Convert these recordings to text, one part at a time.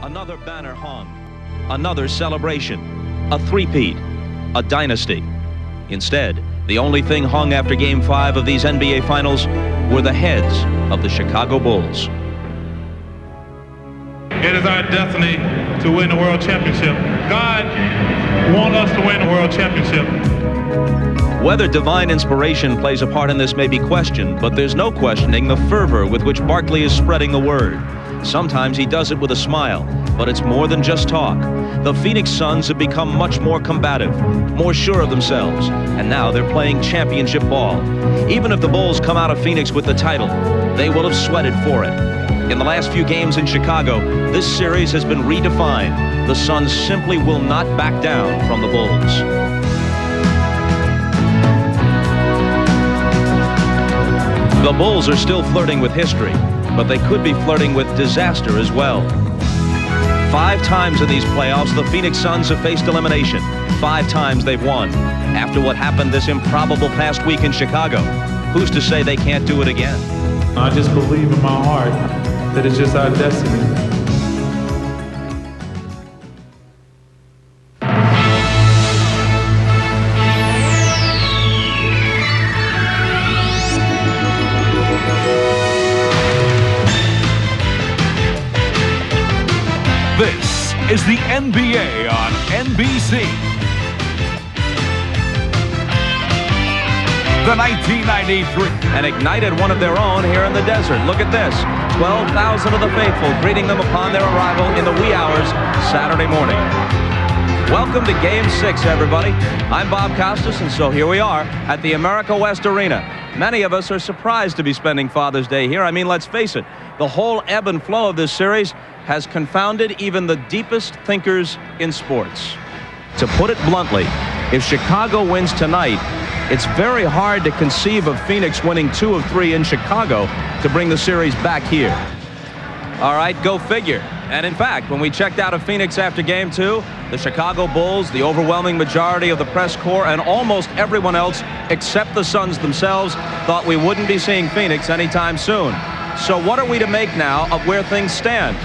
Another banner hung, another celebration, a three-peat, a dynasty. Instead, the only thing hung after Game 5 of these NBA Finals were the heads of the Chicago Bulls. It is our destiny to win the World Championship. God wants us to win the World Championship. Whether divine inspiration plays a part in this may be questioned, but there's no questioning the fervor with which Barkley is spreading the word. Sometimes he does it with a smile, but it's more than just talk. The Phoenix Suns have become much more combative, more sure of themselves, and now they're playing championship ball. Even if the Bulls come out of Phoenix with the title, they will have sweated for it. In the last few games in Chicago, this series has been redefined. The Suns simply will not back down from the Bulls. The Bulls are still flirting with history, but they could be flirting with disaster as well. 5 times in these playoffs, the Phoenix Suns have faced elimination. 5 times they've won. After what happened this improbable past week in Chicago, who's to say they can't do it again? I just believe in my heart that it's just our destiny. This is the NBA on NBC. The 1993. And ignited one of their own here in the desert. Look at this. 12,000 of the faithful greeting them upon their arrival in the wee hours Saturday morning. Welcome to Game 6, everybody. I'm Bob Costas, and so here we are at the America West Arena. Many of us are surprised to be spending Father's Day here. I mean, let's face it, the whole ebb and flow of this series has confounded even the deepest thinkers in sports. To put it bluntly, if Chicago wins tonight, it's very hard to conceive of Phoenix winning 2 of 3 in Chicago to bring the series back here. All right, go figure. And in fact, when we checked out of Phoenix after Game 2, the Chicago Bulls, the overwhelming majority of the press corps, and almost everyone else except the Suns themselves thought we wouldn't be seeing Phoenix anytime soon. So what are we to make now of where things stand?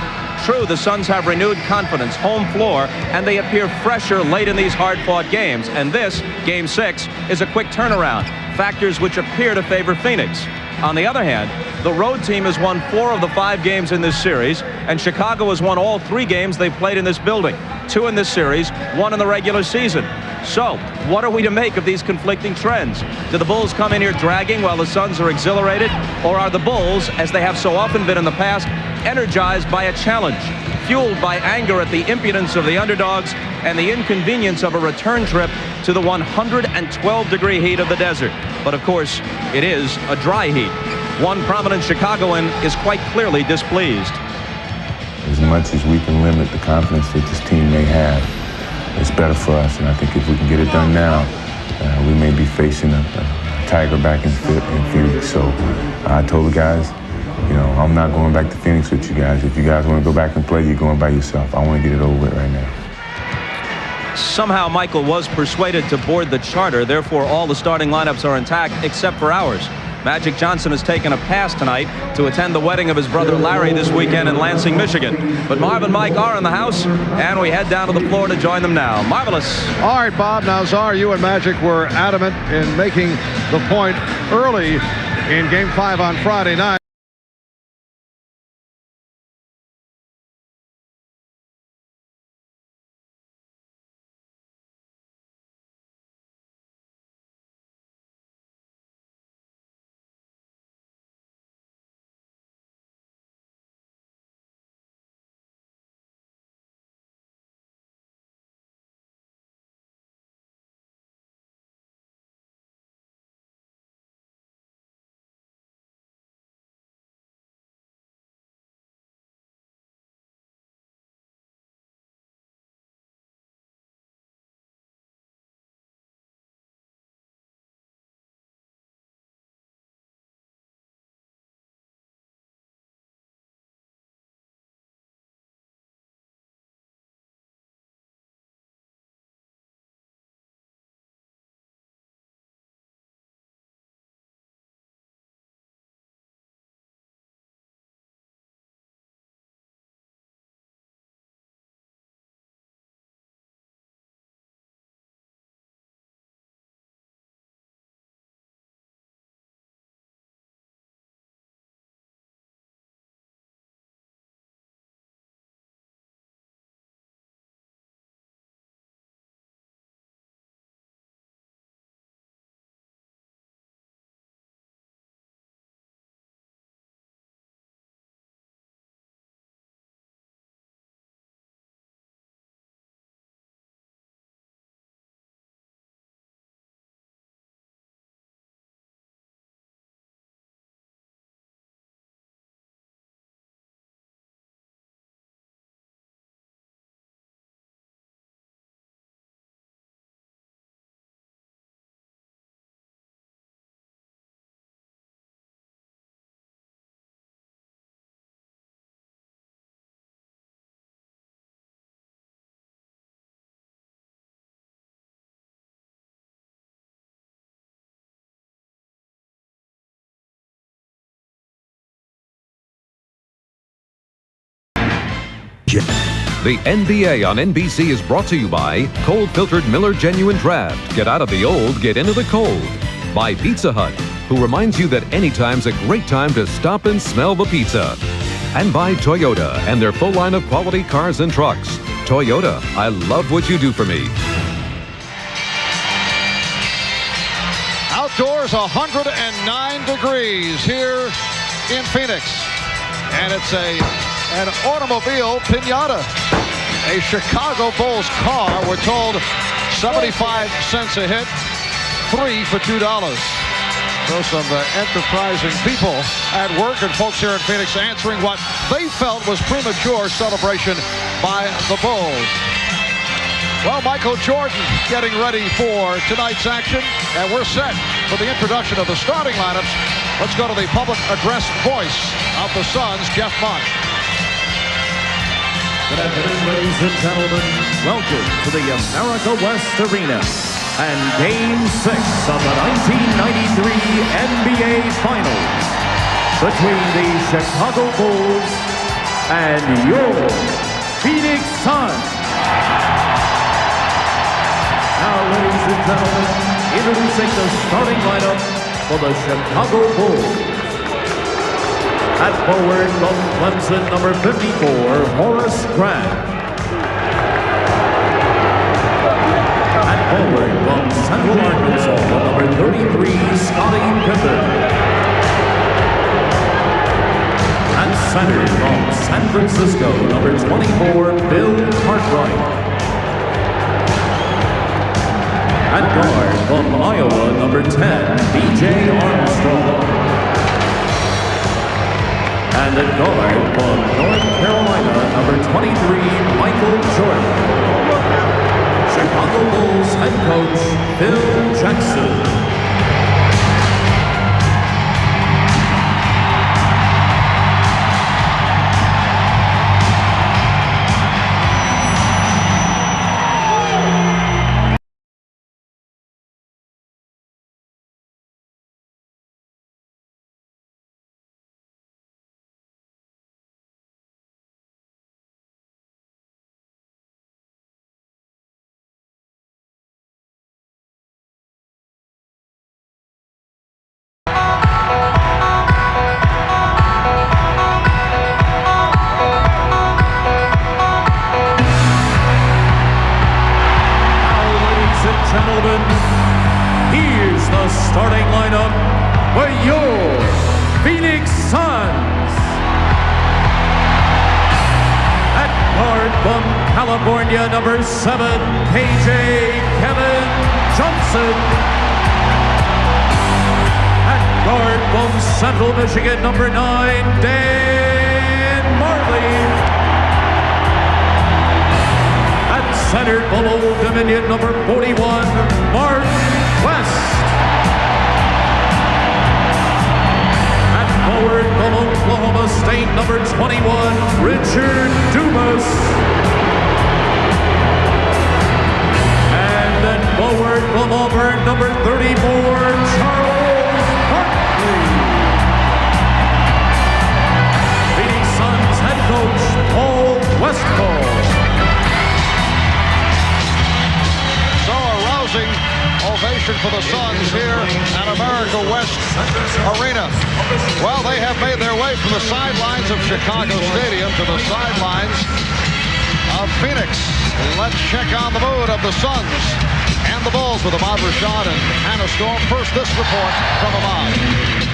True, the Suns have renewed confidence, home floor, and they appear fresher late in these hard-fought games. And this, Game 6, is a quick turnaround, factors which appear to favor Phoenix. On the other hand, the road team has won 4 of the 5 games in this series, and Chicago has won all 3 games they've played in this building. 2 in this series, 1 in the regular season. So, what are we to make of these conflicting trends? Do the Bulls come in here dragging while the Suns are exhilarated? Or are the Bulls, as they have so often been in the past, energized by a challenge, fueled by anger at the impudence of the underdogs and the inconvenience of a return trip to the 112-degree heat of the desert? But of course, it is a dry heat. One prominent Chicagoan is quite clearly displeased. As much as we can limit the confidence that this team may have, it's better for us. And I think if we can get it done now, we may be facing a tiger back in Phoenix. So I told the guys, you know, I'm not going back to Phoenix with you guys. If you guys want to go back and play, you're going by yourself. I want to get it over with right now. Somehow Michael was persuaded to board the charter. Therefore, all the starting lineups are intact except for ours. Magic Johnson has taken a pass tonight to attend the wedding of his brother Larry this weekend in Lansing, Michigan. But Marv and Mike are in the house, and we head down to the floor to join them now. Marvelous. All right, Bob. Now, Czar, you and Magic were adamant in making the point early in Game 5 on Friday night. The NBA on NBC is brought to you by cold-filtered Miller Genuine Draft. Get out of the old, get into the cold. By Pizza Hut, who reminds you that anytime's a great time to stop and smell the pizza. And by Toyota and their full line of quality cars and trucks. Toyota, I love what you do for me. Outdoors, 109 degrees here in Phoenix. And it's an automobile pinata. A Chicago Bulls car, we're told 75 cents a hit, 3 for $2. So some enterprising people at work and folks here in Phoenix answering what they felt was premature celebration by the Bulls. Well, Michael Jordan getting ready for tonight's action, and we're set for the introduction of the starting lineups. Let's go to the public address voice of the Suns, Jeff Mott. Good afternoon, ladies and gentlemen. Welcome to the America West Arena and Game 6 of the 1993 NBA Finals between the Chicago Bulls and your Phoenix Suns. Now, ladies and gentlemen, introducing the starting lineup for the Chicago Bulls. At forward from Clemson, number 54, Horace Grant. At forward from Central Arkansas, number 33, Scottie Pippen. At center from San Francisco, number 24, Bill Cartwright. At guard from Iowa, number 10, B.J. Armstrong. And at guard from North Carolina, number 23, Michael Jordan. Chicago Bulls head coach, Phil Jackson. Here's the starting lineup for your Phoenix Suns. At guard from California, number 7, KJ Kevin Johnson. At guard from Central Michigan, number 9, Dan Marley. Centered from Old Dominion, number 41, Mark West. At forward from Oklahoma State, number 21, Richard Dumas. And then forward from Auburn, number 34, Charles Barkley. Phoenix Suns head coach, Paul Westphal. Ovation for the Suns here at America West Arena. Well, they have made their way from the sidelines of Chicago Stadium to the sidelines of Phoenix. Let's check on the mood of the Suns and the Bulls with Ahmad Rashad and Hannah Storm. First, this report from Ahmad.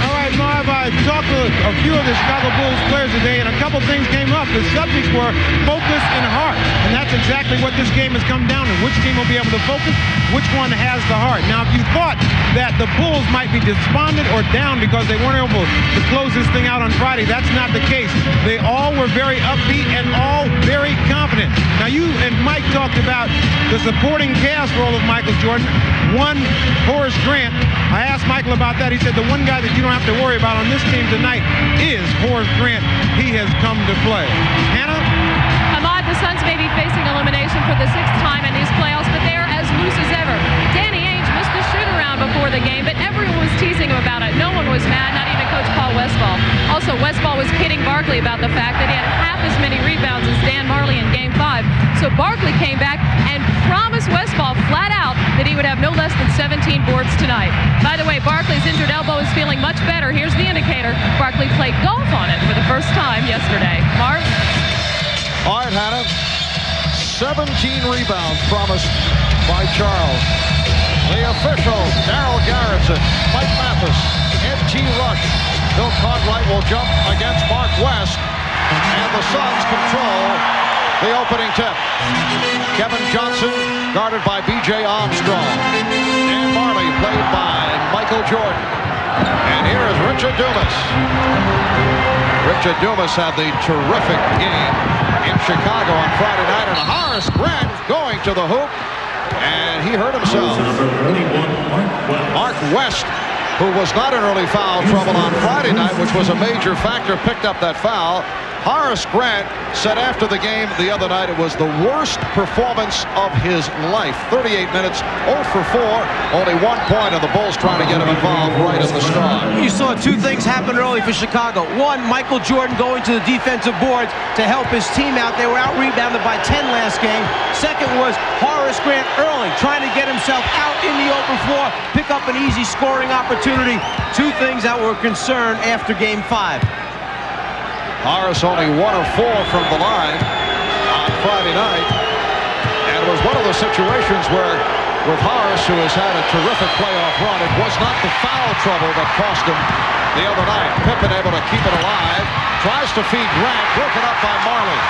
All right, Marv, I talked to a few of the Chicago Bulls players today, and a couple things came up. The subjects were focus and heart, and that's exactly what this game has come down to. Which team will be able to focus? Which one has the heart? Now, if you thought that the Bulls might be despondent or down because they weren't able to close this thing out on Friday, that's not the case. They all were very upbeat and all very confident. Now, you and Mike talked about the supporting cast role of Michael Jordan. One, Horace Grant. I asked Michael about that. He said the one guy that you don't have to worry about on this team tonight is Horace Grant. He has come to play. Hannah? Ahmad, the Suns may be facing elimination for the 6th time in these playoffs, but they are as loose as ever. Danny Ainge missed the shoot-around before before the game, but everyone was teasing him about it. No one was mad, not even Coach Paul Westphal. Also, Westphal was kidding Barkley about the fact that he had half as many rebounds as Dan Marley in Game 5. So Barkley came back and promised Westphal flat out that he would have no less than 17 boards tonight. By the way, Barkley's injured elbow is feeling much better. Here's the indicator. Barkley played golf on it for the first time yesterday. Marv? All right, Hannah. 17 rebounds promised by Charles. The officials, Darryl Garretson, Mike Mathis, N.T. Rush. Bill Cartwright will jump against Mark West. And the Suns control the opening tip. Kevin Johnson guarded by B.J. Armstrong. Dan Marley played by Michael Jordan. And here is Richard Dumas. Richard Dumas had the terrific game in Chicago on Friday night. And Horace Grant going to the hoop. And he hurt himself. Mark West, who was not in early foul trouble on Friday night, which was a major factor, picked up that foul. Horace Grant said after the game the other night it was the worst performance of his life. 38 minutes, 0 for 4, only 1 point, and the Bulls trying to get him involved right at the start. You saw two things happen early for Chicago. One, Michael Jordan going to the defensive boards to help his team out. They were out-rebounded by 10 last game. Second was Horace Grant early, trying to get himself out in the open floor, pick up an easy scoring opportunity. Two things that were a concern after Game 5. Horace only 1 of 4 from the line on Friday night. And it was one of those situations where, with Horace, who has had a terrific playoff run, it was not the foul trouble that cost him the other night. Pippen able to keep it alive. Tries to feed Grant, broken up by Marley.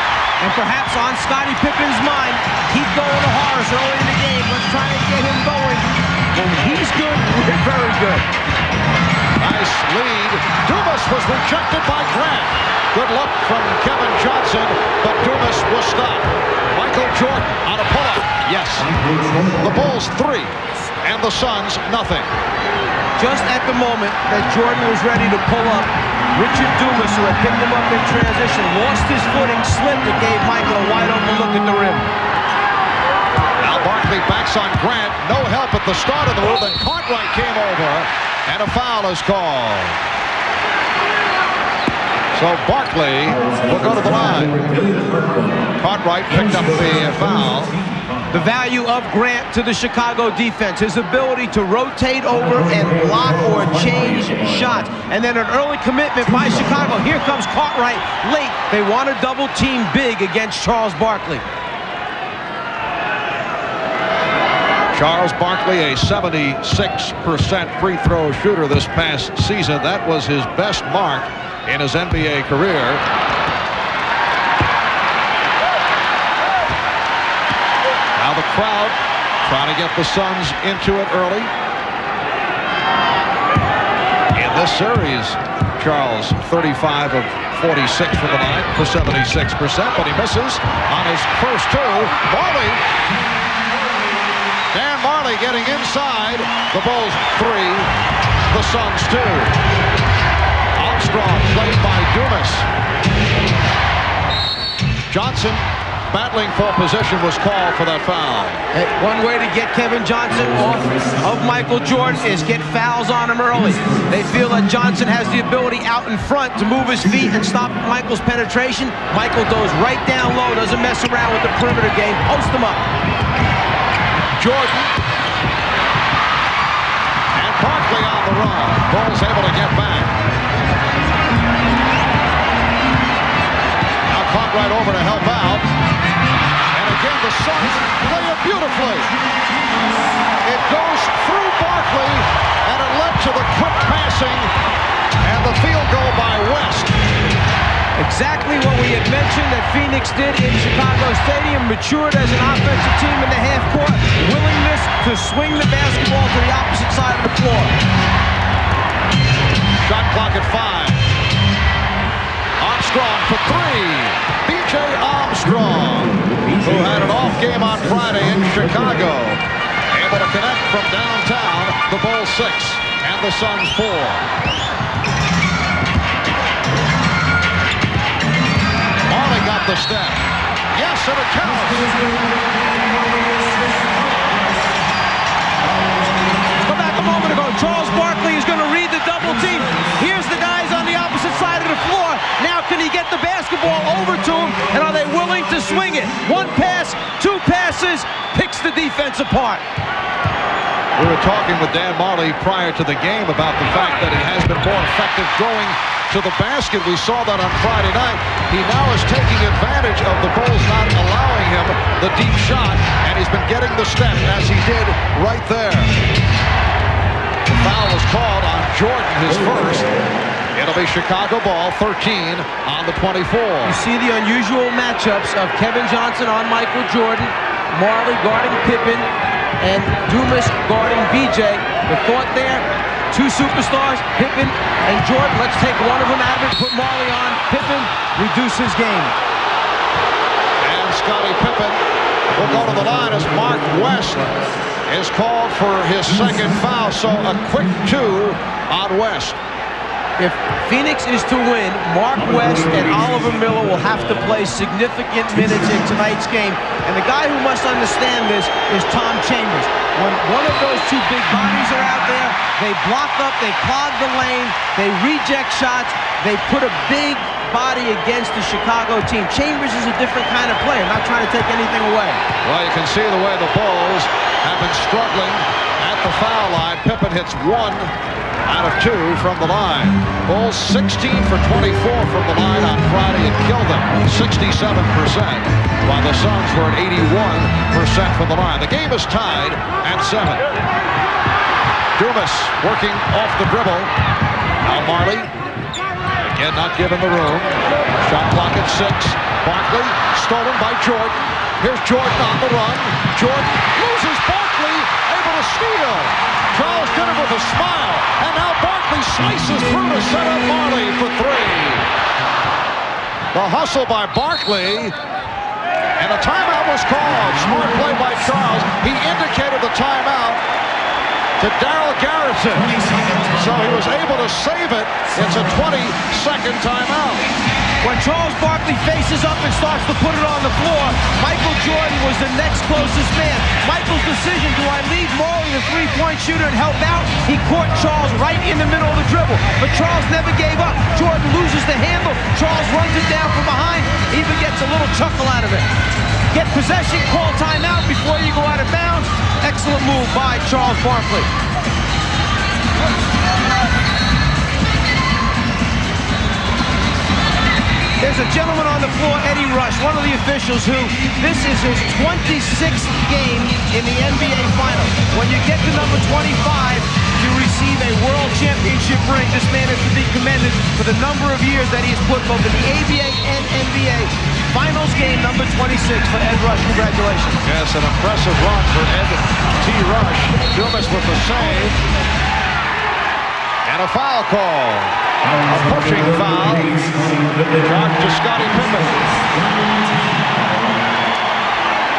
And perhaps on Scottie Pippen's mind, keep going to Horace early in the game. Let's try and get him going. When he's good, we're very good. Nice lead. Dumas was rejected by Grant. Good look from Kevin Johnson, but Dumas was stopped. Michael Jordan on a pull-up. Yes. The Bulls 3, and the Suns nothing. Just at the moment that Jordan was ready to pull up, Richard Dumas, who had picked him up in transition, lost his footing, slipped, and gave Michael a wide-open look at the rim. Now Barkley backs on Grant. No help at the start of the move, and Cartwright came over, and a foul is called. So Barkley will go to the line. Cartwright picked up the foul. The value of Grant to the Chicago defense, his ability to rotate over and block or change shots. And then an early commitment by Chicago. Here comes Cartwright late. They want to double team big against Charles Barkley. Charles Barkley, a 76% free throw shooter this past season. That was his best mark in his NBA career. Now the crowd trying to get the Suns into it early. In this series, Charles 35 of 46 from the line for 76%, but he misses on his first two. Marley. Dan Marley getting inside. The Bulls 3, the Suns 2. Armstrong played by Dumas. Johnson battling for position was called for that foul. One way to get Kevin Johnson off of Michael Jordan is get fouls on him early. They feel that Johnson has the ability out in front to move his feet and stop Michael's penetration. Michael goes right down low, doesn't mess around with the perimeter game. Post him up. Jordan. And Barkley on the run. Bulls able to get back. Now Cartwright over to help out. And again the Suns play it beautifully. It goes through Barkley, and it led to the quick passing and the field goal by West. Exactly what we had mentioned that Phoenix did in Chicago Stadium. Matured as an offensive team in the half court. Willingness to swing the basketball to the opposite side of the floor. Shot clock at 5. Armstrong for 3. B.J. Armstrong, who had an off game on Friday in Chicago. Able to connect from downtown. The Bulls 6 and the Suns 4. Marley got the step. Yes, and it counts. Go back a moment ago. One pass, two passes, picks the defense apart. We were talking with Dan Marley prior to the game about the fact that he has been more effective going to the basket. We saw that on Friday night. He now is taking advantage of the Bulls not allowing him the deep shot, and he's been getting the step as he did right there. The foul is called on Jordan, his first. It'll be Chicago ball, 13 on the 24. You see the unusual matchups of Kevin Johnson on Michael Jordan, Marley guarding Pippen, and Dumas guarding BJ. The thought there, two superstars, Pippen and Jordan. Let's take one of them out of it, put Marley on. Pippen, reduce his game. And Scottie Pippen will go to the line as Mark West is called for his second foul. So a quick 2 on West. If Phoenix is to win, Mark West and Oliver Miller will have to play significant minutes in tonight's game. And the guy who must understand this is Tom Chambers. When one of those two big bodies are out there, they block up, they clog the lane, they reject shots, they put a big body against the Chicago team. Chambers is a different kind of player, not trying to take anything away. Well, you can see the way the Bulls have been struggling at the foul line. Pippen hits 1 out of 2 from the line. Bulls 16 for 24 from the line on Friday and killed them 67%, while the Suns were at 81% from the line. The game is tied at 7. Dumas working off the dribble. Now Marley, again not given the room. Shot clock at 6. Barkley stolen by Jordan. Here's Jordan on the run. Jordan loses Barkley, able to steal. Charles did it with a smile, and now Barkley slices through to set up Marley for 3. The hustle by Barkley, and a timeout was called. Smart play by Charles. He indicated the timeout to Darryl Garrison, so he was able to save it. It's a 20-second timeout. When Charles Barkley faces up and starts to put it on the floor, Michael Jordan was the next closest man. Michael's decision, do I leave Marley, the three-point shooter, and help out? He caught Charles right in the middle of the dribble, but Charles never gave up. Jordan loses the handle. Charles runs it down from behind, even gets a little chuckle out of it. Get possession, call timeout before you go out of bounds. Excellent move by Charles Barkley. There's a gentleman on the floor, Eddie Rush, one of the officials who, this is his 26th game in the NBA Finals. When you get to number 25, you receive a World Championship ring. This man is to be commended for the number of years that he has put both in the ABA and NBA. Finals game number 26 for Ed Rush. Congratulations. Yes, an impressive run for Ed T. Rush. Dumas with the save. And a foul call. A pushing foul. Charged to Scottie Pippen.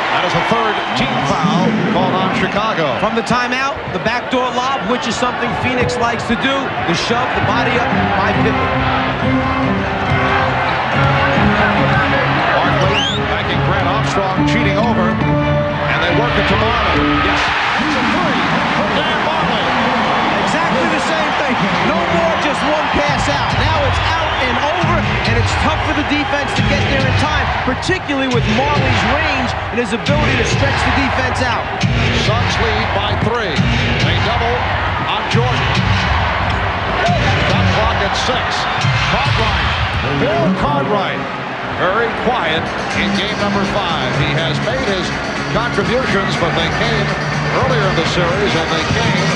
That is a third team foul called on Chicago. From the timeout, the backdoor lob, which is something Phoenix likes to do. The shove, the body up by Pippen. Barkley backing Grant Armstrong, cheating over. And they work it to Marley. Yes, it's a 3 for Dan Marley. Exactly the same thing. No more just one pass out. Now it's out and over, and it's tough for the defense to get there in time, particularly with Marley's range and his ability to stretch the defense out. Suns lead by 3. They double on Jordan. Shot clock at 6. Cartwright. Bill Cartwright. Very quiet in game number 5. He has made his contributions, but they came earlier in the series, and they came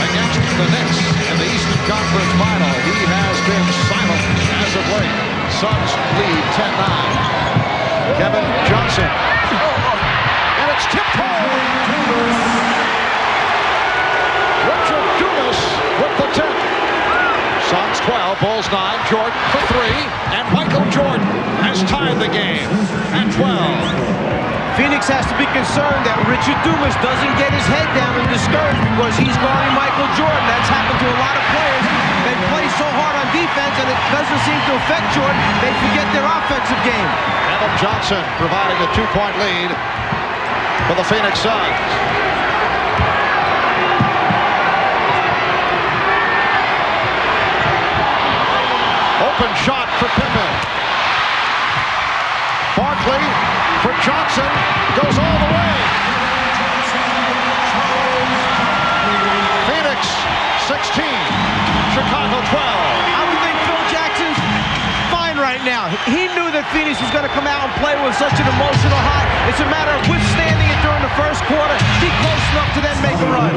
against the Knicks in the Eastern Conference Final. He has been silent as of late. Suns lead 10-9. Kevin Johnson. And it's tipped home. Richard Dumas with the tip. Suns 12, Bulls 9. Jordan for 3. And Michael Jordan has tied the game at 12. Phoenix has to be concerned that Richard Dumas doesn't get his head down and discouraged because he's guarding Michael Jordan. That's happened to a lot of players. They play so hard on defense and it doesn't seem to affect Jordan. They forget their offensive game. Kevin Johnson providing a 2-point lead for the Phoenix Suns. Open shot for Pippen. Barkley for Johnson goes all the way. Phoenix 16, Chicago 12. I would think Phil Jackson's fine right now. He knew that Phoenix was going to come out and play with such an emotional high. It's a matter of withstanding it during the first quarter. Be close enough to then make a run.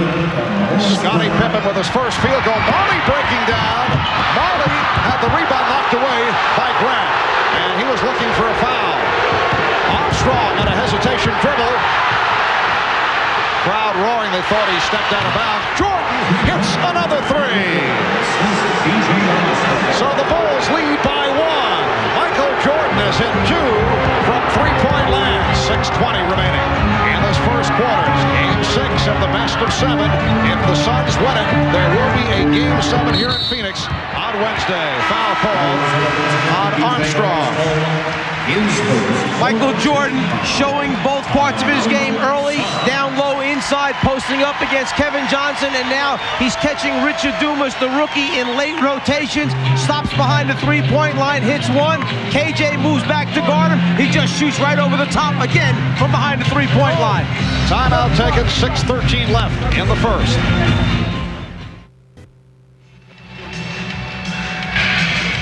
Scottie Pippen with his first field goal. Marley breaking down. Marley had the rebound knocked away by Grant. And he was looking for a foul. Armstrong on a hesitation dribble. Crowd roaring. They thought he stepped out of bounds. Jordan hits another three. So the Bulls lead by 1. Michael Jordan has hit 2 from three-point land. 6:20 remaining in this first quarter. Game 6 of the best of 7. If the Suns win it, there will be a Game 7 here in Phoenix on Wednesday. Foul call on Armstrong. Michael Jordan showing both parts of his game early, down low inside, posting up against Kevin Johnson, and now he's catching Richard Dumas, the rookie, in late rotations, stops behind the three-point line, hits one. KJ moves back to guard him. He just shoots right over the top again from behind the three-point line. Timeout taken, 6:13 left in the first.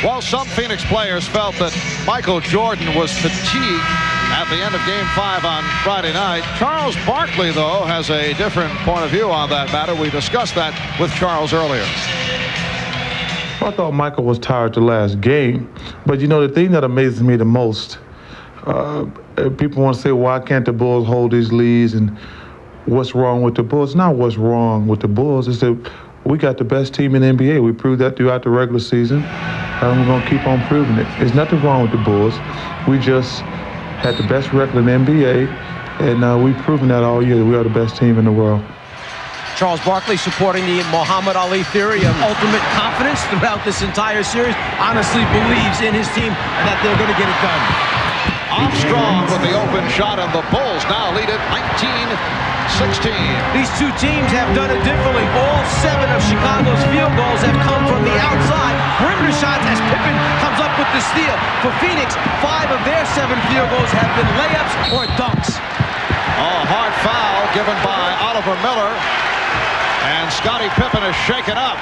While some Phoenix players felt that Michael Jordan was fatigued at the end of Game 5 on Friday night, Charles Barkley, though, has a different point of view on that matter. We discussed that with Charles earlier. I thought Michael was tired the last game, but you know, the thing that amazes me the most, people want to say, why can't the Bulls hold these leads and what's wrong with the Bulls? Not what's wrong with the Bulls, it's that we got the best team in the NBA. We proved that throughout the regular season, and we're going to keep on proving it. There's nothing wrong with the Bulls. We just had the best record in the NBA, and we've proven that all year that we are the best team in the world. Charles Barkley supporting the Muhammad Ali theory of ultimate confidence throughout this entire series. Honestly believes in his team and that they're going to get it done. Armstrong with the open shot, and the Bulls now lead it 19-16. These two teams have done it differently. All 7 of Chicago's field goals have come from the outside. Perimeter shots as Pippen comes up with the steal. For Phoenix, 5 of their 7 field goals have been layups or dunks. Oh, hard foul given by Oliver Miller. And Scottie Pippen is shaken up.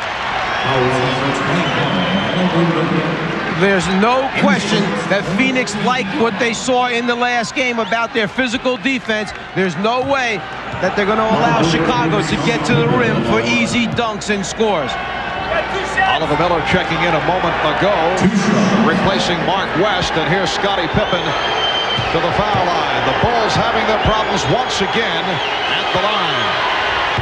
There's no question that Phoenix liked what they saw in the last game about their physical defense. There's no way that they're going to allow Chicago to get to the rim for easy dunks and scores. Oliver Miller checking in a moment ago, replacing Mark West, and here's Scottie Pippen to the foul line. The Bulls having their problems once again at the line.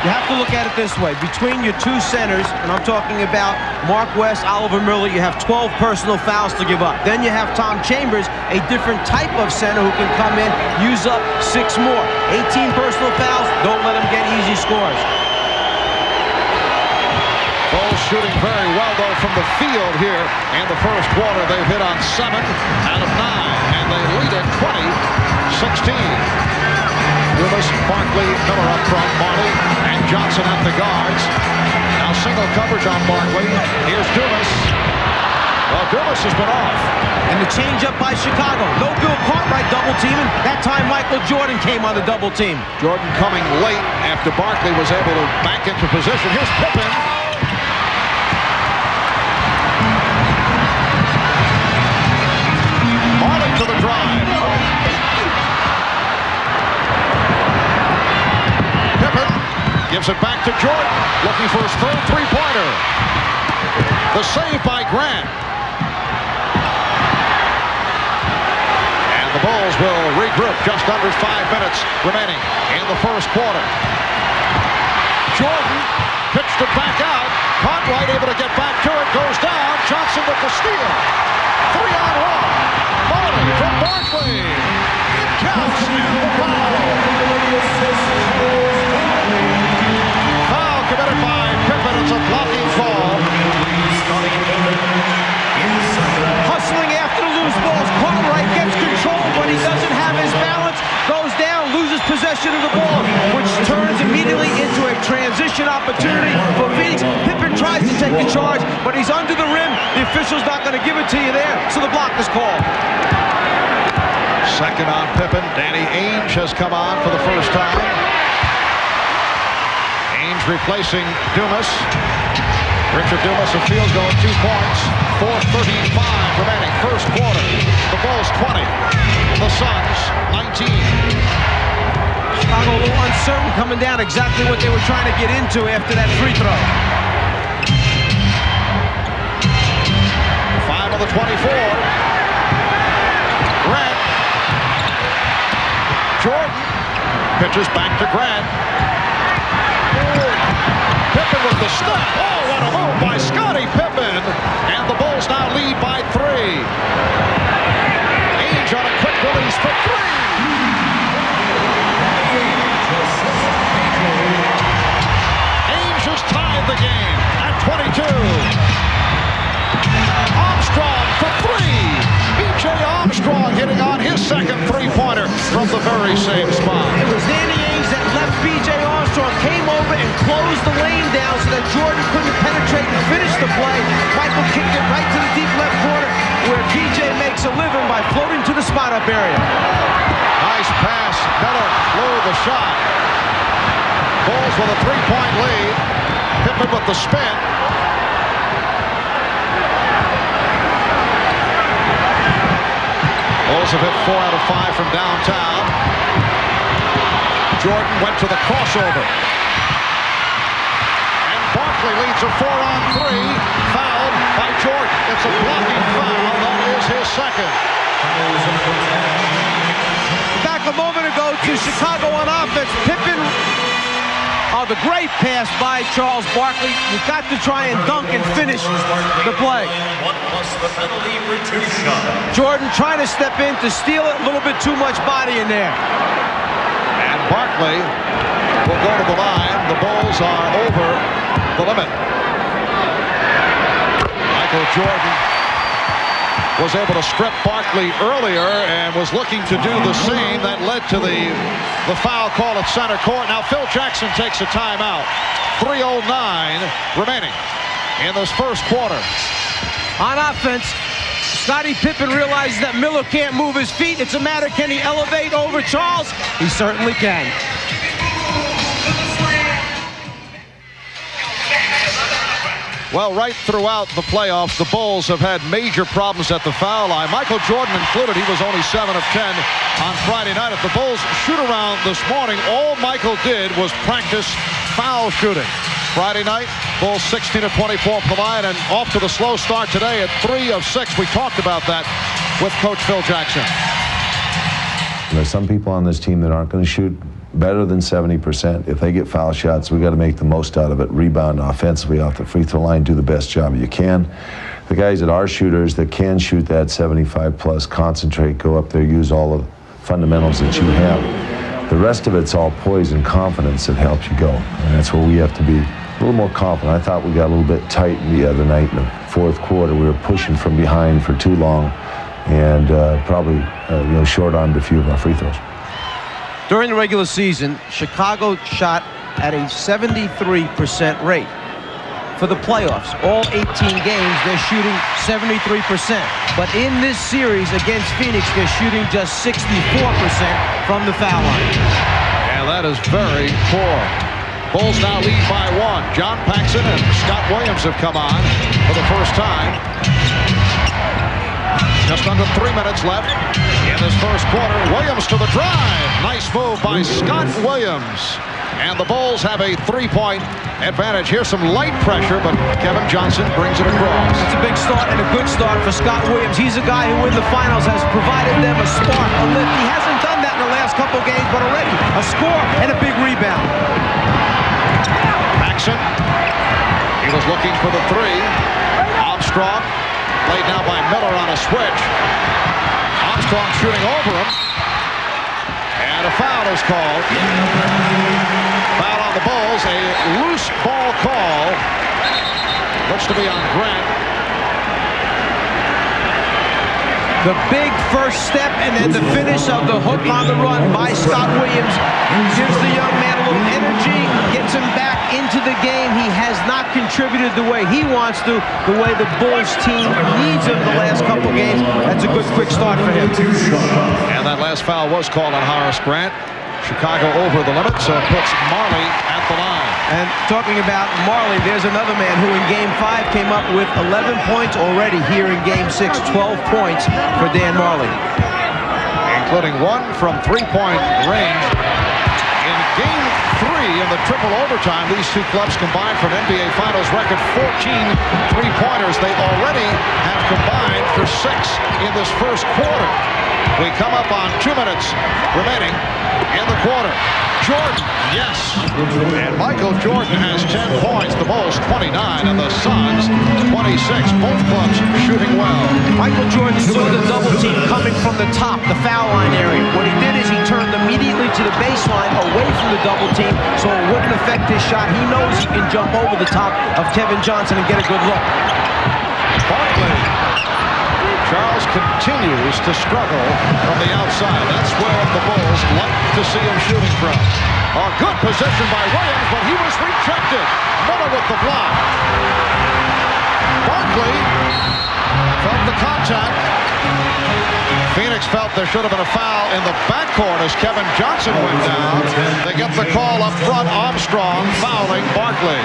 You have to look at it this way. Between your 2 centers, and I'm talking about Mark West, Oliver Miller, you have 12 personal fouls to give up. Then you have Tom Chambers, a different type of center who can come in, use up 6 more. 18 personal fouls, don't let him get easy scores. Bulls shooting very well, though, from the field here in the first quarter. They've hit on 7 out of 9, and they lead it 20-16. Dumas, Barkley, Miller up front, Marley, and Johnson at the guards. Now single coverage on Barkley. Here's Dumas. Well, Dumas has been off. And the change-up by Chicago. No Bill Cartwright double teaming. That time Michael Jordan came on the double team. Jordan coming late after Barkley was able to back into position. Here's Pippen. Marley to the drive. Gives it back to Jordan, looking for his 3rd three-pointer. The save by Grant. And the Bulls will regroup just under 5 minutes remaining in the first quarter. Jordan pitched it back out. Cartwright able to get back to it, goes down. Johnson with the steal. 3-on-1. Marley from Barkley. Counts and the foul. Committed by Pippen. It's a blocking call. Hustling after the loose balls. Cartwright gets control, but he doesn't have his balance. Goes down, loses possession of the ball, which turns immediately into a transition opportunity for Phoenix. Pippen tries to take the charge, but he's under the rim. The official's not going to give it to you there, so the block is called. Second on Pippen. Danny Ainge has come on for the first time. Ainge replacing Dumas. Richard Dumas of field goal, 2 points. 4:35 remaining, first quarter. The Bulls 20. The Suns 19. Chicago a little uncertain coming down exactly what they were trying to get into after that free throw. 5 on the 24. Grant. Jordan pitches back to Grant. Pippen with the stop. Oh, what a move by Scottie Pippen. And the Bulls now lead by 3. Ainge on a quick release for 3. Ainge has tied the game at 22. Armstrong for 3. B.J. Armstrong hitting on his second three-pointer from the very same spot. It was Danny Ainge that left B.J. Armstrong, came over and closed the lane down so that Jordan couldn't penetrate and finish the play. Michael kicked it right to the deep left corner where B.J. makes a living by floating to the spot-up area. Nice pass. Miller blew the shot. Bulls with a 3-point lead. Pippen with the spin. Bulls have hit 4 out of 5 from downtown. Jordan went to the crossover. And Barkley leads a 4-on-3. Fouled by Jordan. It's a blocking foul. That is his second. Back a moment ago to Chicago on offense. Pippen. Oh, the great pass by Charles Barkley. You've got to try and dunk and finish the play. Jordan trying to step in to steal it. A little bit too much body in there. And Barkley will go to the line. The Bulls are over the limit. Michael Jordan was able to strip Barkley earlier and was looking to do the same. That led to the foul call at center court. Now Phil Jackson takes a timeout. 3:09 remaining in this first quarter. On offense, Scottie Pippen realizes that Miller can't move his feet. It's a matter, can he elevate over Charles? He certainly can. Well, right throughout the playoffs, the Bulls have had major problems at the foul line. Michael Jordan included. He was only 7 of 10 on Friday night. At the Bulls shoot-around this morning, all Michael did was practice foul shooting. Friday night, Bulls 16 of 24 from the line, and off to the slow start today at 3 of 6. We talked about that with Coach Phil Jackson. There's some people on this team that aren't going to shoot better than 70%. If they get foul shots, we got to make the most out of it. Rebound offensively off the free throw line, do the best job you can. The guys that are shooters that can shoot that 75 plus, concentrate, go up there, use all the fundamentals that you have. The rest of it's all poise and confidence that helps you go. And that's where we have to be a little more confident. I thought we got a little bit tight the other night in the fourth quarter. We were pushing from behind for too long and probably short-armed a few of our free throws. During the regular season, Chicago shot at a 73% rate. For the playoffs, all 18 games, they're shooting 73%. But in this series against Phoenix, they're shooting just 64% from the foul line. And that is very poor. Bulls now lead by 1. John Paxson and Scott Williams have come on for the first time. Just under 3 minutes left in this first quarter. Williams to the drive. Nice move by Scott Williams. And the Bulls have a 3-point advantage. Here's some light pressure, but Kevin Johnson brings it across. It's a big start and a good start for Scott Williams. He's a guy who in the finals has provided them a spark, a lift. He hasn't done that in the last couple games, but already a score and a big rebound. Paxson, he was looking for the 3. Armstrong, played now by Miller on a switch. Armstrong shooting over him. And a foul is called. Foul on the Bulls. A loose ball call. Looks to be on Grant. The big first step and then the finish of the hook on the run by Scott Williams gives the young man a little energy, gets him back into the game. He has not contributed the way he wants to, the way the Bulls team needs him the last couple games. That's a good quick start for him. And that last foul was called on Horace Grant. Chicago over the limit, so it puts Marley at the line. And talking about Marley, there's another man who in Game 5 came up with 11 points already here in Game 6. 12 points for Dan Marley. Including one from three-point range. In Game 3 in the triple overtime, these two clubs combined for an NBA Finals record 14 three-pointers. They already have combined for 6 in this first quarter. We come up on 2 minutes remaining in the quarter. Jordan, yes. And Michael Jordan has 10 points. The Bulls 29 and the Suns 26. Both clubs shooting well. Michael Jordan saw the double team coming from the top, the foul line area. What he did is he turned immediately to the baseline away from the double team so it wouldn't affect his shot. He knows he can jump over the top of Kevin Johnson and get a good look. Barkley. Charles continues to struggle from the outside. That's where the Bulls like to see him shooting from. A good possession by Williams, but he was rejected. Miller with the block. Barkley felt the contact. Phoenix felt there should have been a foul in the backcourt as Kevin Johnson went down. They get the call up front. Armstrong fouling Barkley.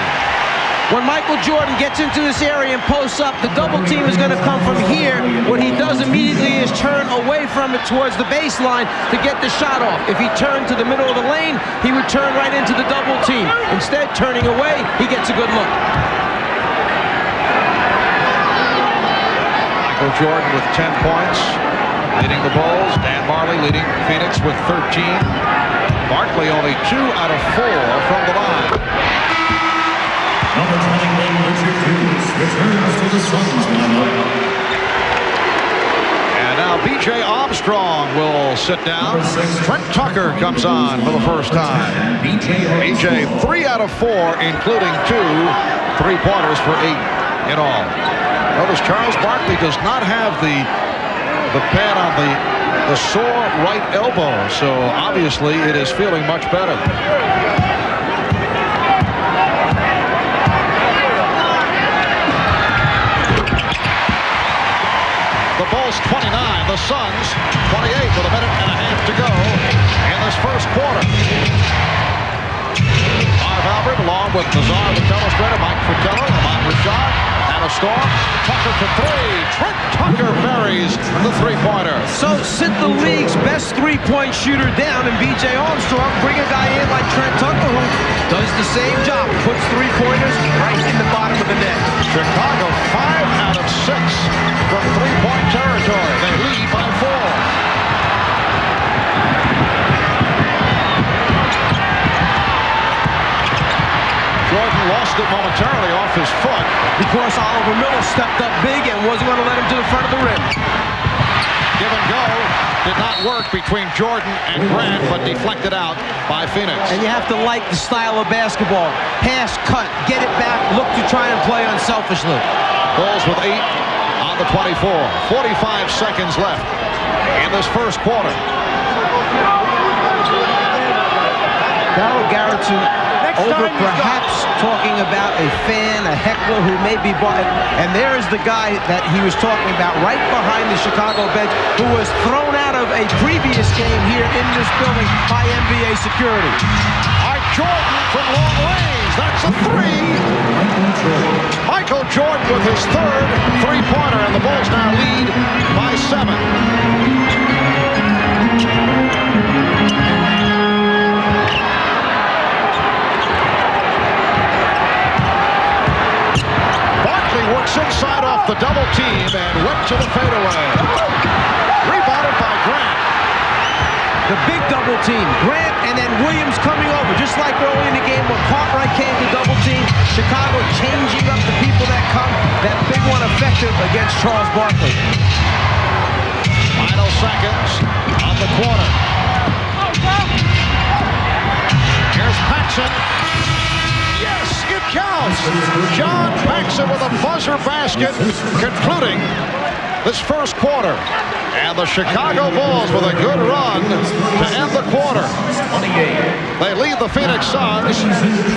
When Michael Jordan gets into this area and posts up, the double team is going to come from here. What he does immediately is turn away from it towards the baseline to get the shot off. If he turned to the middle of the lane, he would turn right into the double team. Instead, turning away, he gets a good look. Michael Jordan with 10 points, leading the Bulls. Dan Marley leading Phoenix with 13. Barkley only 2 out of 4 from the line. Number 21, Richard Hughes, returns to the Suns lineup. And now B.J. Armstrong will sit down. Trent Tucker comes on for the first time. B.J. 3 out of 4, including 2 three-pointers for 8 in all. Notice Charles Barkley does not have the pad on the sore right elbow, so obviously it is feeling much better. The Bulls 29, the Suns 28 with a minute and a half to go in this first quarter. Marv Albert along with Nazar, the telestrator, Mike Fratello, Ahmad Rashad, Anna Storm, Tucker for 3. Trent Tucker buries the three-pointer. So sit the league's best three-point shooter down and B.J. Armstrong bring a guy in like Trent Tucker who does the same job, puts three-pointers right in the bottom of the net. Chicago 5 out of 6 from three-point territory. They lead by 4. Jordan lost it momentarily off his foot because Oliver Miller stepped up big and wasn't going to let him to the front of the rim. Give and go did not work between Jordan and Grant, but deflected out by Phoenix. And you have to like the style of basketball. Pass, cut, get it back, look to try and play unselfishly. Bulls with 8 on the 24. 45 seconds left in this first quarter. Darryl Garrettson over perhaps talking about a fan, a heckler who may be bought. And there is the guy that he was talking about right behind the Chicago bench who was thrown out of a previous game here in this building by NBA security. All right, Jordan from long range. That's a 3. Michael Jordan with his 3rd three-pointer, and the Bulls now lead by 7. Works inside off the double team and went to the fadeaway. Rebounded by Grant. The big double team. Grant and then Williams coming over. Just like early in the game when Cartwright came to double team. Chicago changing up the people that come. That big one effective against Charles Barkley. Final seconds of the quarter. Here's Paxson. Yes, it counts. John Paxson with a buzzer basket concluding this first quarter. And the Chicago Bulls with a good run to end the quarter. They lead the Phoenix Suns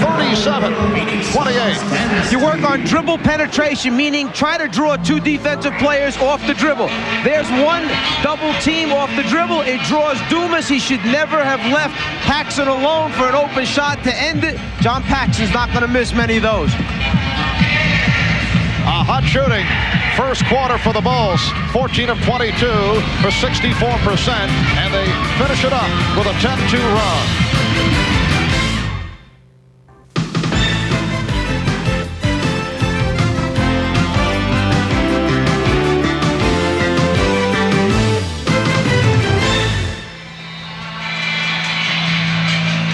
37-28. You work on dribble penetration, meaning try to draw two defensive players off the dribble. There's one double team off the dribble. It draws Dumas. He should never have left Paxson alone for an open shot to end it. John Paxson's not going to miss many of those. A hot shooting first quarter for the Bulls, 14 of 22 for 64%, and they finish it up with a 10-2 run.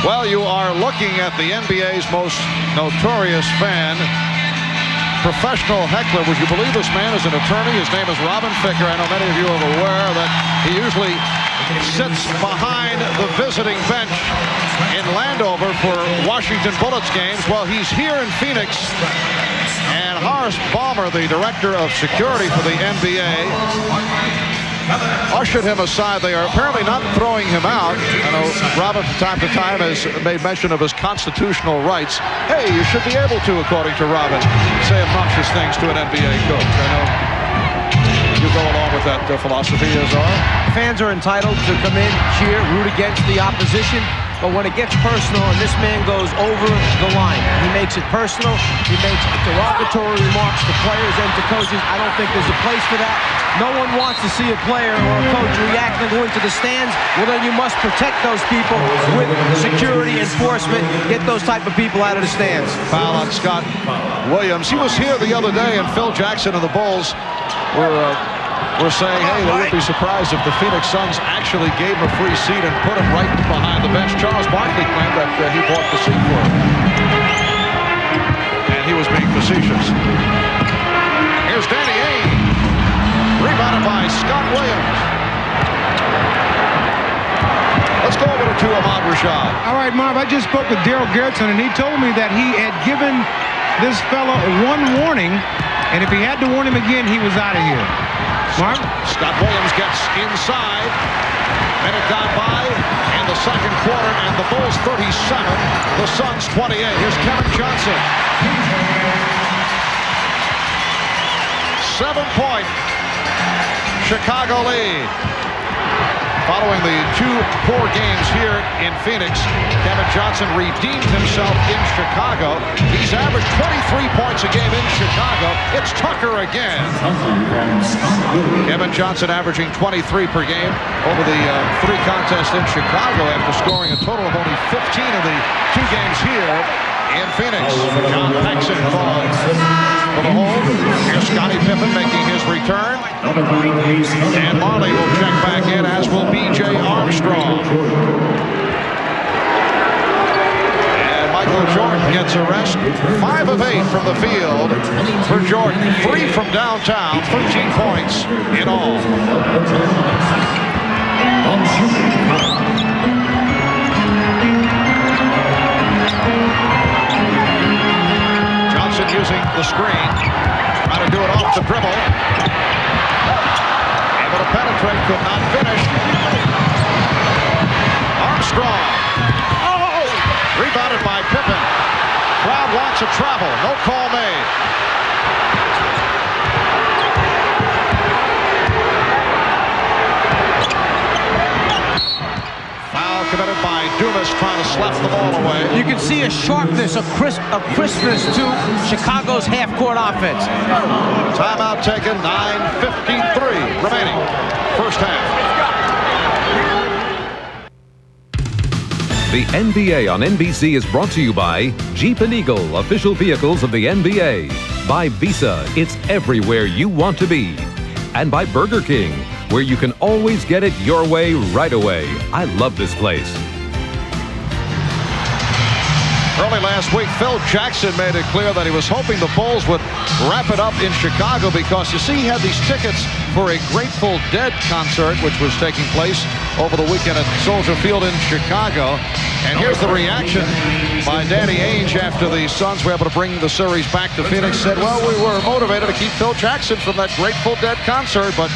Well, you are looking at the NBA's most notorious fan, professional heckler. Would you believe this man is an attorney? His name is Robin Ficker. I know many of you are aware that he usually sits behind the visiting bench in Landover for Washington Bullets games. Well, he's here in Phoenix, and Horace Ballmer, the director of security for the NBA, ushered him aside. They are apparently not throwing him out. I know Robin from time to time has made mention of his constitutional rights. Hey, you should be able to, according to Robin, say obnoxious things to an NBA coach. I know you go along with that philosophy, Azar. Fans are entitled to come in, cheer, root against the opposition. But when it gets personal and this man goes over the line, he makes it personal, he makes derogatory remarks to players and to coaches. I don't think there's a place for that. No one wants to see a player or a coach react and go into the stands. Well, then you must protect those people with security enforcement. Get those type of people out of the stands. Foul on Scott Williams. He was here the other day, and Phil Jackson and the Bulls were saying, hey, they wouldn't be surprised if the Phoenix Suns actually gave him a free seat and put him right behind the bench. Charles Barkley claimed that he bought the seat for him. And he was being facetious. Here's Danny Ainge. Rebounded by Scott Williams. Let's go over to Ahmad Rashad. All right, Marv, I just spoke with Daryl Gerritsen, and he told me that he had given this fella one warning, and if he had to warn him again, he was out of here. Marv? Scott Williams gets inside. Minute gone by in the second quarter, and the Bulls 37, the Suns 28. Here's Kevin Johnson. 7-point Chicago lead. Following the two poor games here in Phoenix, Kevin Johnson redeemed himself in Chicago. He's averaged 23 points a game in Chicago. It's Tucker again. Kevin Johnson averaging 23 per game over the three contests in Chicago after scoring a total of only 15 in the two games here in Phoenix. John Paxson calls for the hold. Here's Scottie Pippen making his return. And Marley will check back in, as will B.J. Armstrong. And Michael Jordan gets a rest. 5 of 8 from the field for Jordan. 3 from downtown. 13 points in all. Johnson using the screen. Trying to do it off the dribble. Able to penetrate, could not finish. Armstrong. Oh! Rebounded by Pippen. Crowd wants a travel. No call made. Foul committed by Dumas, trying to slap the ball away. You can see a sharpness, a crispness to Chicago's half-court offense. Timeout taken, 9:53 remaining. First half. The NBA on NBC is brought to you by Jeep and Eagle, official vehicles of the NBA. By Visa, it's everywhere you want to be. And by Burger King, where you can always get it your way right away. I love this place. Early last week, Phil Jackson made it clear that he was hoping the Bulls would wrap it up in Chicago because, you see, he had these tickets for a Grateful Dead concert, which was taking place over the weekend at Soldier Field in Chicago. And here's the reaction by Danny Ainge after the Suns were able to bring the series back to Phoenix. Said, well, we were motivated to keep Phil Jackson from that Grateful Dead concert, but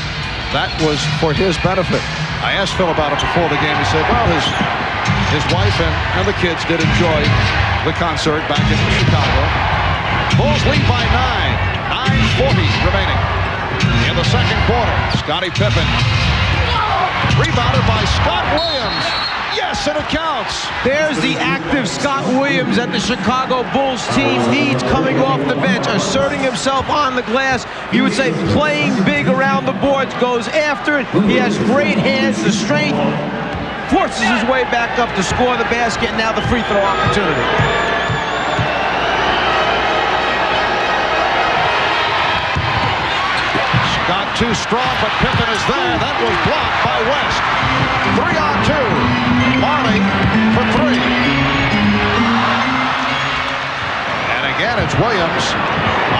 that was for his benefit. I asked Phil about it before the game. He said, well, his wife and the kids did enjoy the concert back in Chicago. Bulls lead by 9. 9:40 remaining in the second quarter. Scottie Pippen rebounded by Scott Williams. Yes, and it counts. There's the active Scott Williams that the Chicago Bulls team needs coming off the bench, asserting himself on the glass. You would say playing big around the boards, goes after it. He has great hands, the strength, forces his way back up to score the basket, and now the free throw opportunity. Scott too strong, but Pippen is there. That was blocked by West. 3-on-2. Marley for 3. And again, it's Williams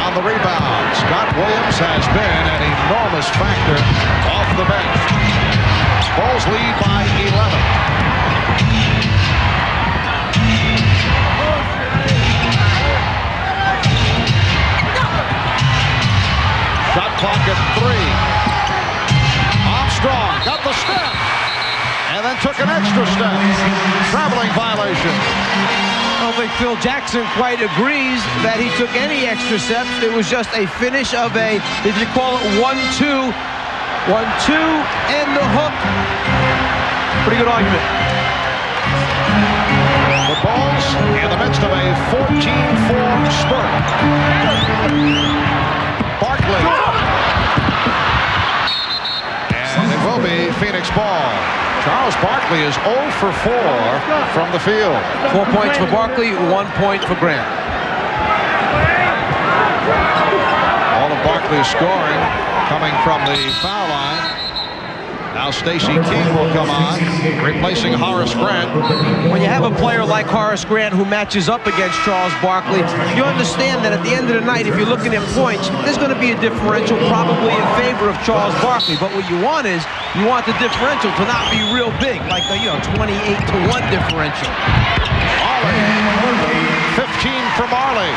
on the rebound. Scott Williams has been an enormous factor off the bench. Bulls lead by 11. Shot clock at 3. Armstrong got the step. And then took an extra step. Traveling violation. I don't think Phil Jackson quite agrees that he took any extra steps. It was just a finish of a, if you call it 1-2, 1-2, and the hook. Pretty good argument. The Bulls in the midst of a 14-4 spurt. Barkley. And it will be Phoenix ball. Charles Barkley is 0 for 4 from the field. 4 points for Barkley, 1 point for Grant. All of Barkley's scoring coming from the foul line. Now Stacey King will come on, replacing Horace Grant. When you have a player like Horace Grant who matches up against Charles Barkley, you understand that at the end of the night, if you're looking at points, there's going to be a differential probably in favor of Charles Barkley. But what you want is, you want the differential to not be real big, like a 28-to-1 differential. Marley, 15 for Marley.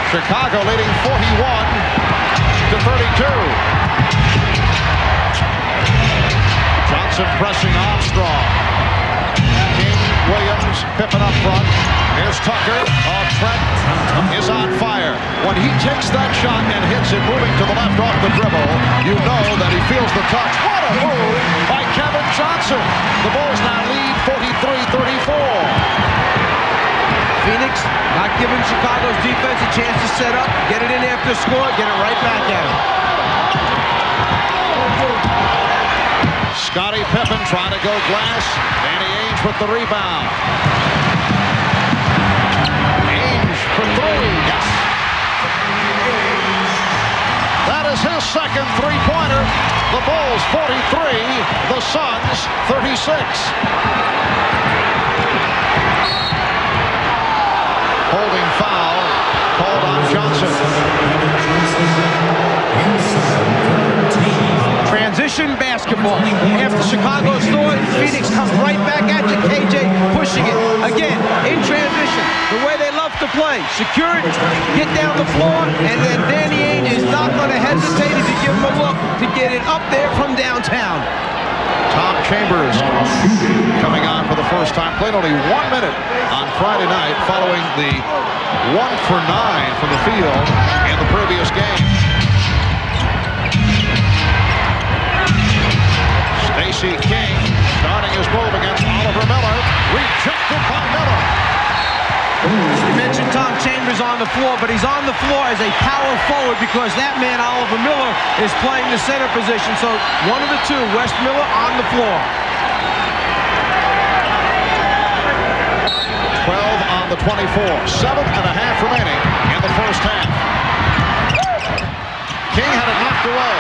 Chicago leading 41-32. Johnson pressing Armstrong. King, Williams, Pippen up front. Here's Tucker. Trent is on fire. When he takes that shot and hits it moving to the left off the dribble, you know that he feels the touch. What a move by Kevin Johnson. The Bulls now lead 43-34. Phoenix not giving Chicago's defense a chance to set up, get it in after score, get it right back at him. Scottie Pippen trying to go glass. Danny Ainge with the rebound. Ainge for 3. Yes. That is his second three-pointer. The Bulls 43, the Suns 36. Holding foul called on Johnson. Transition basketball. After Chicago scored, Phoenix comes right back at you. KJ pushing it. Again, in transition. The way they love to play. Secure it, get down the floor, and then Danny Ainge is not going to hesitate if you give him a look to get it up there from downtown. Tom Chambers coming on for the first time. Played only 1 minute on Friday night following the 1 for 9 from the field in the previous game. Stacey King starting his move against Oliver Miller. Rejected by Miller. You mentioned Tom Chambers on the floor, but he's on the floor as a power forward because that man, Oliver Miller, is playing the center position. So one of the two, Wes Miller on the floor. 12 on the 24. 7.5 remaining in the first half. King had it knocked away.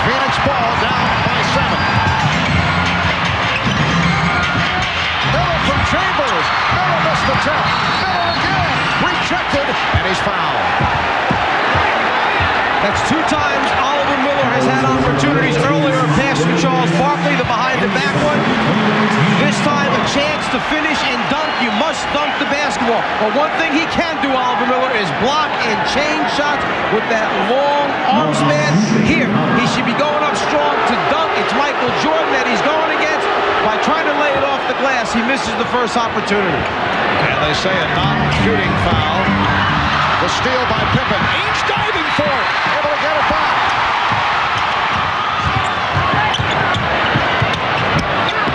Phoenix ball down by 7. Miller from Chambers. Miller missed the tip. Miller again. Rejected, and he's fouled. That's 2 times Oliver Miller has had opportunities earlier. A pass from Charles Barkley, the behind-the-back one. This time a chance to finish and dunk, you must dunk the basketball. But one thing he can do, Oliver Miller, is block and chain shots with that long arm span. Here, he should be going up strong to dunk. It's Michael Jordan that he's going against. By trying to lay it off the glass, he misses the first opportunity. And they say a non-shooting foul. The steal by Pippen. Ainge diving for it. Able to get it back.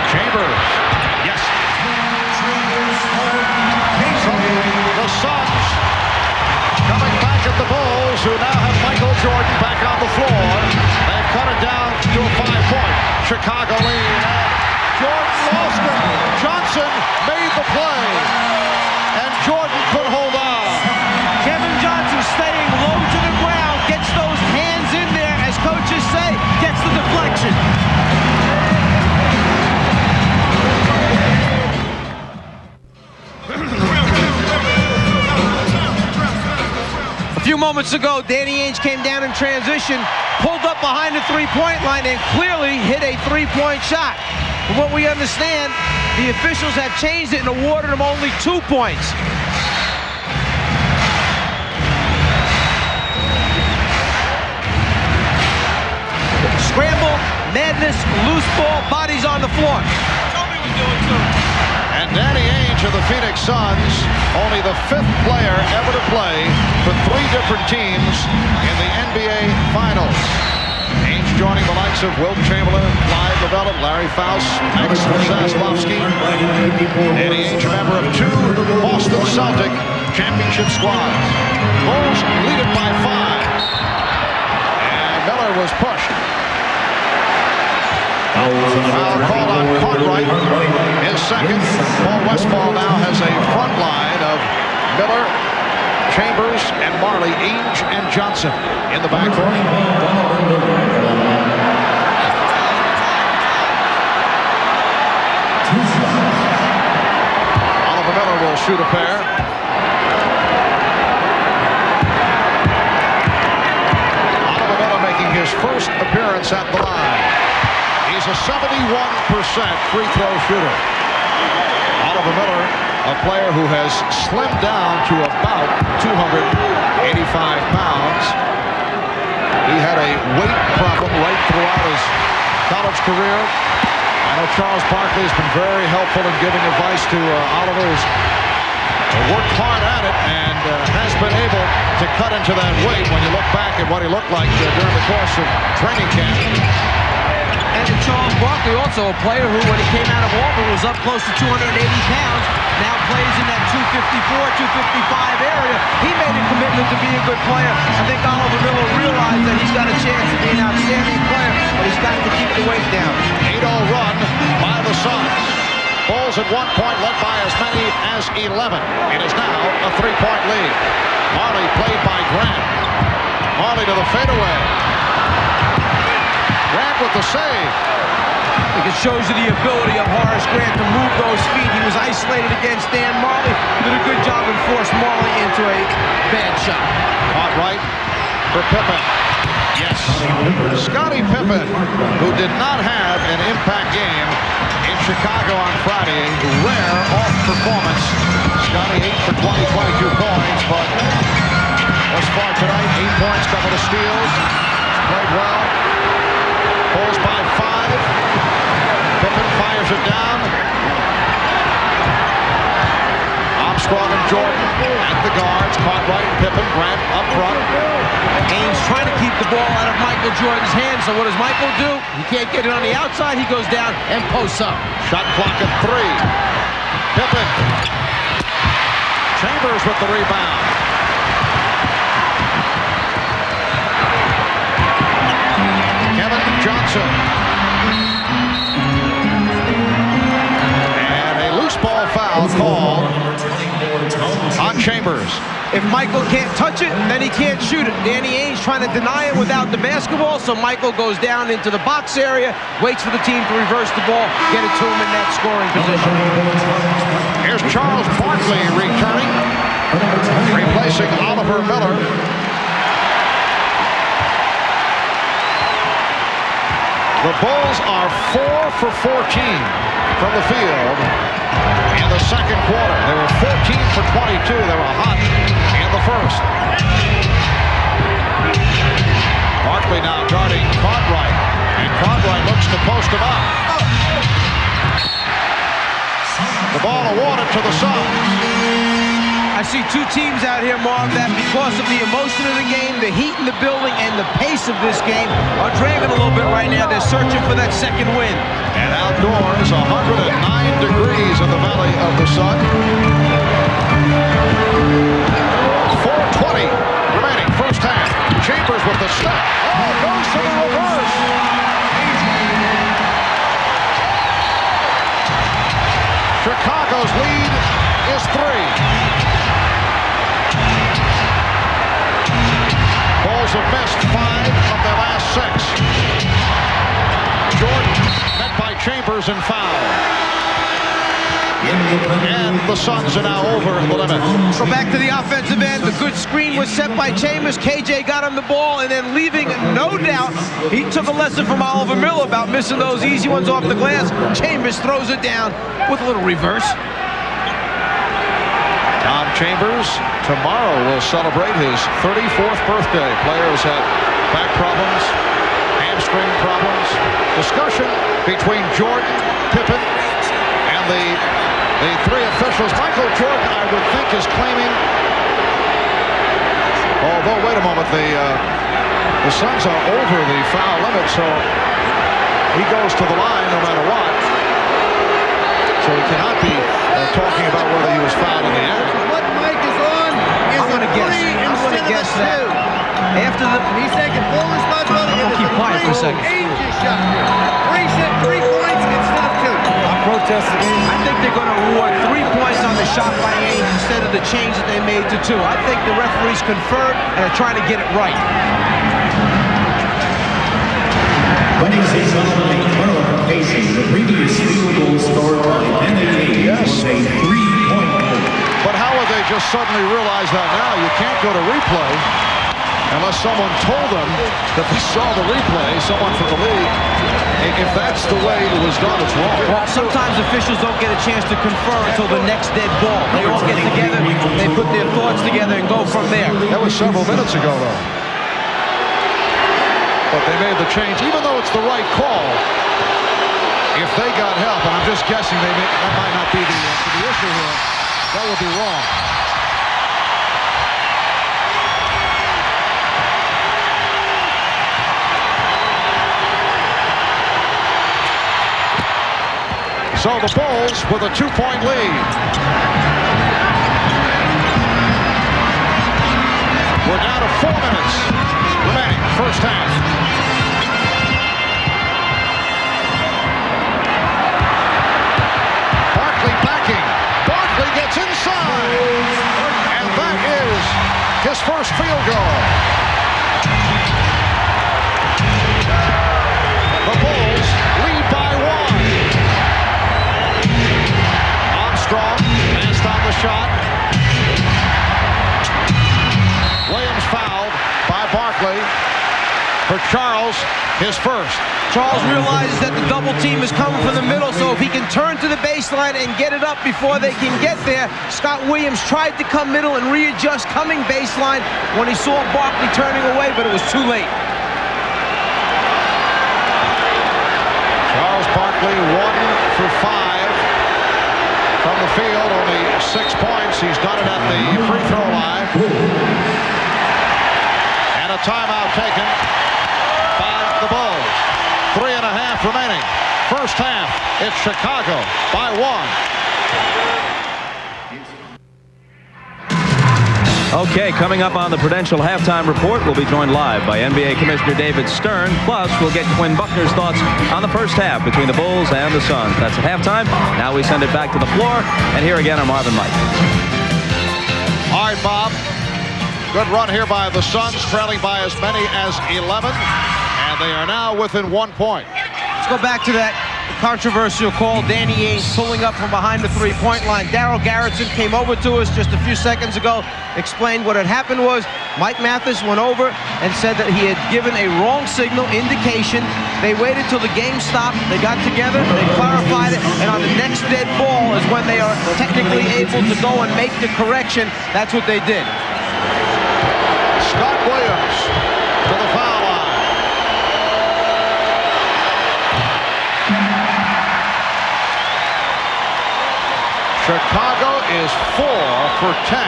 Chambers. Yes. So the Suns coming back at the Bulls, who now have Michael Jordan back on the floor. They've cut it down to a 5-point Chicago lead. Jordan lost it. Johnson made the play. And Jordan could hold on. Kevin Johnson staying low to the ground, gets those hands in there, as coaches say, gets the deflection. A few moments ago, Danny Ainge came down in transition, pulled up behind the three-point line, and clearly hit a three-point shot. From what we understand, the officials have changed it and awarded him only 2 points. Scramble, madness, loose ball, bodies on the floor. And Danny Ainge of the Phoenix Suns, only the 5th player ever to play for 3 different teams in the NBA Finals. Ainge joining the likes of Wilt Chamberlain, Clyde Lovell, Larry Faust, Max Zaslavsky. Danny Ainge, a member of 2 Boston Celtic championship squads. Bulls lead it by 5. And Miller was pushed. Foul called on Cartwright, his second. Paul Westphal now has a front line of Miller, Chambers, and Marley, Ainge, and Johnson in the backcourt. Oliver Miller will shoot a pair. Oliver Miller making his first appearance at the line. He's a 71% free throw shooter. Oliver Miller, a player who has slimmed down to about 285 pounds. He had a weight problem right throughout his college career. I know Charles Barkley has been very helpful in giving advice to Oliver, who's worked hard at it and has been able to cut into that weight when you look back at what he looked like during the course of training camp. And Charles Barkley, also a player who, when he came out of Auburn, was up close to 280 pounds, now plays in that 254, 255 area. He made a commitment to be a good player. I think Oliver Miller realized that he's got a chance to be an outstanding player, but he's got to keep the weight down. 8-0 run by the Suns. Bulls at one point led by as many as 11. It is now a 3-point lead. Marley played by Grant. Marley to the fadeaway. Grant with the save. I think it shows you the ability of Horace Grant to move those feet. He was isolated against Dan Marley. Did a good job and forced Marley into a bad shot. Caught right for Pippen. Yes. Scottie Pippen, who did not have an impact game in Chicago on Friday. A rare off performance. Scottie 8 for 20, 22 points, but thus far tonight, 8 points, couple of steals. Played well. Bulls by 5. Pippen fires it down. Armstrong and Jordan at the guards. Caught right. Pippen, Grant up front. Ainge trying to keep the ball out of Michael Jordan's hands. So what does Michael do? He can't get it on the outside. He goes down and posts up. Shot clock at 3. Pippen. Chambers with the rebound. Kevin Johnson. And a loose ball foul called on Chambers. If Michael can't touch it, then he can't shoot it. Danny Ainge trying to deny it without the basketball, so Michael goes down into the box area, waits for the team to reverse the ball, get it to him in that scoring position. Here's Charles Barkley returning, replacing Oliver Miller. The Bulls are 4 for 14 from the field in the second quarter. They were 14 for 22. They were hot in the first. Barkley now guarding Cartwright, and Cartwright looks to post him up. The ball awarded to the Suns. I see two teams out here, Marv, that because of the emotion of the game, the heat in the building, and the pace of this game are dragging a little bit right now. They're searching for that second win. And outdoors, 109 degrees in the Valley of the Sun. 4:20 remaining, first half. Chambers with the step. Oh, goes to the reverse. Chicago's lead is 3. Bulls have missed 5 of their last 6. Jordan met by Chambers and foul. And the Suns are now over the limit. Go back to the offensive end. The good screen was set by Chambers. KJ got him the ball, and then leaving, no doubt, he took a lesson from Oliver Miller about missing those easy ones off the glass. Chambers throws it down with a little reverse. Tom Chambers tomorrow will celebrate his 34th birthday. Players had back problems, hamstring problems. Discussion between Jordan, Pippen, and the 3 officials. Michael Jordan, I would think, is claiming. Although, wait a moment, the Suns are over the foul limit, so he goes to the line no matter what. So he cannot be talking about whether he was fouled in the act. What Mike is on is I'm gonna guess that after he's taking full responsibility. I'm gonna keep quiet for a second. Ages shot. 3 points instead of 2. I protest the game. I think they're going to award 3 points on the shot by Ainge instead of the change that they made to 2. I think the referees conferred and are trying to get it right. Ladies and gentlemen, facing the previous field goal scored by NAA was a 3-point goal. But how would they just suddenly realize that now? You can't go to replay unless someone told them that they saw the replay, someone from the league. If that's the way it was done, it's wrong. Well, sometimes officials don't get a chance to confer until the next dead ball. They all get together, they put their thoughts together and go from there. That was several minutes ago, though. But they made the change, even though it's the right call. If they got help, and I'm just guessing that might not be the issue here, that would be wrong. So the Bulls with a 2-point lead. We're down to 4 minutes remaining, first half. Barkley backing. Barkley gets inside. And that is his first field goal. The Bulls lead by 1. Armstrong passed on the shot. Williams fouled by Barkley. For Charles, his first. Charles realizes that the double team is coming from the middle, so if he can turn to the baseline and get it up before they can get there. Scott Williams tried to come middle and readjust coming baseline when he saw Barkley turning away, but it was too late. Charles Barkley 1 for 5 from the field, only 6 points. He's done it at the free throw line. And a timeout taken by the Bulls. 3.5 remaining. First half, it's Chicago by 1. Okay, coming up on the Prudential Halftime Report, we'll be joined live by NBA Commissioner David Stern. Plus, we'll get Quinn Buckner's thoughts on the first half between the Bulls and the Suns. That's at halftime. Now we send it back to the floor. And here again are Marvin Mike. All right, Bob. Good run here by the Suns, trailing by as many as 11. And they are now within 1 point. Let's go back to that controversial call. Danny Ainge pulling up from behind the three-point line. Daryl Garrettson came over to us just a few seconds ago, explained what had happened was Mike Mathis went over and said that he had given a wrong signal indication. They waited till the game stopped. They got together, they clarified it, and on the next dead ball is when they are technically able to go and make the correction. That's what they did. Scott Williams to the foul line. Chicago is 4 for 10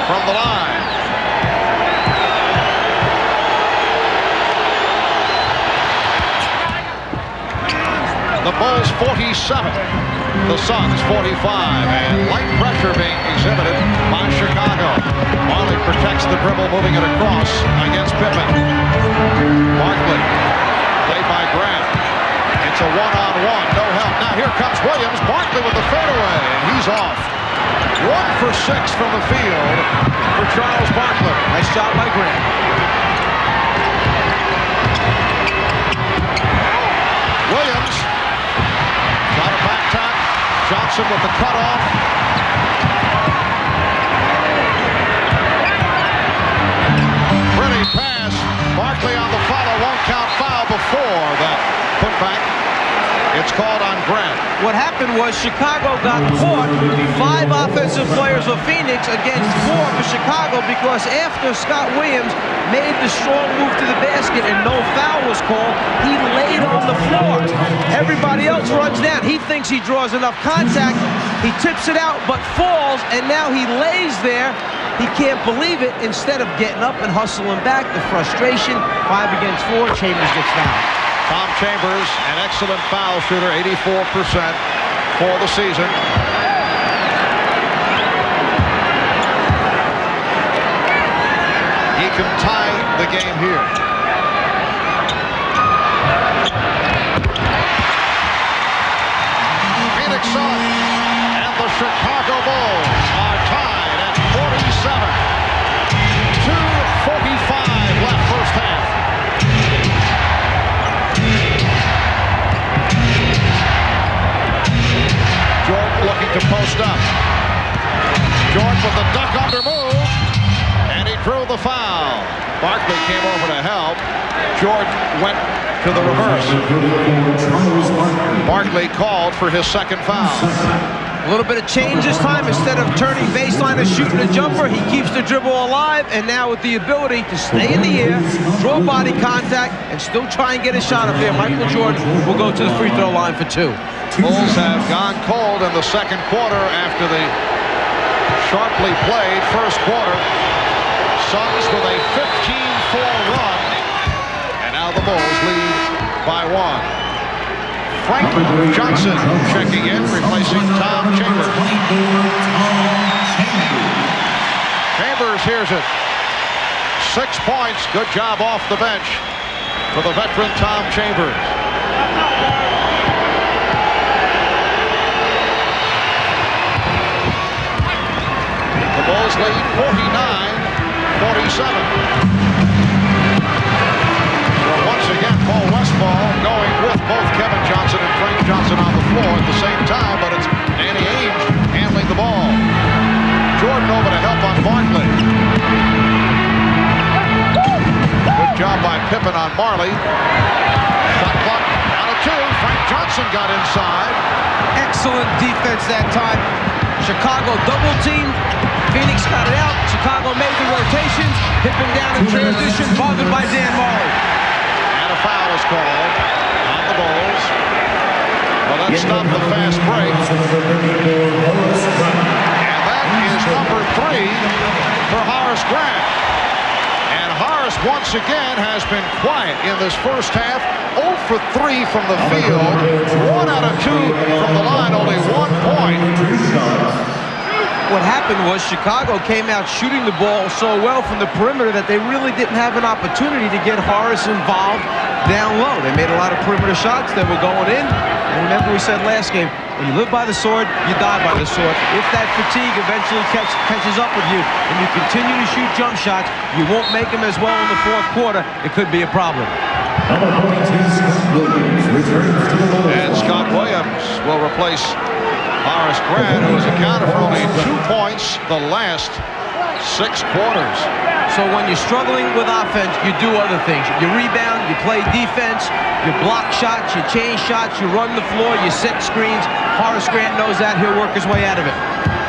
from the line. The Bulls 47, the Suns 45, and light pressure being exhibited by Chicago. Marley protects the dribble, moving it across against Pippen. Barkley, played by Grant. It's a one-on-one, no help. Now here comes Williams. Barkley with the fadeaway, and he's off. 1 for 6 from the field for Charles Barkley. Nice shot by Grant. Williams got a back tap. Johnson with the cutoff. Pretty pass. Barkley on the follow. Won't count foul before that putback. It's called on Grant. What happened was Chicago got caught. 5 offensive players for Phoenix against 4 for Chicago, because after Scott Williams made the strong move to the basket and no foul was called, he laid on the floor. Everybody else runs down. He thinks he draws enough contact. He tips it out but falls, and now he lays there. He can't believe it. Instead of getting up and hustling back, the frustration, 5 against 4, Chambers gets fouled. Tom Chambers, an excellent foul shooter, 84% for the season. He can tie the game here. Phoenix Suns and the Chicago Bulls are tied at 47. 2:45 left first half. Jordan looking to post up. Jordan with the duck under move, and he drew the foul. Barkley came over to help. Jordan went to the reverse. Barkley called for his second foul. A little bit of change this time. Instead of turning baseline and shooting a jumper, he keeps the dribble alive, and now with the ability to stay in the air, draw body contact, and still try and get a shot up there. Michael Jordan will go to the free throw line for 2. Bulls have gone cold in the second quarter after the sharply played first quarter. Suns with a 15-4 run, and now the Bulls lead by 1. Frank Johnson checking in, replacing Tom Chambers. Chambers hears it. 6 points. Good job off the bench for the veteran Tom Chambers. The Bulls lead 49-47. So once again, Paul Westphal going with both Kevin Johnson and Frank Johnson on the floor at the same time, but it's Danny Ainge handling the ball. Jordan over to help on Barkley. Good job by Pippen on Marley. Shot clock out of 2. Frank Johnson got inside. Excellent defense that time. Chicago double teamed. Phoenix got it out. Chicago made the rotations. Pippen down in transition, bothered by Dan Marley. And a foul is called on the Bulls. Well, that stopped the fast break. And that is number 3 for Horace Grant. And Horace once again has been quiet in this first half. 0 for 3 from the field. 1 out of 2 from the line. Only 1 point. What happened was Chicago came out shooting the ball so well from the perimeter that they really didn't have an opportunity to get Horace involved down low. They made a lot of perimeter shots that were going in. And remember we said last game, when you live by the sword, you die by the sword. If that fatigue eventually catches up with you and you continue to shoot jump shots, you won't make them as well in the fourth quarter. It could be a problem. Number 42, Scott Williams, returns to the bowl. And Scott Williams will replace Horace Grant, who has accounted for only 2 points the last 6 quarters. So when you're struggling with offense, you do other things. You rebound, you play defense, you block shots, you change shots, you run the floor, you set screens. Horace Grant knows that. He'll work his way out of it.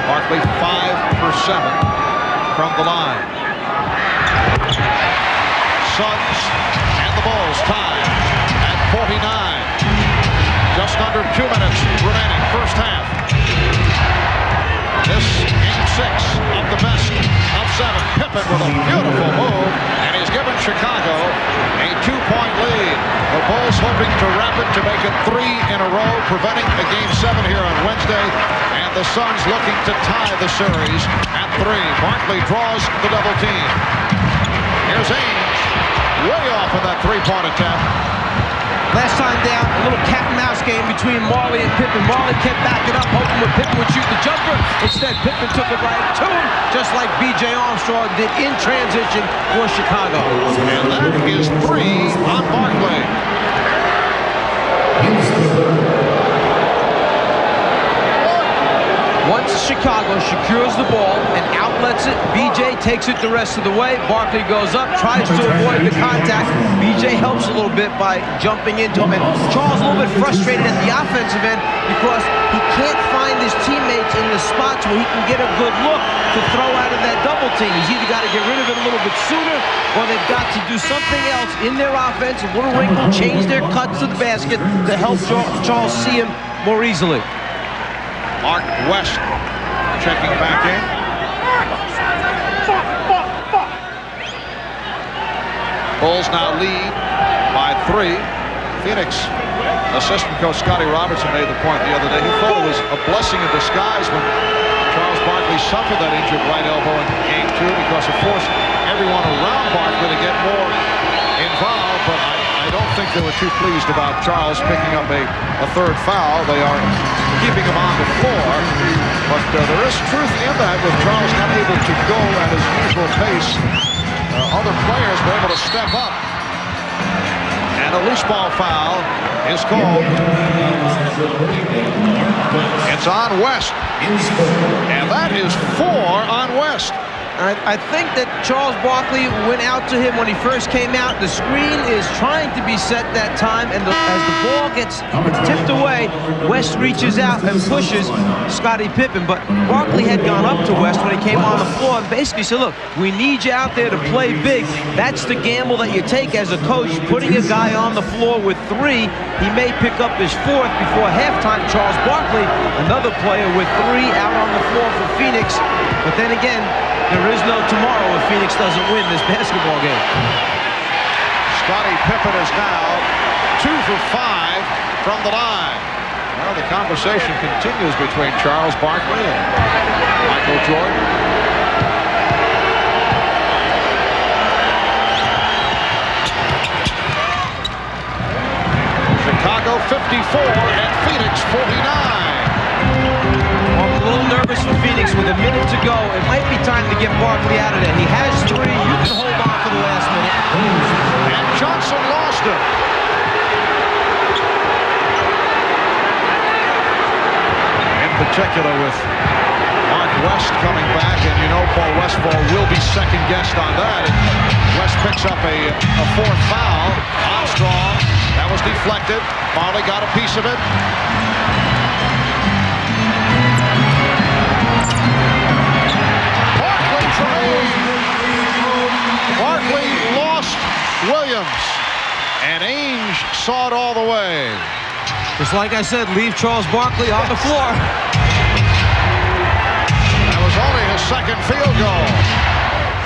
Barkley 5 for 7 from the line. Suns and the Bulls tied at 49. Just under 2 minutes remaining, first half. This game 6 of the best of 7. Pippen with a beautiful move, and he's given Chicago a 2-point lead. The Bulls hoping to wrap it to make it 3 in a row, preventing a game 7 here on Wednesday. And the Suns looking to tie the series at 3. Barkley draws the double team. Here's Ainge, way off of that 3-point attempt. Last time down, a little cat and mouse game between Marley and Pippen. Marley kept backing up, hoping when Pippen would shoot the jumper. Instead, Pippen took it right to him, just like B.J. Armstrong did in transition for Chicago. And that is 3 on Barkley. Once Chicago secures the ball and outlets it, B.J. takes it the rest of the way. Barkley goes up, tries to avoid the contact. B.J. helps a little bit by jumping into him. And Charles a little bit frustrated at the offensive end because he can't find his teammates in the spots where he can get a good look to throw out of that double team. He's either got to get rid of it a little bit sooner or they've got to do something else in their offense, a little wrinkle, change their cuts to the basket to help Charles see him more easily. Mark West checking back in. Bulls now lead by 3. Phoenix assistant coach Scotty Robertson made the point the other day. He thought it was a blessing in disguise when Charles Barkley suffered that injured right elbow in game 2 because it forced everyone around Barkley to get more involved. But I don't think they were too pleased about Charles picking up a 3rd foul. They are keeping him on the floor. But there is truth in that with Charles not able to go at his usual pace. Other players were able to step up. And a loose ball foul is called. It's on West. And that is 4 on West. I think that Charles Barkley went out to him when he first came out. The screen is trying to be set that time, and as the ball gets tipped away, West reaches out and pushes Scottie Pippen. But Barkley had gone up to West when he came on the floor and basically said, look, we need you out there to play big. That's the gamble that you take as a coach, putting a guy on the floor with 3. He may pick up his 4th before halftime. Charles Barkley, another player with 3 out on the floor for Phoenix. But then again, there is no tomorrow if Phoenix doesn't win this basketball game. Scottie Pippen is now 2 for 5 from the line. Well, the conversation continues between Charles Barkley and Michael Jordan. Chicago 54 and Phoenix 49. I'm a little nervous for Phoenix with a minute to go. It might be time to get Barkley out of there. He has 3. You can hold on for the last minute. And Johnson lost it. In particular with Mark West coming back, and you know Paul Westphal will be second-guessed on that. And West picks up a 4th foul. Armstrong, that was deflected. Barkley got a piece of it. Barkley lost Williams, and Ainge saw it all the way. Just like I said, leave Charles Barkley on the floor. That was only his 2nd field goal.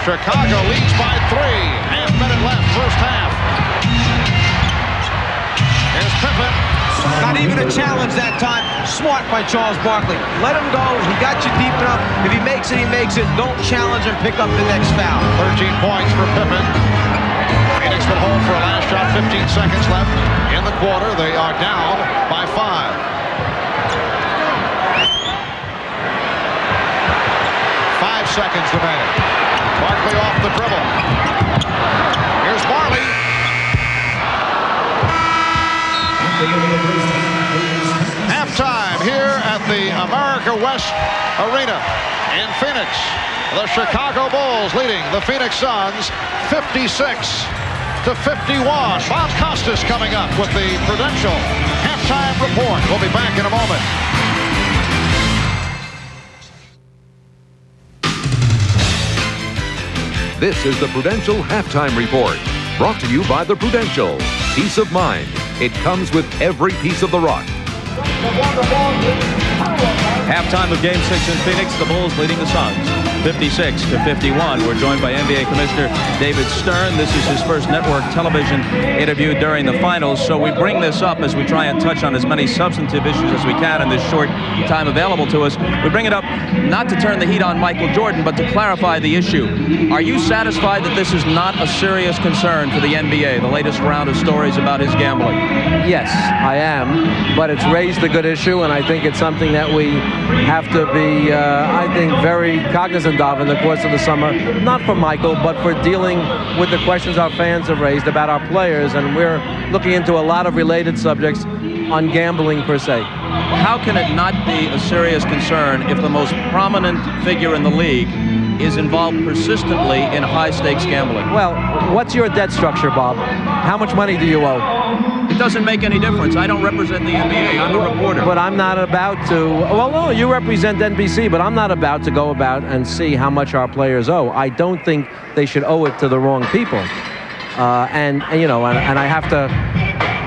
Chicago leads by 3. Half minute left, first half. Here's Pippen. Not even a challenge that time. Smart by Charles Barkley. Let him go. He got you deep enough. If he makes it, he makes it. Don't challenge and pick up the next foul. 13 points for Pippen. Phoenix will hold for a last shot. 15 seconds left in the quarter. They are down by 5. 5 seconds remaining. Barkley off the dribble. Here's Marley. Halftime here at the America West Arena in Phoenix. The Chicago Bulls leading the Phoenix Suns 56-51. Bob Costas coming up with the Prudential halftime report. We'll be back in a moment. This is the Prudential Halftime Report, brought to you by the Prudential. Peace of mind. It comes with every piece of the rock. Halftime of Game 6 in Phoenix, the Bulls leading the Suns 56-51. We're joined by NBA Commissioner David Stern. This is his first network television interview during the finals, so we bring this up as we try and touch on as many substantive issues as we can in this short time available to us. We bring it up not to turn the heat on Michael Jordan, but to clarify the issue. Are you satisfied that this is not a serious concern for the NBA, the latest round of stories about his gambling? Yes, I am, but it's raised a good issue, and I think it's something that we have to be, I think, very cognizant of in the course of the summer, not for Michael, but for dealing with the questions our fans have raised about our players, and we're looking into a lot of related subjects on gambling per se. How can it not be a serious concern if the most prominent figure in the league is involved persistently in high-stakes gambling? Well, what's your debt structure, Bob? How much money do you owe? It doesn't make any difference. I don't represent the NBA. I'm a reporter. But I'm not about to... Well, no, you represent NBC, but I'm not about to go about and see how much our players owe. I don't think they should owe it to the wrong people. And I have to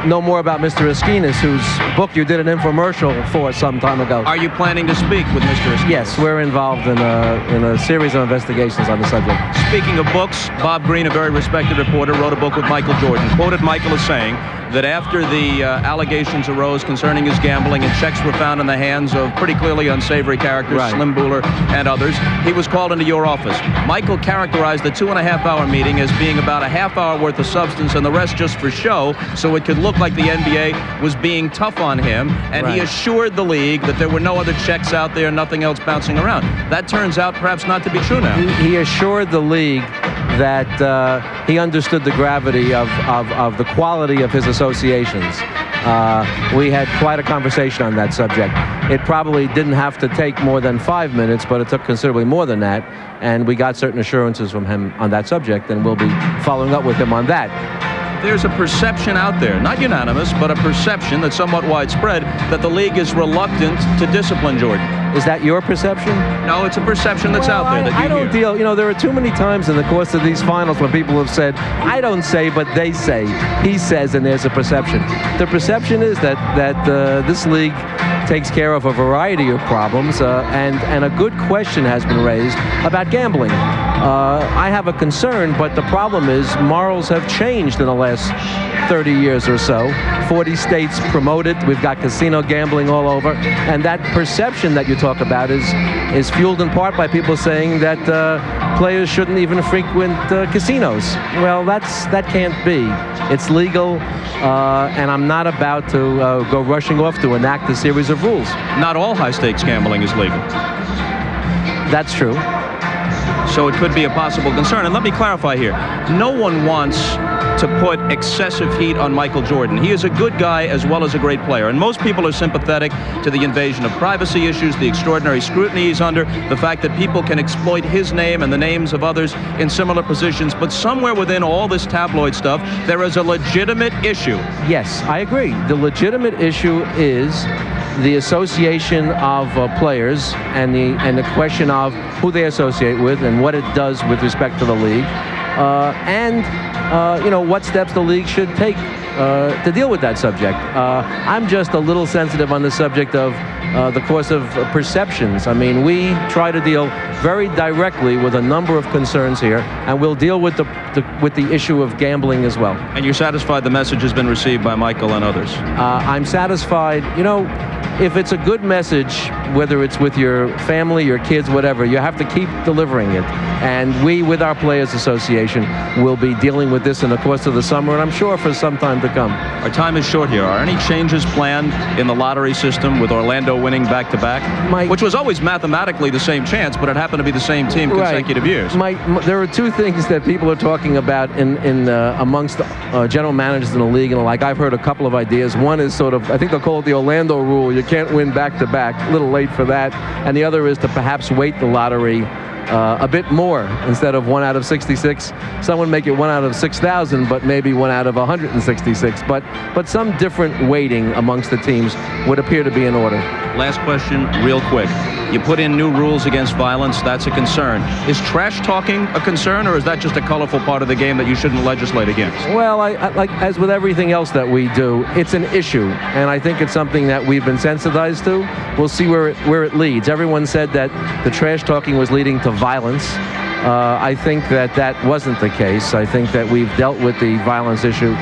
know more about Mr. Esquinas, whose book you did an infomercial for some time ago. Are you planning to speak with Mr. Esquinas? Yes, we're involved in a series of investigations on the subject. Speaking of books, Bob Green, a very respected reporter, wrote a book with Michael Jordan. Quoted Michael as saying that after the allegations arose concerning his gambling and checks were found in the hands of pretty clearly unsavory characters, right, Slim Buller and others, he was called into your office. Michael characterized the 2.5-hour meeting as being about a half-hour worth of substance and the rest just for show, so it could look like the NBA was being tough on him, and right, he assured the league that there were no other checks out there, nothing else bouncing around. That turns out perhaps not to be true now. He assured the league that he understood the gravity of the quality of his associations. We had quite a conversation on that subject. It probably didn't have to take more than 5 minutes, but it took considerably more than that, and we got certain assurances from him on that subject, and we'll be following up with him on that. There's a perception out there, not unanimous, but a perception that's somewhat widespread, that the league is reluctant to discipline Jordan. Is that your perception? No, it's a perception that's out there that you I don't hear. deal, there are too many times in the course of these finals when people have said, I don't say, but they say. He says, and there's a perception. The perception is that this league takes care of a variety of problems, and a good question has been raised about gambling. I have a concern, but the problem is morals have changed in the last 30 years or so. 40 states promote it. We've got casino gambling all over. And that perception that you talk about is fueled in part by people saying that players shouldn't even frequent casinos. Well, that can't be. It's legal, and I'm not about to go rushing off to enact a series of rules. Not all high-stakes gambling is legal. That's true. So it could be a possible concern. And let me clarify here. No one wants to put excessive heat on Michael Jordan. He is a good guy as well as a great player. And most people are sympathetic to the invasion of privacy issues, the extraordinary scrutiny he's under, the fact that people can exploit his name and the names of others in similar positions. But somewhere within all this tabloid stuff, there is a legitimate issue. Yes, I agree. The legitimate issue is the association of players and the question of who they associate with and what it does with respect to the league, and what steps the league should take to deal with that subject. I'm just a little sensitive on the subject of the course of perceptions. I mean, we try to deal very directly with a number of concerns here, and we'll deal with the issue of gambling as well. And you're satisfied the message has been received by Michael and others? I'm satisfied. If it's a good message, whether it's with your family, your kids, whatever, you have to keep delivering it. And we, with our Players Association, will be dealing with this in the course of the summer, and I'm sure for some time to to come. Our time is short here. Are any changes planned in the lottery system with Orlando winning back-to-back? Which was always mathematically the same chance, but it happened to be the same team consecutive years. There are two things that people are talking about in amongst general managers in the league, and like I've heard a couple of ideas. One is sort of, I think they'll call it the Orlando rule. You can't win back-to-back. A little late for that. And the other is to perhaps weight the lottery a bit more. Instead of 1 out of 66, someone make it 1 out of 6,000, but maybe 1 out of 166. But some different weighting amongst the teams would appear to be in order. Last question, real quick. You put in new rules against violence. That's a concern. Is trash talking a concern, or is that just a colorful part of the game that you shouldn't legislate against? Well, like as with everything else that we do, it's an issue, and I think it's something that we've been sensitized to. We'll see where it leads. Everyone said that the trash talking was leading to violence. I think that wasn't the case. I think that we've dealt with the violence issue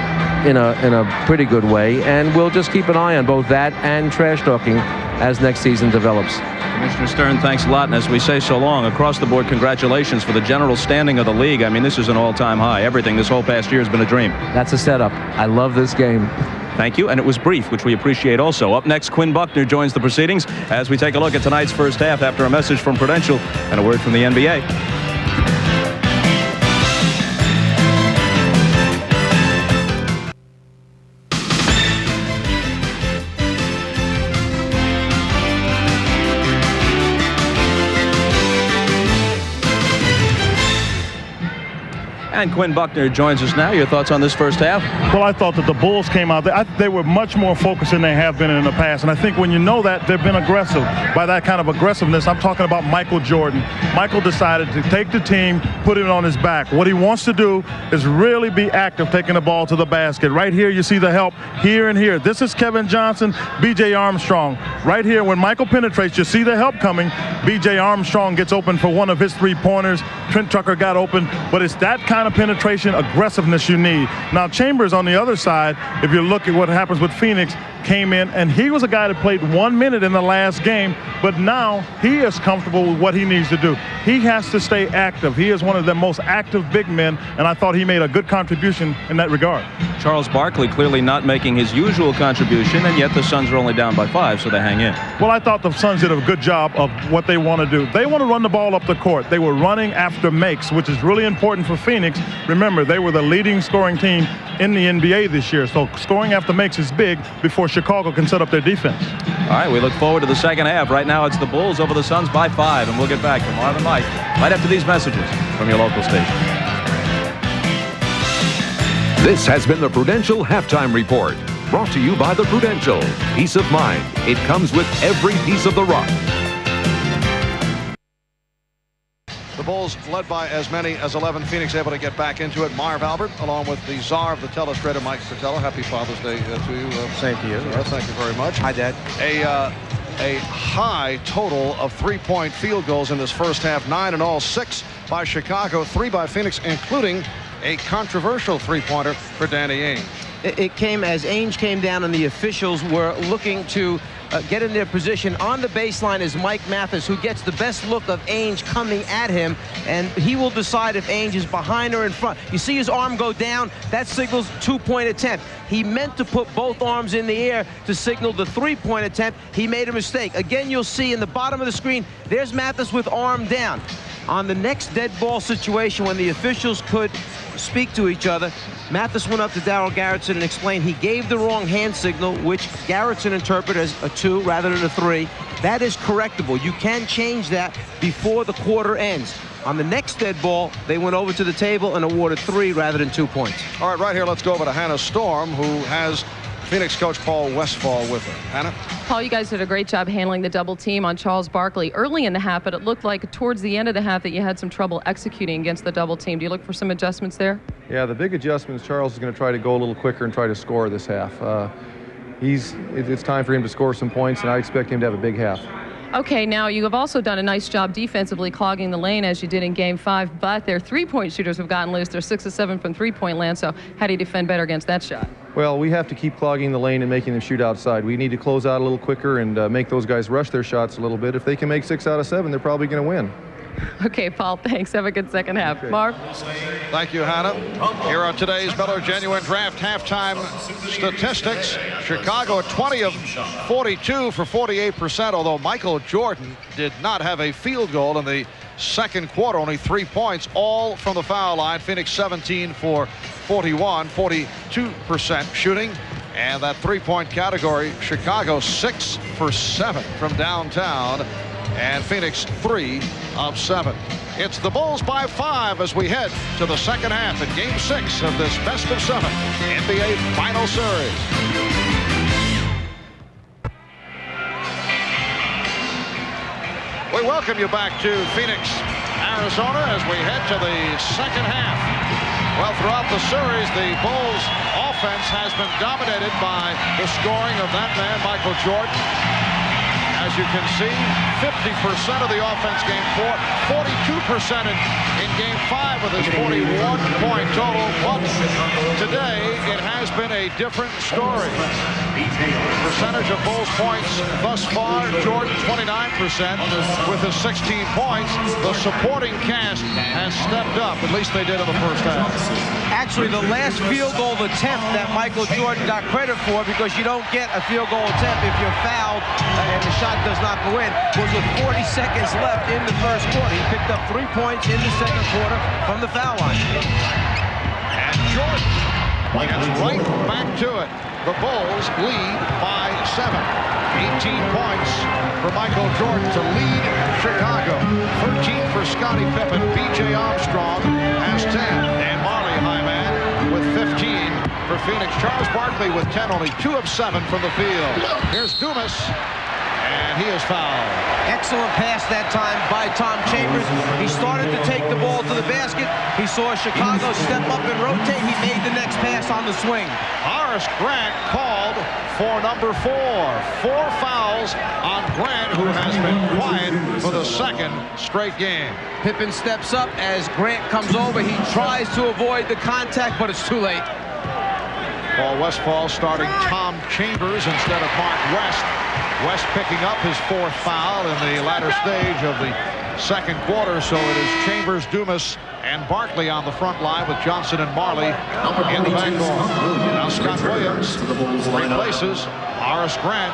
in a pretty good way, and we'll just keep an eye on both that and trash talking as next season develops. Commissioner Stern, thanks a lot, and as we say so long, across the board, congratulations for the general standing of the league. I mean, this is an all-time high. Everything this whole past year has been a dream. That's a setup. I love this game. Thank you, and it was brief, which we appreciate also. Up next, Quinn Buckner joins the proceedings as we take a look at tonight's first half after a message from Prudential and a word from the NBA. And Quinn Buckner joins us now. Your thoughts on this first half? Well, I thought that the Bulls came out. They were much more focused than they have been in the past. And I think when you know that, they've been aggressive. By that kind of aggressiveness, I'm talking about Michael Jordan. Michael decided to take the team, put it on his back. What he wants to do is really be active, taking the ball to the basket. Right here, you see the help here and here. This is Kevin Johnson, B.J. Armstrong. Right here, when Michael penetrates, you see the help coming. B.J. Armstrong gets open for one of his three-pointers. Trent Tucker got open. But it's that kind of penetration, aggressiveness you need. Now, Chambers on the other side, if you look at what happens with Phoenix, came in, and he was a guy that played 1 minute in the last game, but now he is comfortable with what he needs to do. He has to stay active. He is one of the most active big men, and I thought he made a good contribution in that regard. Charles Barkley clearly not making his usual contribution, and yet the Suns are only down by 5, so they hang in. Well, I thought the Suns did a good job of what they want to do. They want to run the ball up the court. They were running after makes, which is really important for Phoenix. Remember, they were the leading scoring team in the NBA this year, so scoring after makes is big before Chicago can set up their defense. All right, we look forward to the second half. Right now, it's the Bulls over the Suns by 5, and we'll get back to Marv and Mike right after these messages from your local station. This has been the Prudential Halftime Report, brought to you by the Prudential. Peace of mind. It comes with every piece of the rock. The Bulls led by as many as 11. Phoenix able to get back into it. Marv Albert, along with the czar of the telestrator, Mike Fratello. Happy Father's Day to you. Same to you. Thank you very much. Hi, Dad. A high total of three-point field goals in this first half. 9 in all, 6 by Chicago, 3 by Phoenix, including a controversial three-pointer for Danny Ainge. It came as Ainge came down, and the officials were looking to get in their position. On the baseline is Mike Mathis, who gets the best look of Ainge coming at him, and he will decide if Ainge is behind or in front. You see his arm go down. That signals two-point attempt. He meant to put both arms in the air to signal the three-point attempt. He made a mistake. Again, you'll see in the bottom of the screen, there's Mathis with arm down. On the next dead ball situation, when the officials could speak to each other, Mathis went up to Darryl Garretson and explained he gave the wrong hand signal, which Garretson interpreted as a 2 rather than a 3. That is correctable. You can change that before the quarter ends. On the next dead ball, they went over to the table and awarded 3 rather than 2 points. All right, right here, let's go over to Hannah Storm, who has Phoenix coach Paul Westphal with her. Hannah? Paul, you guys did a great job handling the double team on Charles Barkley early in the half, but it looked like towards the end of the half that you had some trouble executing against the double team. Do you look for some adjustments there? Yeah, the big adjustment is Charles is going to try to go a little quicker and try to score this half. It's time for him to score some points, and I expect him to have a big half. Okay, now you have also done a nice job defensively clogging the lane as you did in Game 5, but their three-point shooters have gotten loose. They're 6 of 7 from three-point land, so how do you defend better against that shot? Well, we have to keep clogging the lane and making them shoot outside. We need to close out a little quicker and make those guys rush their shots a little bit. If they can make 6 out of 7, they're probably going to win. Okay, Paul, thanks. Have a good second half. Marv? Thank you, Hannah. Here are today's Miller Genuine Draft halftime statistics. Chicago 20 of 42 for 48%, although Michael Jordan did not have a field goal in the second quarter, only 3 points, all from the foul line. Phoenix 17 for 41, 42% shooting. And that three-point category, Chicago 6 for 7 from downtown, and Phoenix 3 of 7. It's the Bulls by 5 as we head to the second half in Game 6 of this best of 7 NBA Final Series. We welcome you back to Phoenix, Arizona, as we head to the second half. Well, throughout the series, the Bulls' offense has been dominated by the scoring of that man, Michael Jordan. As you can see, 50% of the offense Game 4, 42% in Game 5 with his 41-point total. But today, it has been a different story. Percentage of Bulls points thus far, Jordan 29% with his 16 points. The supporting cast has stepped up, at least they did in the first half. Actually, the last field goal attempt that Michael Jordan got credit for, because you don't get a field goal attempt if you're fouled and the shot does not go in, was with 40 seconds left in the first quarter. He picked up 3 points in the second quarter from the foul line. And Jordan gets right back to it. The Bulls lead by 7. 18 points for Michael Jordan to lead Chicago. 13 for Scottie Pippen. B.J. Armstrong has 10. And Marley Hyman with 15 for Phoenix. Charles Barkley with 10, only 2 of 7 from the field. Here's Dumas, and he is fouled. Excellent pass that time by Tom Chambers. He started to take the ball to the basket. He saw Chicago step up and rotate. He made the next pass on the swing. Horace Grant called for number 4. 4 fouls on Grant, who has been quiet for the second straight game. Pippen steps up as Grant comes over. He tries to avoid the contact, but it's too late. Paul Westphal starting Tom Chambers instead of Mark West. West picking up his 4th foul in the latter stage of the second quarter, so it is Chambers, Dumas, and Barkley on the front line with Johnson and Marley in the backcourt. Now Scott Williams replaces Horace Grant.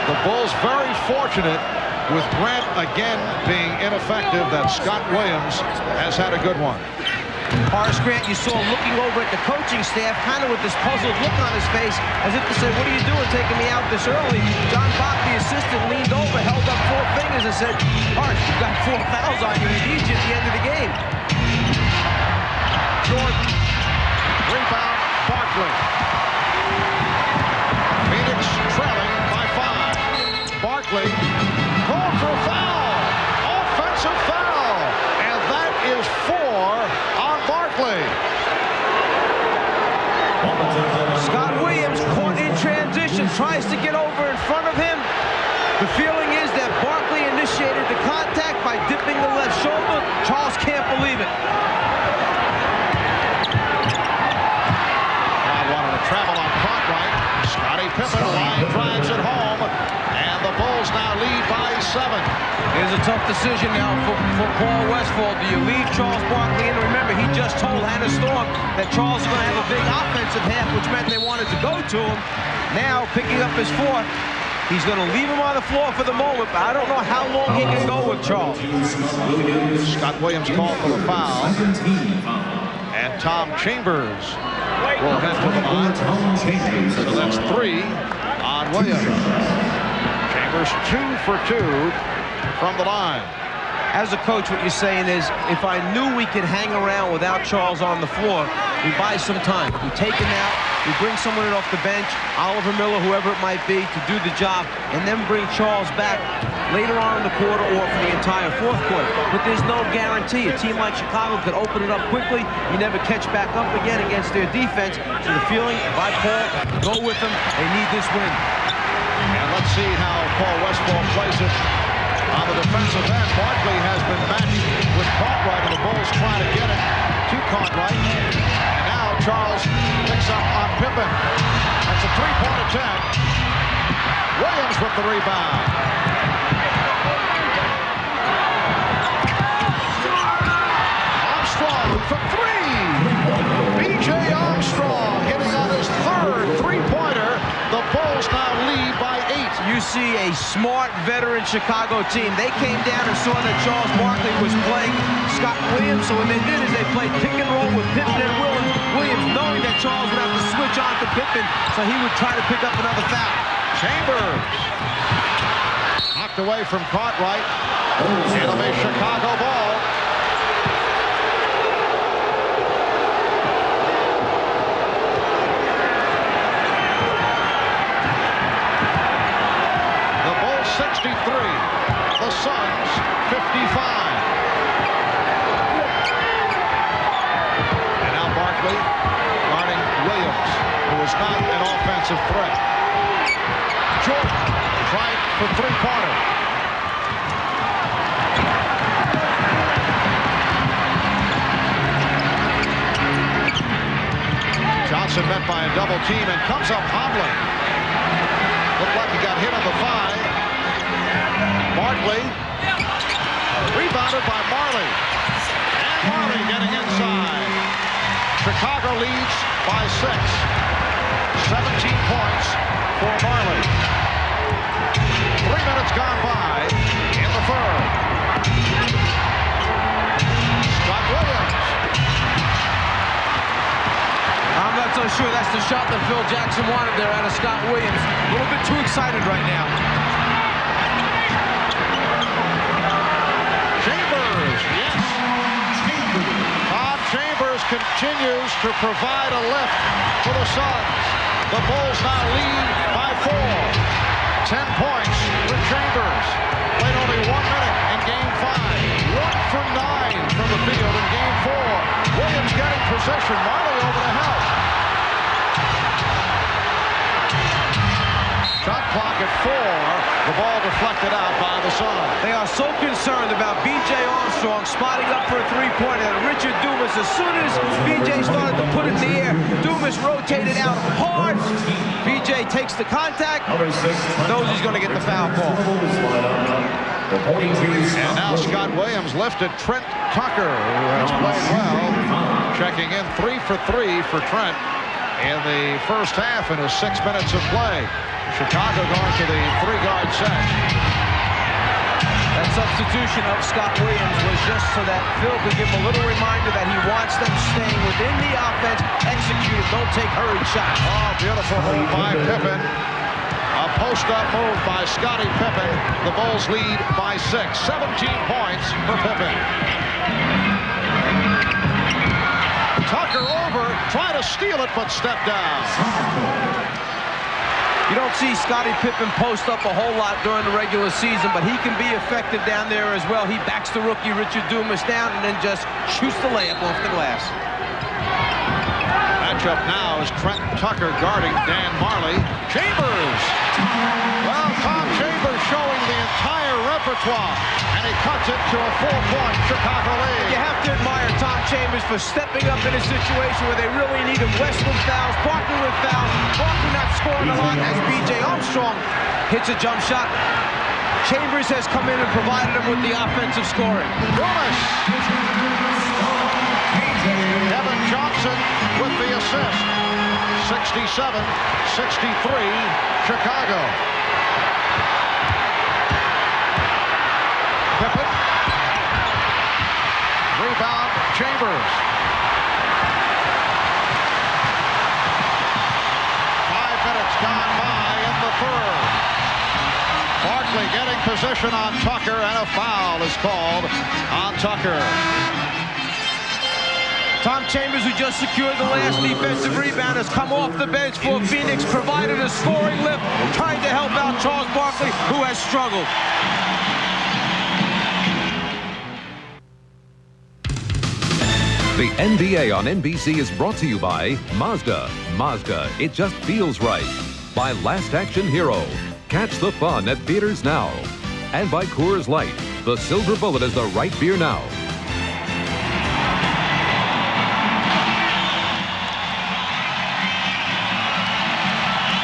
The Bulls very fortunate with Grant again being ineffective that Scott Williams has had a good one. Horace Grant, you saw looking over at the coaching staff, kind of with this puzzled look on his face, as if to say, what are you doing taking me out this early? John Bach, the assistant, leaned over, held up 4 fingers and said, Horace, you've got 4 fouls on you. He needs you at the end of the game. Jordan, rebound, Barkley. Phoenix trailing by 5. Barkley called for a foul. Offensive foul. And that is 4 on Barkley. Scott Williams caught in transition, tries to get over in front of him. The feeling is that Barkley initiated the contact by dipping the left shoulder. Charles can't believe it. Crowd wanted to travel on Cartwright. Scottie Pippen line drives it home, and the Bulls now lead by 7. Here's a tough decision now for Paul Westphal. Do you leave Charles Barkley in? Remember, he just told Hannah Storm that Charles is going to have a big offensive half, which meant they wanted to go to him. Now, picking up his 4th, he's going to leave him on the floor for the moment, but I don't know how long he can go with Charles. Scott Williams called for the foul, and Tom Chambers will head to the line. So that's 3 on Williams. Chambers 2 for 2 from the line. As a coach, what you're saying is, if I knew we could hang around without Charles on the floor, we buy some time. We take him out, we bring someone in off the bench, Oliver Miller, whoever it might be, to do the job, and then bring Charles back later on in the quarter or for the entire 4th quarter. But there's no guarantee. A team like Chicago could open it up quickly. You never catch back up again against their defense. So the feeling by Paul, go with them. They need this win. And let's see how Paul Westphal plays it on the defensive end. Barkley has been matched with Cartwright, and the Bulls trying to get it to Cartwright. And now Charles picks up on Pippen. That's a 3-point attempt. Williams with the rebound. see a smart veteran Chicago team. They came down and saw that Charles Barkley was playing Scott Williams, so what they did is they played pick and roll with Pippen and Williams, knowing that Charles would have to switch on to Pippen, so he would try to pick up another foul. Chambers knocked away from Cartwright. It'll be Chicago ball. The Bulls 63, the Suns 55. And now Barkley guarding Williams, who is not an offensive threat. Jordan trying for three-pointer. Johnson met by a double team and comes up hobbling. Looked like he got hit on the 5. Barkley rebounded by Marley. And Marley getting inside. Chicago leads by 6. 17 points for Marley. 3 minutes gone by in the third. Scott Williams. I'm not so sure that's the shot that Phil Jackson wanted there out of Scott Williams. A little bit too excited right now. Chambers, yes. Todd Chambers continues to provide a lift for the Suns. The Bulls now lead by 4. 10 points for Chambers. Played only 1 minute in Game 5. 1 for 9 from the field in Game 4. Williams getting possession. Marley over to help. Shot clock at 4. The ball deflected out by the Suns. They are so concerned about B.J. Armstrong spotting up for a three-pointer. And Richard Dumas, as soon as B.J. started to put it in the air, Dumas rotated out hard. B.J. takes the contact, knows he's going to get the foul call. And now Scott Williams lifted Trent Tucker, who has played well, checking in 3 for 3 for Trent in the first half in his 6 minutes of play. Chicago going to the 3-guard set. That substitution of Scott Williams was just so that Phil could give him a little reminder that he wants them staying within the offense, execute, don't take hurried shots. Oh, beautiful move by Pippen. A post-up move by Scottie Pippen. The Bulls lead by 6. 17 points for Pippen. Tucker over, trying to steal it, but stepped down. You don't see Scottie Pippen post up a whole lot during the regular season, but he can be effective down there as well. He backs the rookie Richard Dumas down and then just shoots the layup off the glass. Matchup now is Trent Tucker guarding Dan Marley. Chambers! Well, Tom Chambers showing the entire repertoire, and he cuts it to a 4-point Chicago lead. You have to admire Tom Chambers for stepping up in a situation where they really needed Westland fouls, Barkley with fouls, Barkley not scoring a lot as B.J. Armstrong hits a jump shot. Chambers has come in and provided him with the offensive scoring. Dumas! Evan Johnson with the assist. 67-63, Chicago. Pippen. Rebound, Chambers. 5 minutes gone by in the third. Barkley getting position on Tucker, and a foul is called on Tucker. Tom Chambers, who just secured the last defensive rebound, has come off the bench for Phoenix, provided a scoring lift, trying to help out Charles Barkley, who has struggled. The NBA on NBC is brought to you by Mazda. Mazda, it just feels right. By Last Action Hero. Catch the fun at theaters now. And by Coors Light. The Silver Bullet is the right beer now.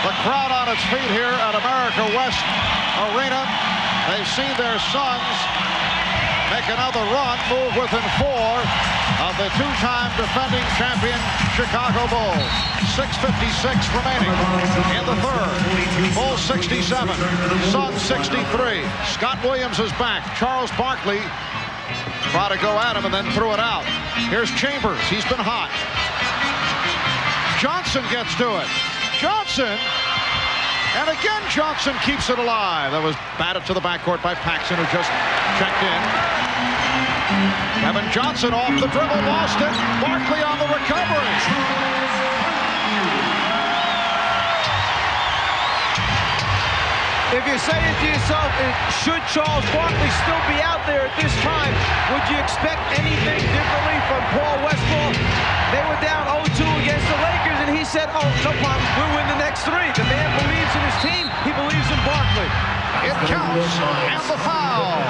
The crowd on its feet here at America West Arena. They've seen their Suns make another run, move within 4 of the two-time defending champion Chicago Bulls. 6:56 remaining in the third. Bulls 67, Suns 63. Scott Williams is back. Charles Barkley tried to go at him and then threw it out. Here's Chambers. He's been hot. Johnson gets to it. Johnson. And again, Johnson keeps it alive. That was batted to the backcourt by Paxson, who just checked in. Kevin Johnson off the dribble, lost it. Barkley on the recovery. If you're saying to yourself, should Charles Barkley still be out there at this time, would you expect anything differently from Paul Westphal? They were down 0-2 against the Lakers, and he said, oh, no problem, we'll win the next three. The man believes in his team. He believes in Barkley. It counts, and the foul.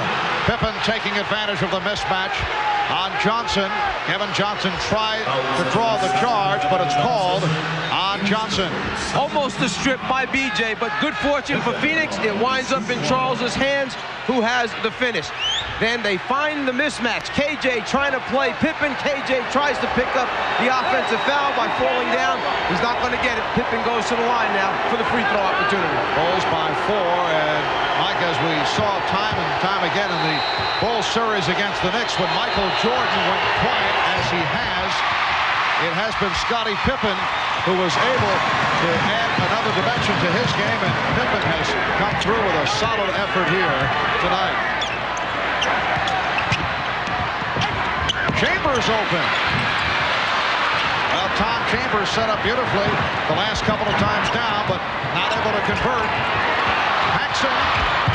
Pippen taking advantage of the mismatch on Johnson. Kevin Johnson tried to draw the charge, but it's called on Johnson. Almost a strip by BJ, but good fortune for Phoenix. It winds up in Charles's hands, who has the finish. Then they find the mismatch. KJ trying to play Pippen. KJ tries to pick up the offensive foul by falling down. He's not going to get it. Pippen goes to the line now for the free throw opportunity. Bulls by 4, and Mike, as we saw time and time again in the Bulls series against the Knicks, when Michael Jordan went quiet as he has, it has been Scottie Pippen who was able to add another dimension to his game, and Pippen has come through with a solid effort here tonight. Chambers open. Well, Tom Chambers set up beautifully the last couple of times down, but not able to convert. Paxson,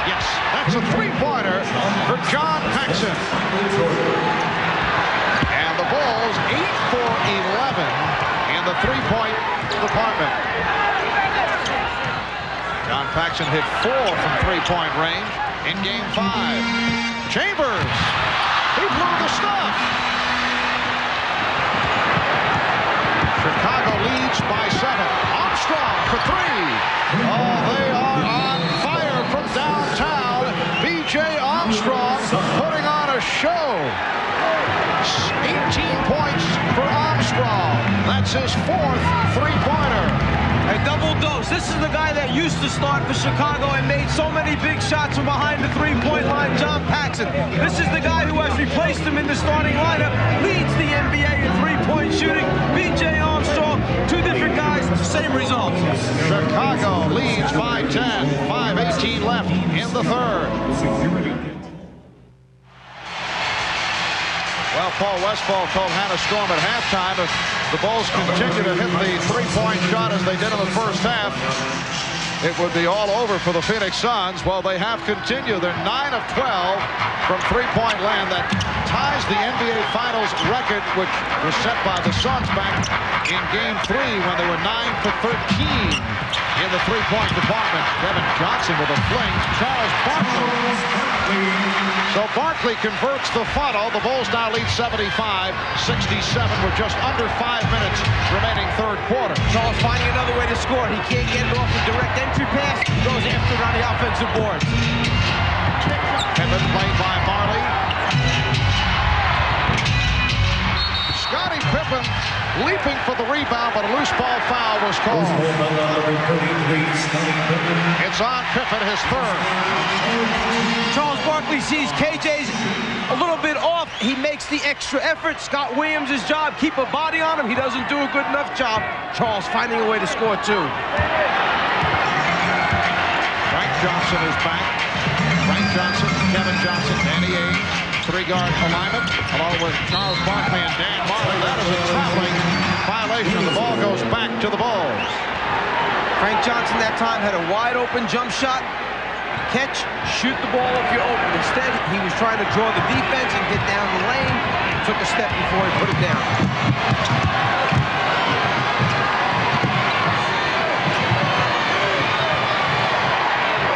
yes, that's a three-pointer for John Paxson. And the Bulls 8 for 11 in the three-point department. John Paxson hit 4 from three-point range in Game 5. Chambers, he blew the stuff. Chicago leads by 7. Armstrong for 3. Oh, they are on fire from downtown. B.J. Armstrong putting on a show. 18 points for Armstrong. That's his 4th three-pointer. A double dose. This is the guy that used to start for Chicago and made so many big shots from behind the three-point line, John Paxson. This is the guy who has replaced him in the starting lineup, leads the NBA in three-point shooting. B.J. Armstrong, 2 different guys, same results. Chicago leads by 10. 5:18 left in the third. Well, Paul Westphal told Hannah Storm at halftime if the Bulls continue to hit the three-point shot as they did in the first half, it would be all over for the Phoenix Suns. Well, they have continued. They're 9 of 12 from three-point land. That ties the NBA Finals record, which was set by the Suns back in Game 3 when they were 9 for 13 in the three-point department. Kevin Johnson with a fling. Charles Barkley. So Barkley converts the funnel. The Bulls now lead 75-67 with just under 5 minutes remaining third quarter. Charles finding another way to score. He can't get it off a direct entry pass. He goes after it on the offensive board. Pippen played by Marley. Scottie Pippen leaping for the rebound, but a loose ball foul was called. It's on Pippen, his third. Charles Barkley sees KJ's a little bit off. He makes the extra effort. Scott Williams' job, keep a body on him. He doesn't do a good enough job. Charles finding a way to score, too. Frank Johnson is back. Frank Johnson, Kevin Johnson, Danny Ainge. Three-guard alignment, along with Charles Barkley and Dan Marley. That is a traveling violation. The ball goes back to the Bulls. Frank Johnson that time had a wide-open jump shot. Catch, shoot the ball if you're open. Instead, he was trying to draw the defense and get down the lane. Took a step before he put it down.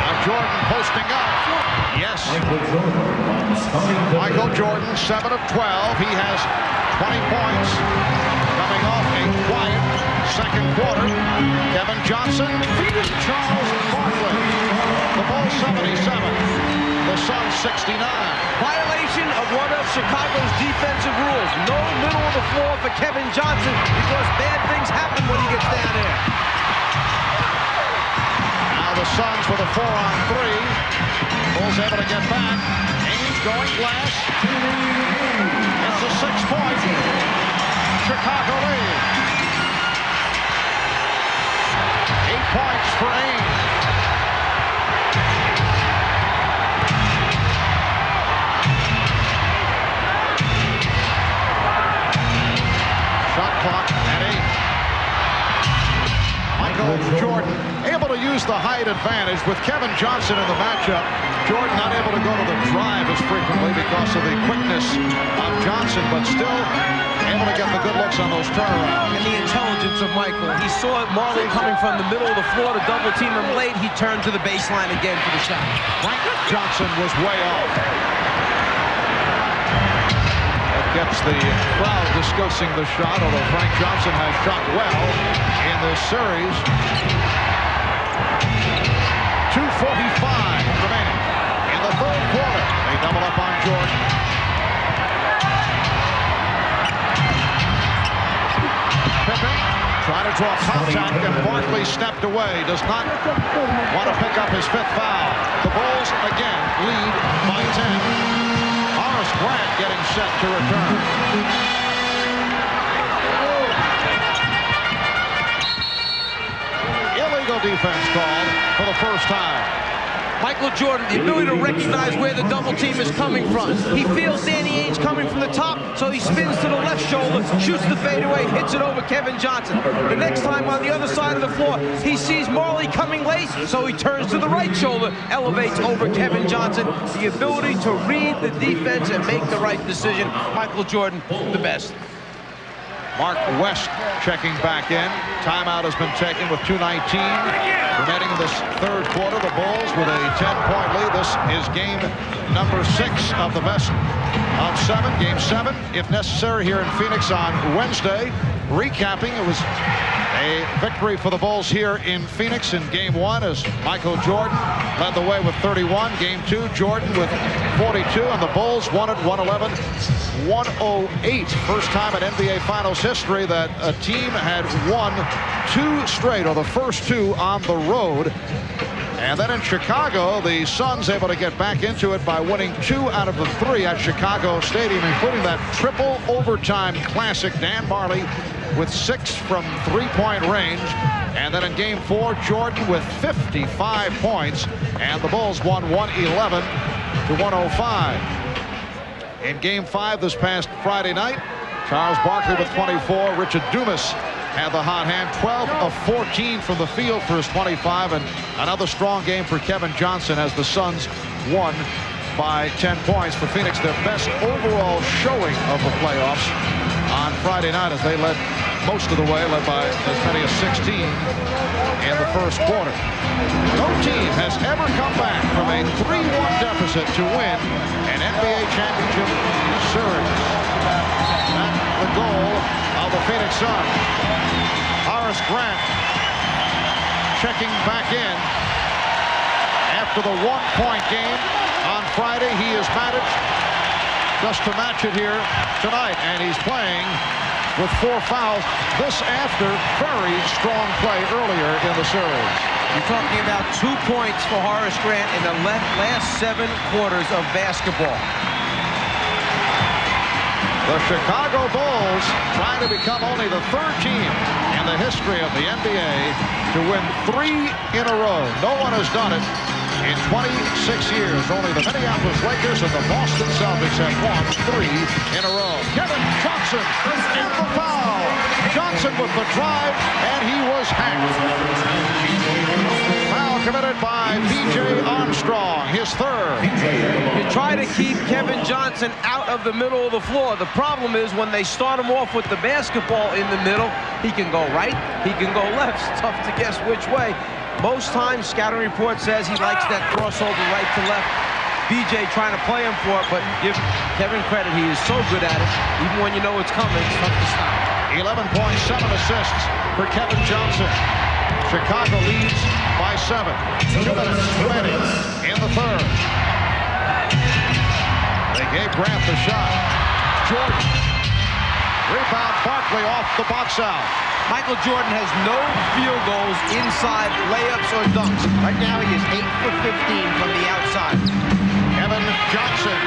Now Jordan posting up. Yes. Michael Jordan, 7 of 12. He has 20 points. Coming off a quiet second quarter. Kevin Johnson defeated Charles Barkley. The Bulls 77. The Suns 69. Violation of one of Chicago's defensive rules. No middle of the floor for Kevin Johnson because bad things happen when he gets down there. Now the Suns with a 4-on-3. Bulls able to get back. Haynes going glass. It's a 6-point Chicago lead. 8 points for Haynes. Shot clock at 8. Michael Jordan able to use the height advantage with Kevin Johnson in the matchup. Jordan not able to go to the drive as frequently because of the quickness of Johnson, but still able to get the good looks on those turnarounds. And the intelligence of Michael. He saw Marley coming from the middle of the floor to double team him late. He turned to the baseline again for the shot. Frank Johnson was way off. Gets the crowd discussing the shot, although Frank Johnson has shot well in this series. 2:45 remaining in the third quarter. They double up on Jordan. Pippen trying to draw contact, and Barkley stepped away. Does not want to pick up his 5th foul. The Bulls again lead by 10. Grant getting set to return. Illegal defense called for the first time. Michael Jordan, the ability to recognize where the double team is coming from. He feels Danny Ainge coming from the top, so he spins to the left shoulder, shoots the fadeaway, hits it over Kevin Johnson. The next time on the other side of the floor, he sees Marley coming late, so he turns to the right shoulder, elevates over Kevin Johnson. The ability to read the defense and make the right decision. Michael Jordan, the best. Mark West checking back in. Timeout has been taken with 2:19 remaining in this third quarter. The Bulls with a 10-point lead. This is game number 6 of the best of 7. Game 7, if necessary, here in Phoenix on Wednesday. Recapping, it was a victory for the Bulls here in Phoenix in game 1 as Michael Jordan led the way with 31. Game 2, Jordan with 42, and the Bulls won it 111-108. First time in NBA Finals history that a team had won 2 straight, or the first 2 on the road. And then in Chicago, the Suns able to get back into it by winning 2 out of the 3 at Chicago Stadium, including that triple overtime classic. Dan Marley with 6 from 3-point range. And then in game 4, Jordan with 55 points. And the Bulls won 111-105. In game 5 this past Friday night, Charles Barkley with 24. Richard Dumas had the hot hand, 12 of 14 from the field for his 25, and another strong game for Kevin Johnson as the Suns won by 10 points. For Phoenix, their best overall showing of the playoffs on Friday night as they led most of the way, led by as many as 16 in the first quarter. No team has ever come back from a 3-1 deficit to win an NBA championship series. That's the goal of the Phoenix Suns. Horace Grant checking back in after the 1-point game on Friday. He is managed just to match it here tonight, and he's playing with 4 fouls. This after very strong play earlier in the series. You're talking about 2 points for Horace Grant in the last 7 quarters of basketball. The Chicago Bulls trying to become only the 3rd team in the history of the NBA to win 3 in a row. No one has done it in 26 years. Only the Minneapolis Lakers and the Boston Celtics have won 3 in a row. Kevin Johnson and the foul. Johnson with the drive, and he was hacked. Foul committed by B.J. Armstrong, his 3rd. You try to keep Kevin Johnson out of the middle of the floor. The problem is when they start him off with the basketball in the middle, he can go right, he can go left. It's tough to guess which way. Most times, scouting report says he likes that crossover right to left. BJ trying to play him for it, but give Kevin credit. He is so good at it. Even when you know it's coming, it's tough to stop. 11 points, 7 assists for Kevin Johnson. Chicago leads by 7. 2 minutes remaining in the third. They gave Grant the shot. Jordan. Rebound, Barkley off the box out. Michael Jordan has no field goals inside layups or dunks. Right now he is 8 for 15 from the outside. Kevin Johnson.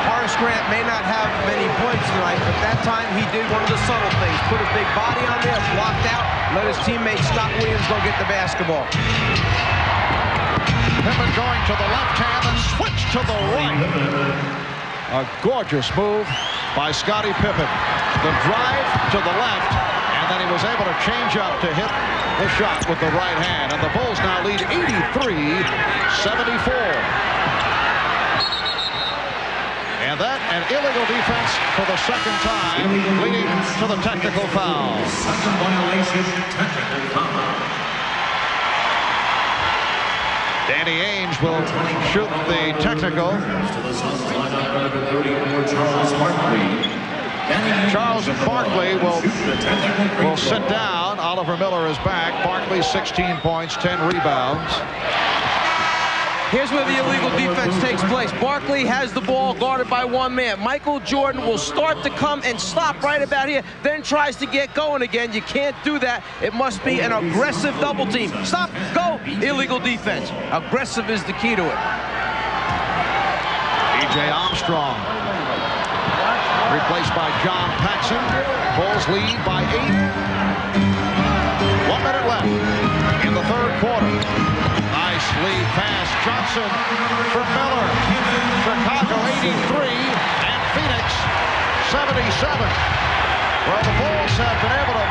Horace Grant may not have many points tonight, but that time he did one of the subtle things. Put a big body on there, blocked out, let his teammate Scott Williams go get the basketball. Pippen going to the left hand and switch to the right. A gorgeous move by Scottie Pippen. The drive to the left, and then he was able to change up to hit the shot with the right hand. And the Bulls now lead 83-74. And that an illegal defense for the second time, leading to the technical foul. Second violation, technical foul. Danny Ainge will shoot the technical. Charles Barkley will sit down. Oliver Miller is back. Barkley 16 points, 10 rebounds. Here's where the illegal defense takes place. Barkley has the ball guarded by one man. Michael Jordan will start to come and stop right about here, then tries to get going again. You can't do that. It must be an aggressive double team. Stop, go, illegal defense. Aggressive is the key to it. E.J. Armstrong replaced by John Paxson. Bulls lead by 8. 1 minute left in the third quarter. Nice lead pass. Johnson for Miller. Chicago 83 and Phoenix 77. Well, the Bulls have been able to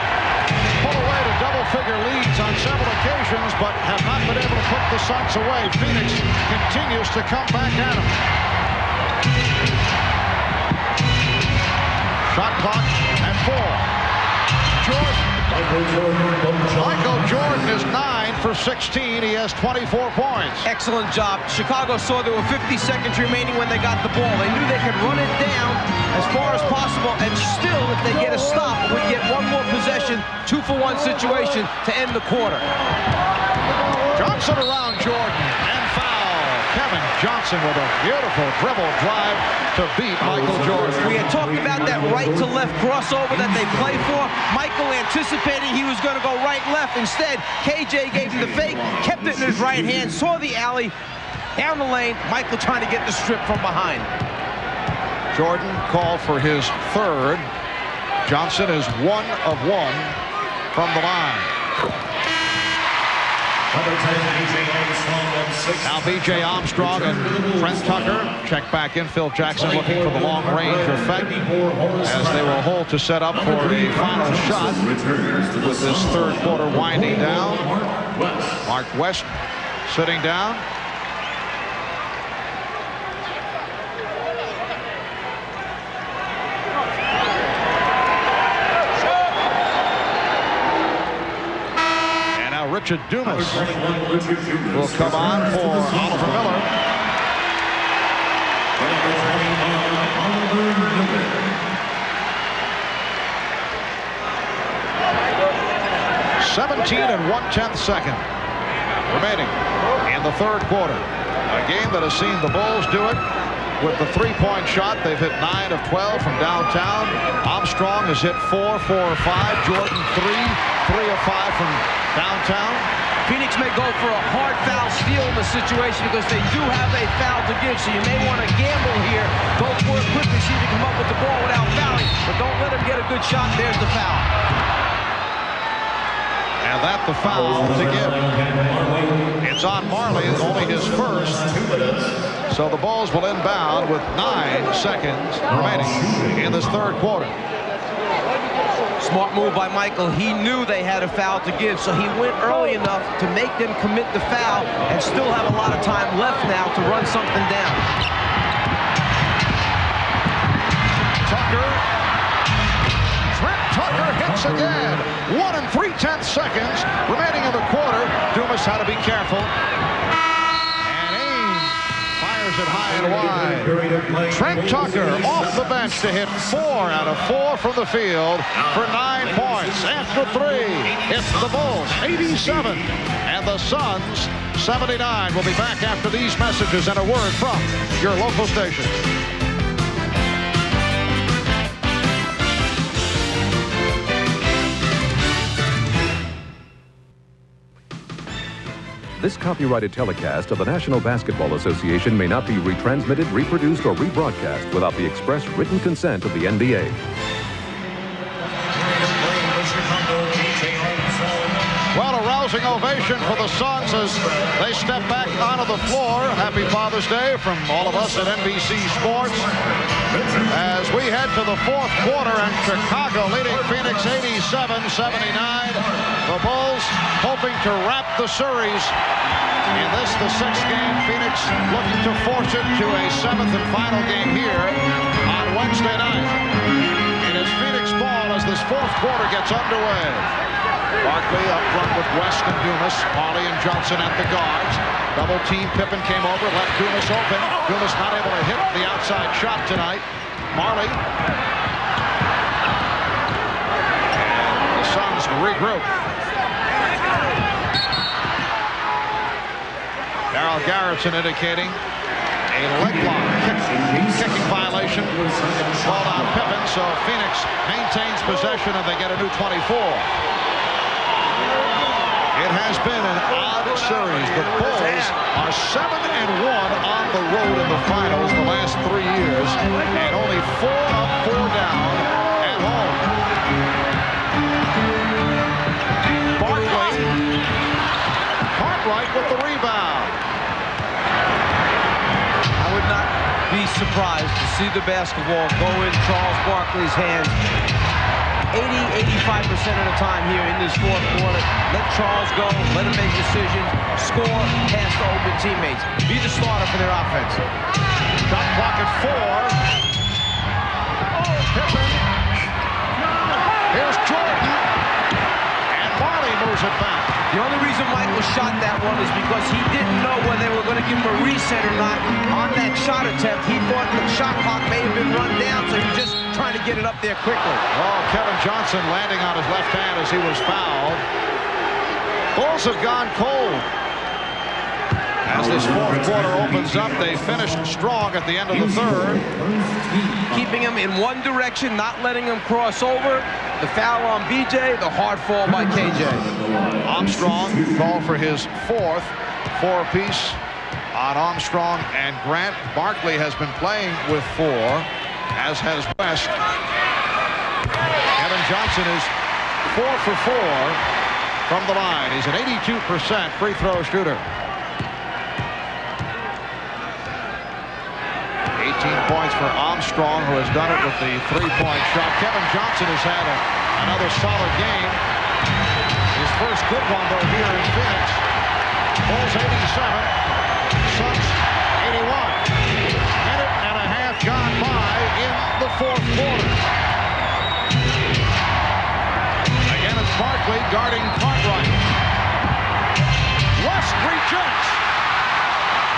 pull away to double-figure leads on several occasions, but have not been able to put the Suns away. Phoenix continues to come back at them. Shot clock at 4. Jordan. Michael Jordan is 9 for 16. He has 24 points. Excellent job. Chicago saw there were 50 seconds remaining when they got the ball. They knew they could run it down as far as possible, and still, if they get a stop, would get one more possession, 2-for-1 situation to end the quarter. Johnson around Jordan and foul. Kevin Johnson with a beautiful dribble drive to beat Michael Jordan. We had talked about that right-to-left crossover that they play for. Michael anticipated he was going to go right-left. Instead, KJ gave him the fake, kept it in his right hand, saw the alley, down the lane. Michael trying to get the strip from behind. Jordan called for his third. Johnson is 1 of 1 from the line. Now B.J. Armstrong and Trent Tucker check back in. Phil Jackson looking for the long-range effect as they will hold to set up for a final shot with this third quarter winding down. Mark West sitting down. Richard Dumas will come on for Oliver Miller. 17 1/10 second remaining in the third quarter. A game that has seen the Bulls do it with the three-point shot. They've hit 9 of 12 from downtown. Armstrong has hit 4, 4 of 5. Jordan 3 of 5 from downtown. Phoenix may go for a hard foul steal in the situation because they do have a foul to give, so you may want to gamble here. Go for it quickly, see if you come up with the ball without fouling, but don't let him get a good shot. There's the foul. And that the foul to give. It's on Marley, only his first. So the Bulls will inbound with 9 seconds remaining in this third quarter. Smart move by Michael. He knew they had a foul to give, so he went early enough to make them commit the foul and still have a lot of time left now to run something down. Tucker. Trent Tucker hits again. 1 3/10 seconds remaining in the quarter. Dumas had to be careful. It high and wide. Trent Tucker off the bench to hit 4 out of 4 from the field for 9 points. points after 3. It's the Bulls, 87, and the Suns, 79. We'll be back after these messages and a word from your local station. This copyrighted telecast of the National Basketball Association may not be retransmitted, reproduced, or rebroadcast without the express written consent of the NBA. Well, a rousing ovation for the Suns as they step back onto the floor. Happy Father's Day from all of us at NBC Sports. As we head to the fourth quarter and Chicago leading Phoenix 87-79. The Bulls hoping to wrap the series in this, the sixth game. Phoenix looking to force it to a seventh and final game here on Wednesday night. It is Phoenix ball as this fourth quarter gets underway. Barkley up front with West and Dumas. Marley and Johnson at the guards. Double team. Pippen came over, left Dumas open. Dumas not able to hit the outside shot tonight. Marley. And the Suns regroup. Darryl Garretson indicating a leg block kicking violation called on Pippen, so Phoenix maintains possession and they get a new 24. It has been an odd series. The Bulls are 7-1 on the road in the finals the last 3 years, and only 4 up, 4 down at home. Barkley, Cartwright with the rebound. I would not be surprised to see the basketball go in Charles Barkley's hands 80-85% of the time here in this fourth quarter. Let Charles go, let him make decisions, score, pass to open teammates. Be the starter for their offense. Shot clock at 4. Pippen. Here's Jordan. And Marley moves it back. The only reason Michael shot that one is because he didn't know whether they were going to give him a reset or not on that shot attempt. He thought the shot clock may have been run down, so he was just trying to get it up there quickly. Oh, Kevin Johnson landing on his left hand as he was fouled. Bulls have gone cold. As this fourth quarter opens up, they finished strong at the end of the third. Keeping him in one direction, not letting him cross over. The foul on BJ, the hard fall by KJ. Armstrong called for his fourth four-piece on Armstrong and Grant. Barkley has been playing with 4, as has West. Kevin Johnson is 4 for 4 from the line. He's an 82% free throw shooter. 18 points for Armstrong, who has done it with the three-point shot. Kevin Johnson has had another solid game. His first good one, though, here in Phoenix. Bulls 87, Suns 81. Minute and a half gone by in the fourth quarter. Again, it's Barkley guarding Cartwright. West rejects.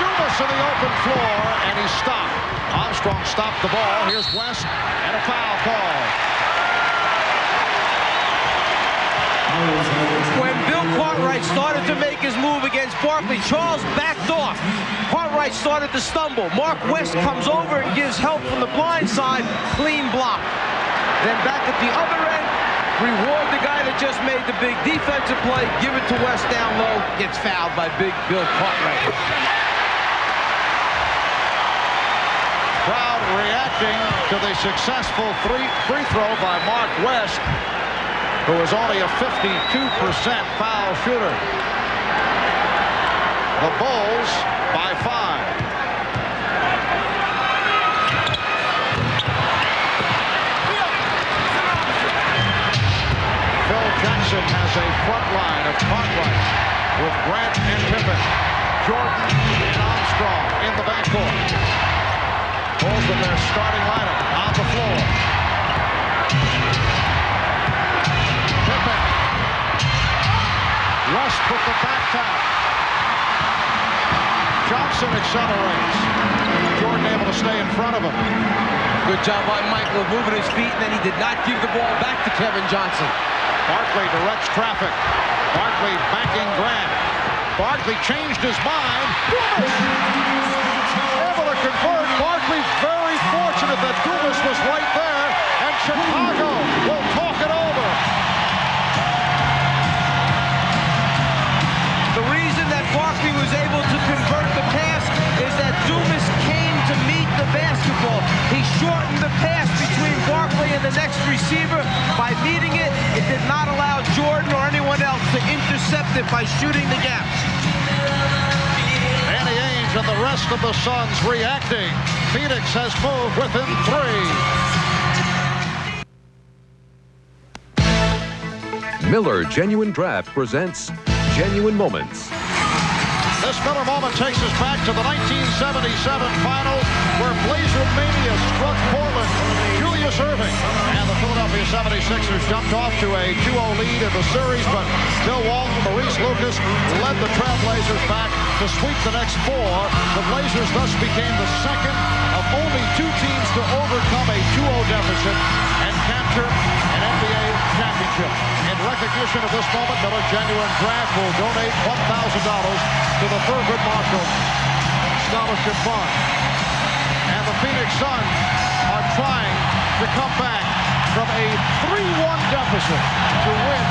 Dumas in the open floor, and he's stopped. Armstrong stopped the ball. Here's West, and a foul call. When Bill Cartwright started to make his move against Barkley, Charles backed off. Cartwright started to stumble. Mark West comes over and gives help from the blind side. Clean block. Then back at the other end, reward the guy that just made the big defensive play. Give it to West down low. Gets fouled by big Bill Cartwright. Crowd reacting to the successful free throw by Mark West, who is only a 52% foul shooter. The Bulls by 5. Phil Jackson has a front line of Cartwright with Grant and Pippen, Jordan and Armstrong in the backcourt. Bulls with their starting lineup on the floor. Pippen. West with the back tap. Johnson accelerates. Jordan able to stay in front of him. Good job by Michael moving his feet, and then he did not give the ball back to Kevin Johnson. Barkley directs traffic. Barkley backing Grant. Barkley changed his mind. Able to convert. Barkley very fortunate that Dumas was right there, and Chicago will talk it over. The reason that Barkley was able to convert the pass is that Dumas came to meet the basketball. He shortened the pass between Barkley and the next receiver. By meeting it, it did not allow Jordan or anyone else to intercept it by shooting the gap. Danny Ainge and the rest of the Suns reacting. Phoenix has moved within 3. Miller Genuine Draft presents Genuine Moments. This Miller moment takes us back to the 1977 finals where Blazer Mania struck Portland. Julius Erving and the Philadelphia 76ers jumped off to a 2-0 lead in the series, but Bill Walton, Maurice Lucas led the Trailblazers back to sweep the next 4. The Blazers thus became the second of only 2 teams to overcome a 2-0 deficit and capture an NBA championship. In recognition of this moment, Miller Genuine Draft will donate $1,000 to the Thurgood Marshall Scholarship Fund. And the Phoenix Suns are trying to come back from a 3-1 deficit to win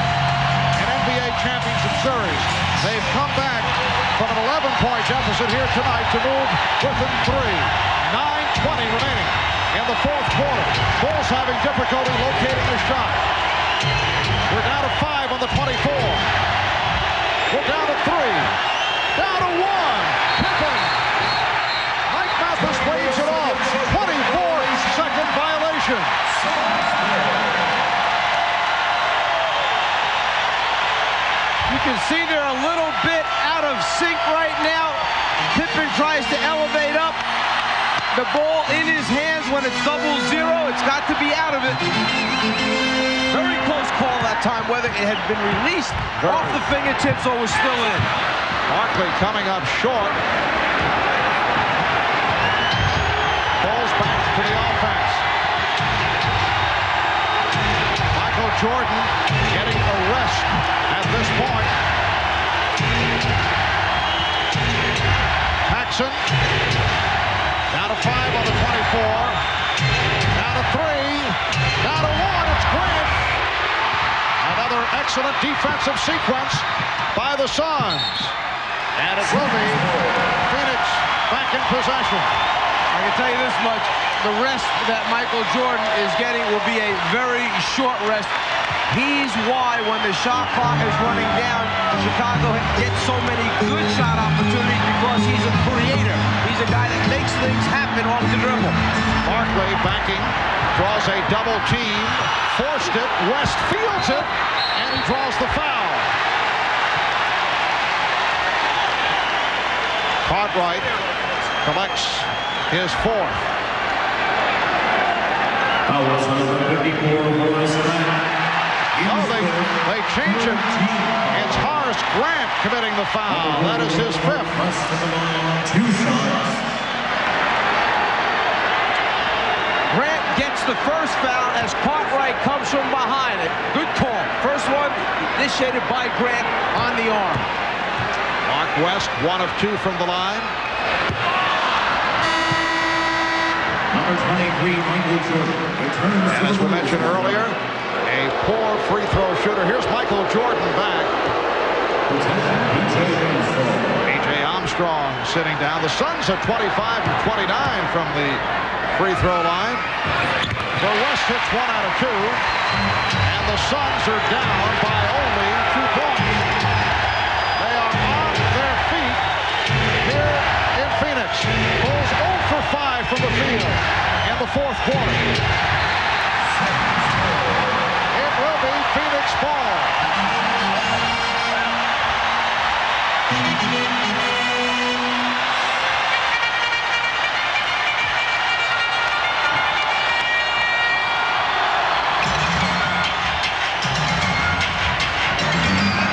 an NBA championship series. They've come back from an 11-point deficit here tonight to move within 3. 9:20 remaining in the fourth quarter. Bulls having difficulty locating a shot. We're down to 5 on the 24. We're down to 3. Down to 1. Pippen. Mike Mathis waves it off. 24-second violation. You can see they're a little bit out of sync right now. Pippen tries to elevate up. The ball in his hands when it's 0-0. It's got to be out of it. Very close call that time, whether it had been released off the fingertips or was still in. Barkley coming up short. Falls back to the offense. Michael Jordan getting a rest at this point. Paxson down to 5 on the 24. Down to 3. Down to 1. It's Grant. Another excellent defensive sequence by the Suns. And it will be Phoenix back in possession. I can tell you this much. The rest that Michael Jordan is getting will be a very short rest. He's why when the shot clock is running down, Chicago gets so many good shot opportunities because he's a creator. He's a guy that makes things happen off the dribble. Barkley backing, draws a double team, forced it, West fields it, and he draws the foul. Cartwright collects his 4th. Oh, they change it. It's Horace Grant committing the foul. That is his 5th. Grant gets the first foul as Cartwright comes from behind it. Good call. First one initiated by Grant on the arm. Mark West, 1 of 2 from the line. Number 23, Michael Jordan. And as we mentioned earlier, a poor free throw shooter. Here's Michael Jordan back. A.J. Armstrong sitting down. The Suns are 25 and 29 from the free throw line. So West hits 1 out of 2. And the Suns are down by only 2 points. They are on their feet here in Phoenix. Bulls 0 for 5 from the field in the fourth quarter. It will be Phoenix ball.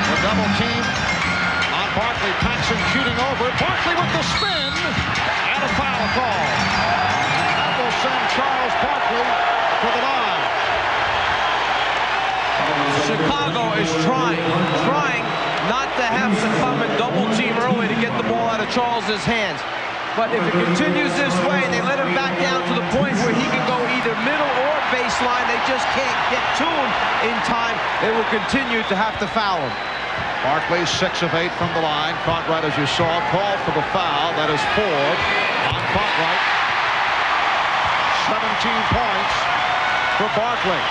The double team on Barkley. Paxson shooting over. Barkley with the spin and a foul call. That will send Charles Barkley to the line. Chicago is trying not to have to come and double team early to get the ball out of Charles's hands. But if it continues this way and they let him back down to the point where he can go either middle or baseline, they just can't get to him in time. They will continue to have to foul him. Barkley 6 of 8 from the line. Cartwright, as you saw, called for the foul. That is Ford on Cartwright. 17 points for Barkley.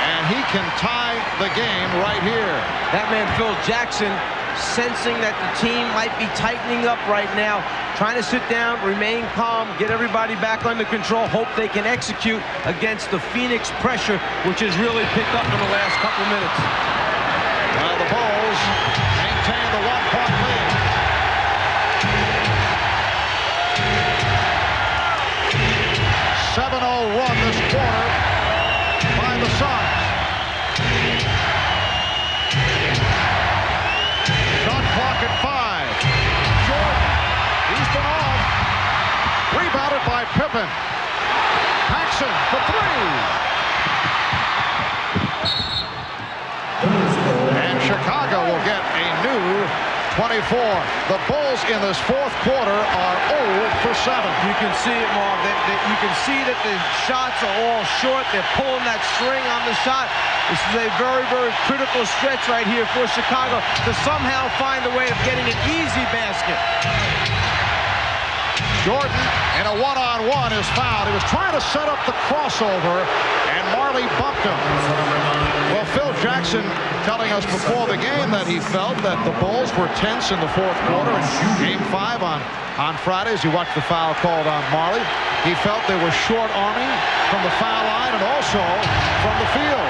And he can tie the game right here. That man, Phil Jackson, sensing that the team might be tightening up right now, trying to sit down, remain calm, get everybody back under control, hope they can execute against the Phoenix pressure, which has really picked up in the last couple minutes. Well, the Bulls maintain the 1-point lead. .7-0 run this quarter by the Suns. Shot clock at 5. Jordan, he's been off. Rebounded by Pippen. Paxson for 3. And Chicago will get a new 24. The Bulls in this fourth quarter are 0 for 7. You can see it, Marv. You can see that the shots are all short. They're pulling that string on the shot. This is a very, very critical stretch right here for Chicago to somehow find a way of getting an easy basket. Jordan in a one-on-one is fouled. He was trying to set up the crossover, and Marley bumped him. Well, Phil Jackson telling us before the game that he felt that the Bulls were tense in the fourth quarter in Game 5 on Friday as you watched the foul called on Marley. He felt they were short-arming from the foul line and also from the field.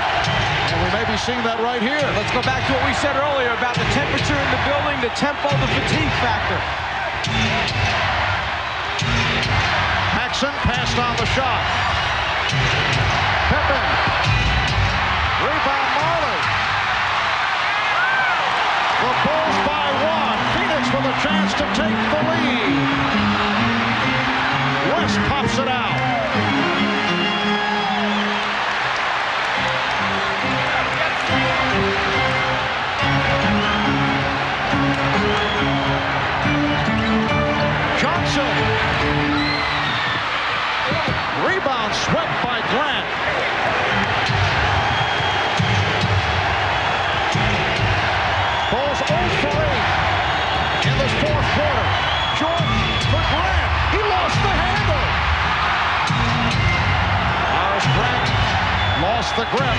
And we may be seeing that right here. Let's go back to what we said earlier about the temperature in the building, the tempo, the fatigue factor. Paxson passed on the shot. Pippen. Rebound Marley. The Bulls by 1. Phoenix with a chance to take the lead. West pops it out. Johnson. Rebound swept by Grant. Bulls 0 for 8 in this fourth quarter. Jordan for Grant. He lost the handle. Horace Grant lost the grip.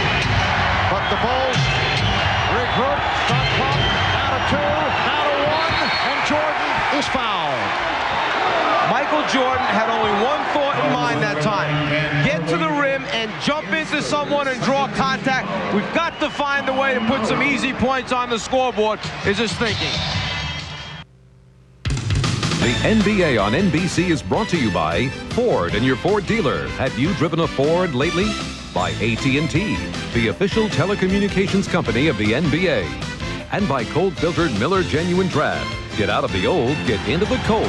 But the Bulls regroup. Shot clock down to 2, now to 1, and Jordan is fouled. Michael Jordan had only one thought in mind that time. Get to the rim and jump into someone and draw contact. We've got to find a way to put some easy points on the scoreboard, is his thinking. The NBA on NBC is brought to you by Ford and your Ford dealer. Have you driven a Ford lately? By AT&T, the official telecommunications company of the NBA. And by cold-filtered Miller Genuine Draft. Get out of the old, get into the cold.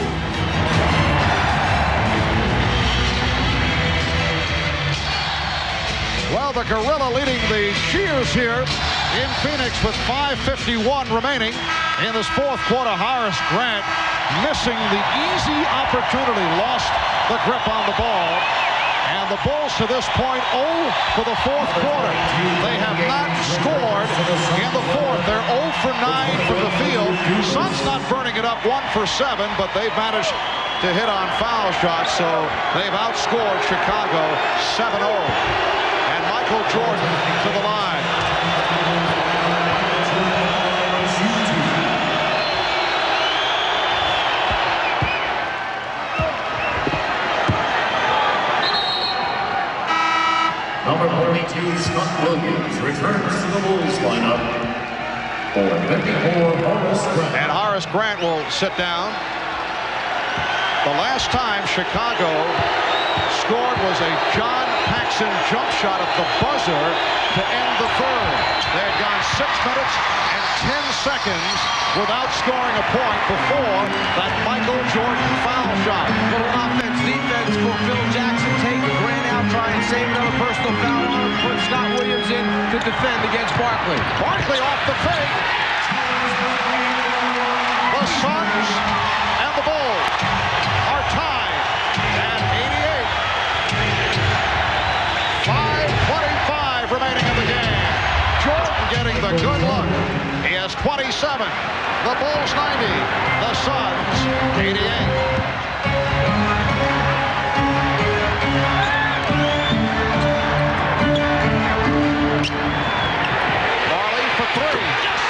Well, the Gorilla leading the Cheers here in Phoenix with 5:51 remaining in this fourth quarter. Horace Grant missing the easy opportunity, lost the grip on the ball. And the Bulls to this point 0 for the fourth quarter. They have not scored in the fourth. They're 0 for 9 from the field. Suns not burning it up 1 for 7, but they've managed to hit on foul shots, so they've outscored Chicago 7-0. And Michael Jordan to the line. Number 42, Scott Williams, returns to the Bulls lineup for 54, Horace Grant. And Horace Grant will sit down. The last time Chicago scored was a John Paxson jump shot at the buzzer to end the third. They had gone 6 minutes and 10 seconds without scoring a point before that Michael Jordan foul shot. Little offense, defense for Phil Jackson, taking Grant out now try and save another personal foul on him, put Scott Williams in to defend against Barkley. Barkley off the fake. The Suns and the Bulls are tied at 88. 5:25 remaining in the game. Jordan getting the good look. He has 27. The Bulls 90. The Suns 88. Marley for three. Yes.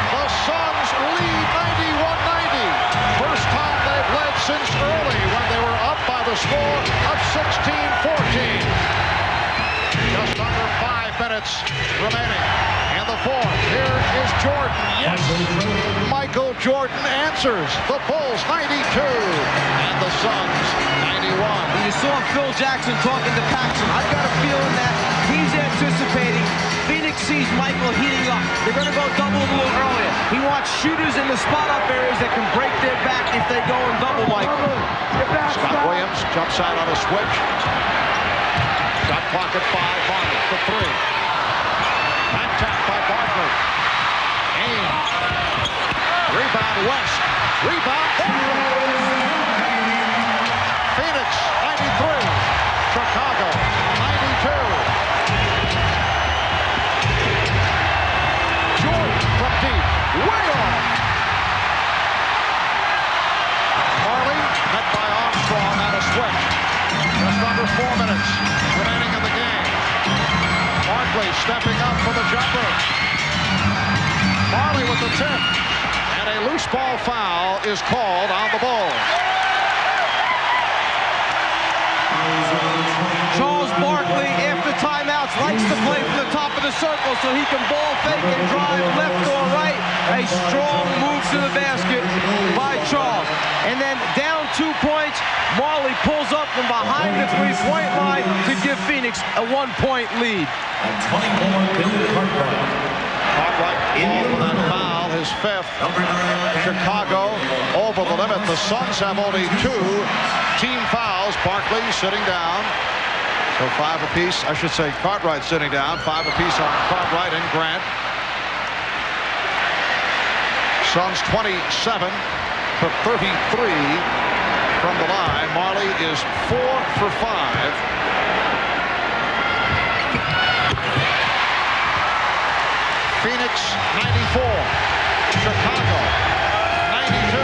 The Suns lead 91-90. First time they've led since early when they were up by the score of 16-14. Just under 5 minutes remaining in the fourth. Here is Jordan. Yes. Michael Jordan answers. The Bulls 92 and the Suns 91. You saw Phil Jackson talking to Paxson. I've got a feeling that he's anticipating Phoenix sees Michael heating up. They're going to go double a little earlier. He wants shooters in the spot-up areas that can break their back if they go and double Michael. Scott Williams jumps out on a switch. Shot clock at 5. Barnett for three. Back tap by Barkley. Ames. Rebound West. Rebound. Phoenix 93. Chicago 92. Jordan from deep. Way off. Marley met by Armstrong on a switch. Just under 4 minutes remaining in the game. Barkley stepping up for the jumper. Marley with the tip. And a loose ball foul is called on the Bulls. Charles Barkley, after timeouts, likes to play from the top of the circle so he can ball fake and drive left or right. A strong move to the basket by Charles. And then down 2 points, Marley pulls up from behind the three-point line to give Phoenix a 1-point lead. And 24, Bill Cartwright. Cartwright ball for that foul, his fifth. Chicago over the limit. The Suns have only 2 team fouls. Barkley sitting down. So 5 apiece. I should say Cartwright sitting down. 5 apiece on Cartwright and Grant. Suns 27 for 33 from the line. Marley is 4 for 5. Phoenix 94. Chicago 92.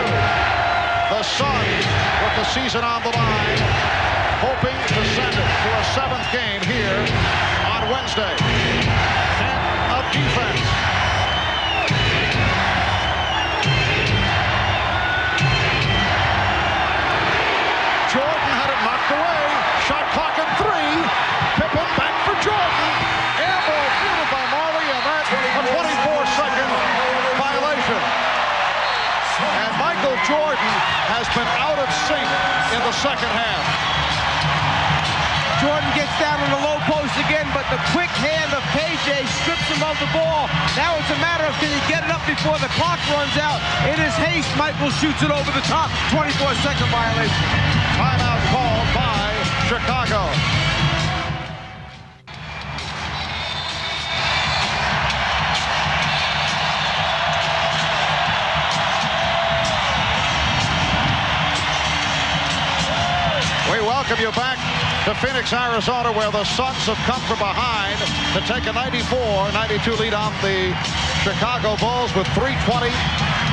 The Suns with the season on the line, hoping to send it to a 7th game here on Wednesday. 10 of defense. Jordan had it knocked away. Shot clock at 3. Pippen back for Jordan. Air ball fielded by Marley, and that's a 24-second violation. And Michael Jordan has been out of sync in the second half. Jordan gets down on the low post again, but the quick hand of KJ strips him of the ball. Now it's a matter of can he get it up before the clock runs out. In his haste, Michael shoots it over the top. 24-second violation. Timeout called by Chicago. We welcome you back to Phoenix, Arizona, where the Suns have come from behind to take a 94-92 lead on the Chicago Bulls with 3:20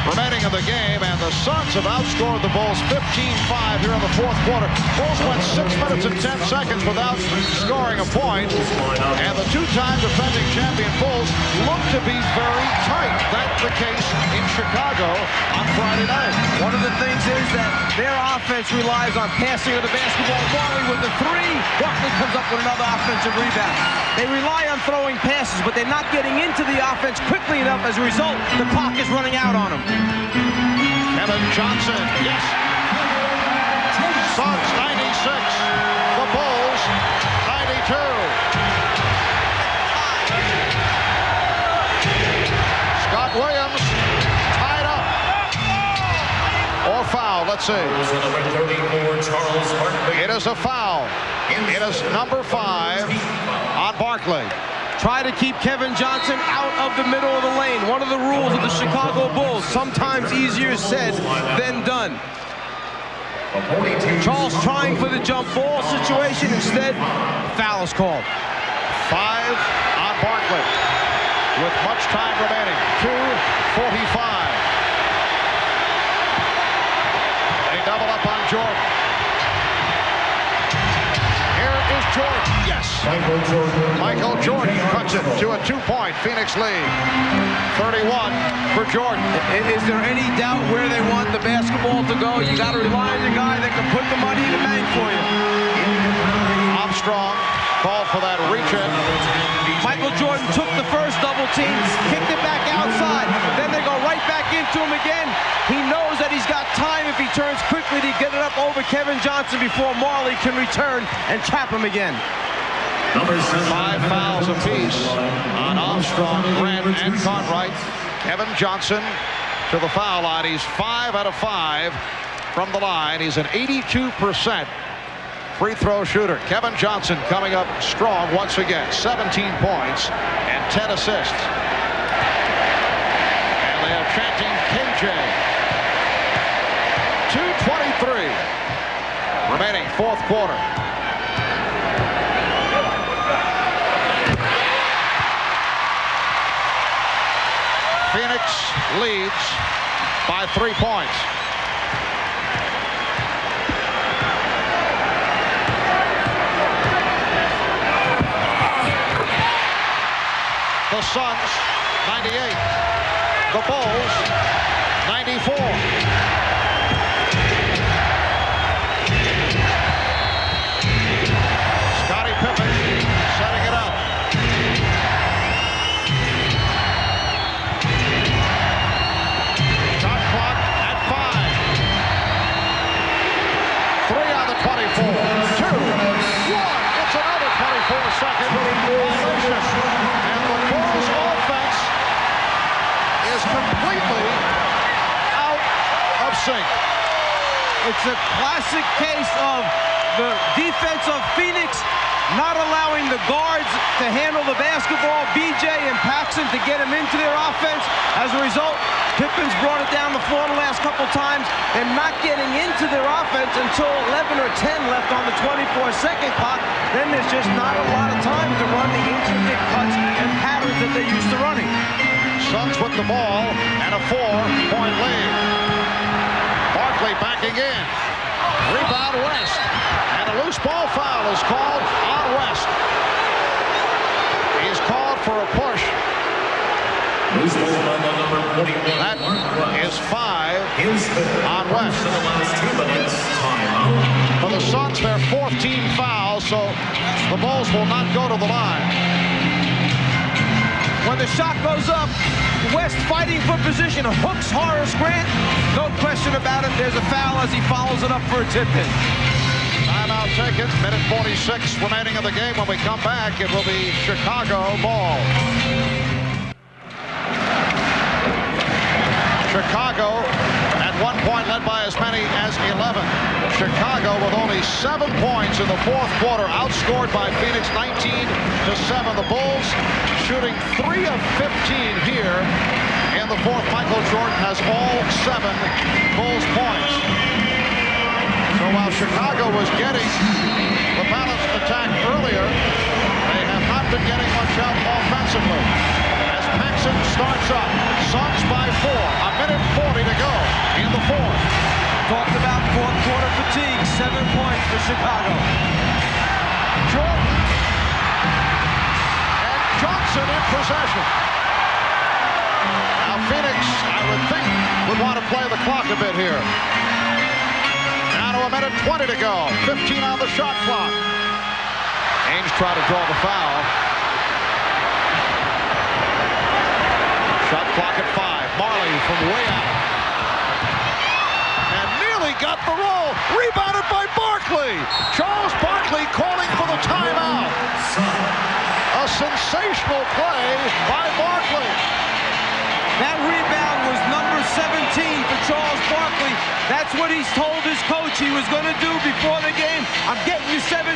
remaining in the game, and the Suns have outscored the Bulls 15-5 here in the fourth quarter. Bulls went 6 minutes and 10 seconds without scoring a point, and the two-time defending champion Bulls look to be very tight. That's the case in Chicago on Friday night. One of the things is that their offense relies on passing of the basketball. Marley with the three. Barkley comes up with another offensive rebound. They rely on throwing passes, but they're not getting into the offense quickly enough. As a result, the clock is running out on them. Kevin Johnson, yes. Suns 96. The Bulls 92. Scott Williams tied up. Or fouled. Let's see. It is a foul. It is number 5 on Barkley. Try to keep Kevin Johnson out of the middle of the lane. One of the rules of the Chicago Bulls, sometimes easier said than done. Charles trying for the jump ball situation. Instead, foul is called. 5 on Barkley with much time remaining. 2:45. They double up on Jordan. Here is Jordan. Yes. Michael Jordan cuts it to a 2-point Phoenix lead. 31 for Jordan. Is there any doubt where they want the basketball to go? You got to rely on the guy that can put the money in the bank for you. Armstrong called for that reach-in. Michael Jordan took the first double team, kicked it back outside. Then they go right back into him again. He knows that he's got time if he turns quickly to get it up over Kevin Johnson before Marley can return and trap him again. 5 fouls apiece on Armstrong, Grant, and Cartwright. Kevin Johnson to the foul line. He's 5 out of 5 from the line. He's an 82% free throw shooter. Kevin Johnson coming up strong once again. 17 points and 10 assists. And they are chanting KJ. 2:23 remaining, fourth quarter. Phoenix leads by 3 points. The Suns, 98. The Bulls, 94. Scottie Pippen setting it up. Shot clock at 5. 3 on the 24. 2, 1. It's another 24-second violation. Bulls offense is completely out of sync. It's a classic case of the defense of Phoenix not allowing the guards to handle the basketball, BJ and Paxson to get him into their offense. As a result, Pippen's brought it down the floor the last couple times and not getting into their offense until 11 or 10 left on the 24-second clock. Then there's just not a lot of time to run the intricate cuts and patterns that they're used to running. Suns with the ball and a 4-point lead. Barkley backing in. Rebound West. And a loose ball foul is called on West. He's called for a push. That is 5 on West. For the Suns, their 4th team foul, so the Bulls will not go to the line. When the shot goes up, West fighting for position, hooks Horace Grant. No question about it, there's a foul as he follows it up for a tip-in. Timeout taken, minute 46 remaining of the game. When we come back, it will be Chicago ball. Chicago at one point led by as many as 11. Chicago with only 7 points in the fourth quarter, outscored by Phoenix 19-7. The Bulls shooting 3 of 15 here in the fourth. Michael Jordan has all 7 Bulls points. So while Chicago was getting the balanced attack earlier, they have not been getting much help offensively. As Paxson starts up, Suns by 4, a minute 40 to go in the fourth. Talked about fourth quarter fatigue, 7 points for Chicago. Jordan and Johnson in possession. Now Phoenix, I would think, would want to play the clock a bit here. Now to a minute 20 to go, 15 on the shot clock. Ainge tried to draw the foul. Shot clock at 5. Marley from way out. And nearly got the roll. Rebounded by Barkley. Charles Barkley calling for the timeout. A sensational play by Barkley. That rebound was number 17 for Charles Barkley. Barkley, that's what he's told his coach he was going to do before the game. I'm getting you 17.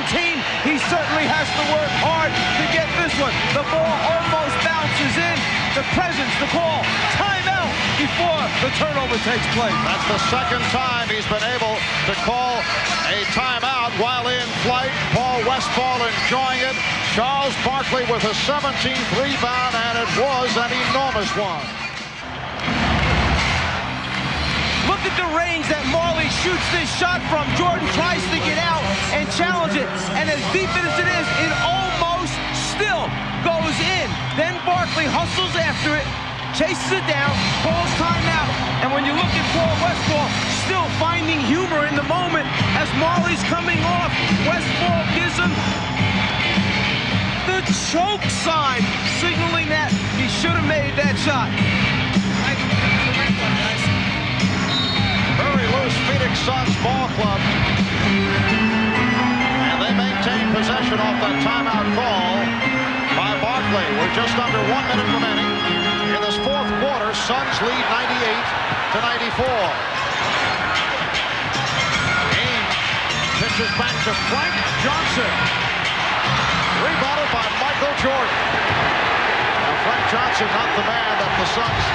He certainly has to work hard to get this one. The ball almost bounces in. The presence, the call, timeout before the turnover takes place. That's the second time he's been able to call a timeout while in flight. Paul Westphal enjoying it. Charles Barkley with a 17th rebound, and it was an enormous one. Look at the range that Marley shoots this shot from. Jordan tries to get out and challenge it, and as deep as it is, it almost still goes in. Then Barkley hustles after it, chases it down, calls timeout, and when you look at Paul Westphal, still finding humor in the moment as Marley's coming off, Westphal gives him the choke sign, signaling that he should have made that shot. Very loose Phoenix Suns ball club. And they maintain possession off that timeout call by Barkley. We're just under 1 minute remaining. In this fourth quarter, Suns lead 98-94. Ames pitches back to Frank Johnson. Rebounded by Michael Jordan. Now Frank Johnson, not the man that the Suns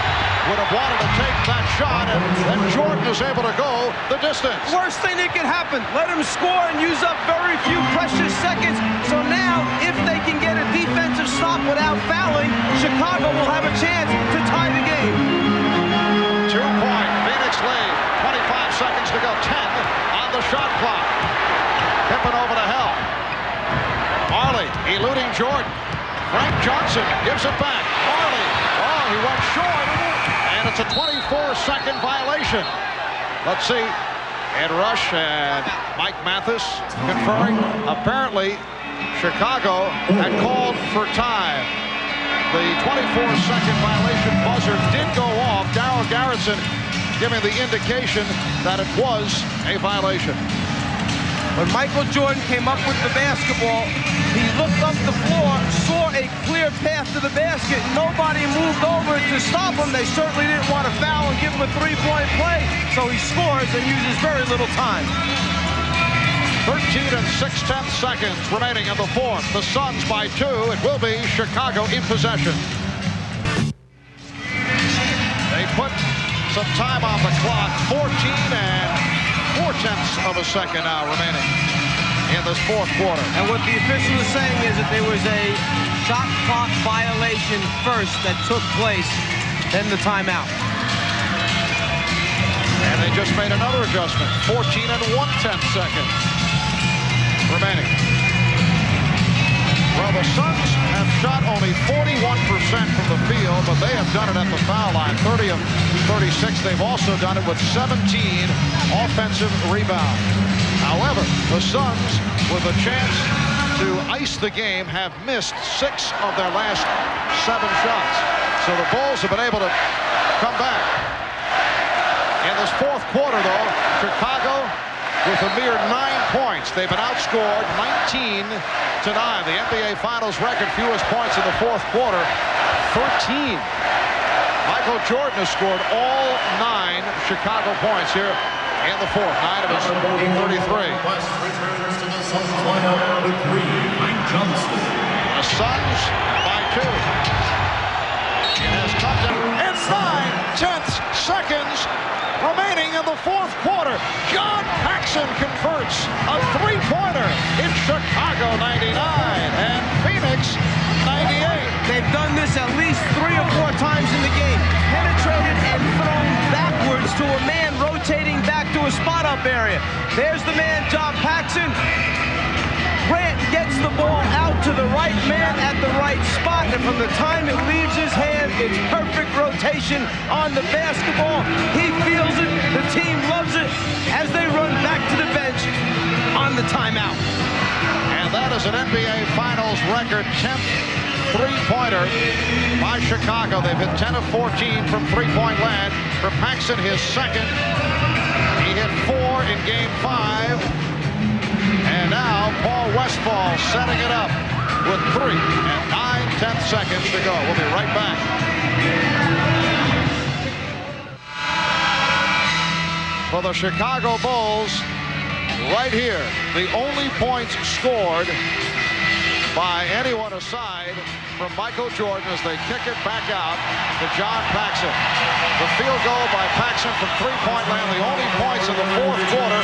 would have wanted to take that shot, and Jordan is able to go the distance. Worst thing that could happen, let him score and use up very few precious seconds. So now, if they can get a defensive stop without fouling, Chicago will have a chance to tie the game. 2-point Phoenix lead, 25 seconds to go, 10 on the shot clock. Pippen over to help. Marley eluding Jordan. Frank Johnson gives it back. Marley, oh, he went short. And it's a 24-second violation. Let's see. Ed Rush and Mike Mathis conferring. Apparently, Chicago had called for time. The 24-second violation buzzer did go off. Darryl Garrison giving the indication that it was a violation. When Michael Jordan came up with the basketball, he looked up the floor, saw a clear path to the basket. Nobody moved over to stop him. They certainly didn't want to foul and give him a three-point play. So he scores and uses very little time. 13 and 6/10 seconds remaining in the fourth. The Suns by 2. It will be Chicago in possession. They put some time on the clock. 14 and 4/10 seconds now remaining in this fourth quarter. And what the official is saying is that there was a shot clock violation first that took place, then the timeout. And they just made another adjustment. 14 and 1/10 seconds remaining. Well, the Suns have shot only 41% from the field, but they have done it at the foul line. 30 of 36. They've also done it with 17 offensive rebounds. However, the Suns, with a chance to ice the game, have missed 6 of their last 7 shots. So the Bulls have been able to come back. In this fourth quarter, though, Chicago with a mere 9 points. They've been outscored 19-9. The NBA Finals record fewest points in the fourth quarter, 13. Michael Jordan has scored all 9 Chicago points here in the fourth. 9 of his 33. The Suns by 2. It has come down. It's 9/10 seconds remaining in the fourth quarter. John Paxson converts a three-pointer in Chicago 99 and Phoenix 98. They've done this at least 3 or 4 times in the game. Penetrated and thrown backwards to a man rotating back to a spot-up area. There's the man, John Paxson. Grant gets the ball out to the right man at the right spot, and from the time it leaves his hand, it's perfect rotation on the basketball. He feels it, the team loves it, as they run back to the bench on the timeout. And that is an NBA Finals record 10th three-pointer by Chicago. They've hit 10 of 14 from three-point land. For Paxson, his second. He hit 4 in Game 5. And now Paul Westphal setting it up with 3 and 9/10 seconds to go. We'll be right back. for the Chicago Bulls right here. The only points scored by anyone aside from Michael Jordan as they kick it back out to John Paxson. The field goal by Paxson from three-point land, the only points in the fourth quarter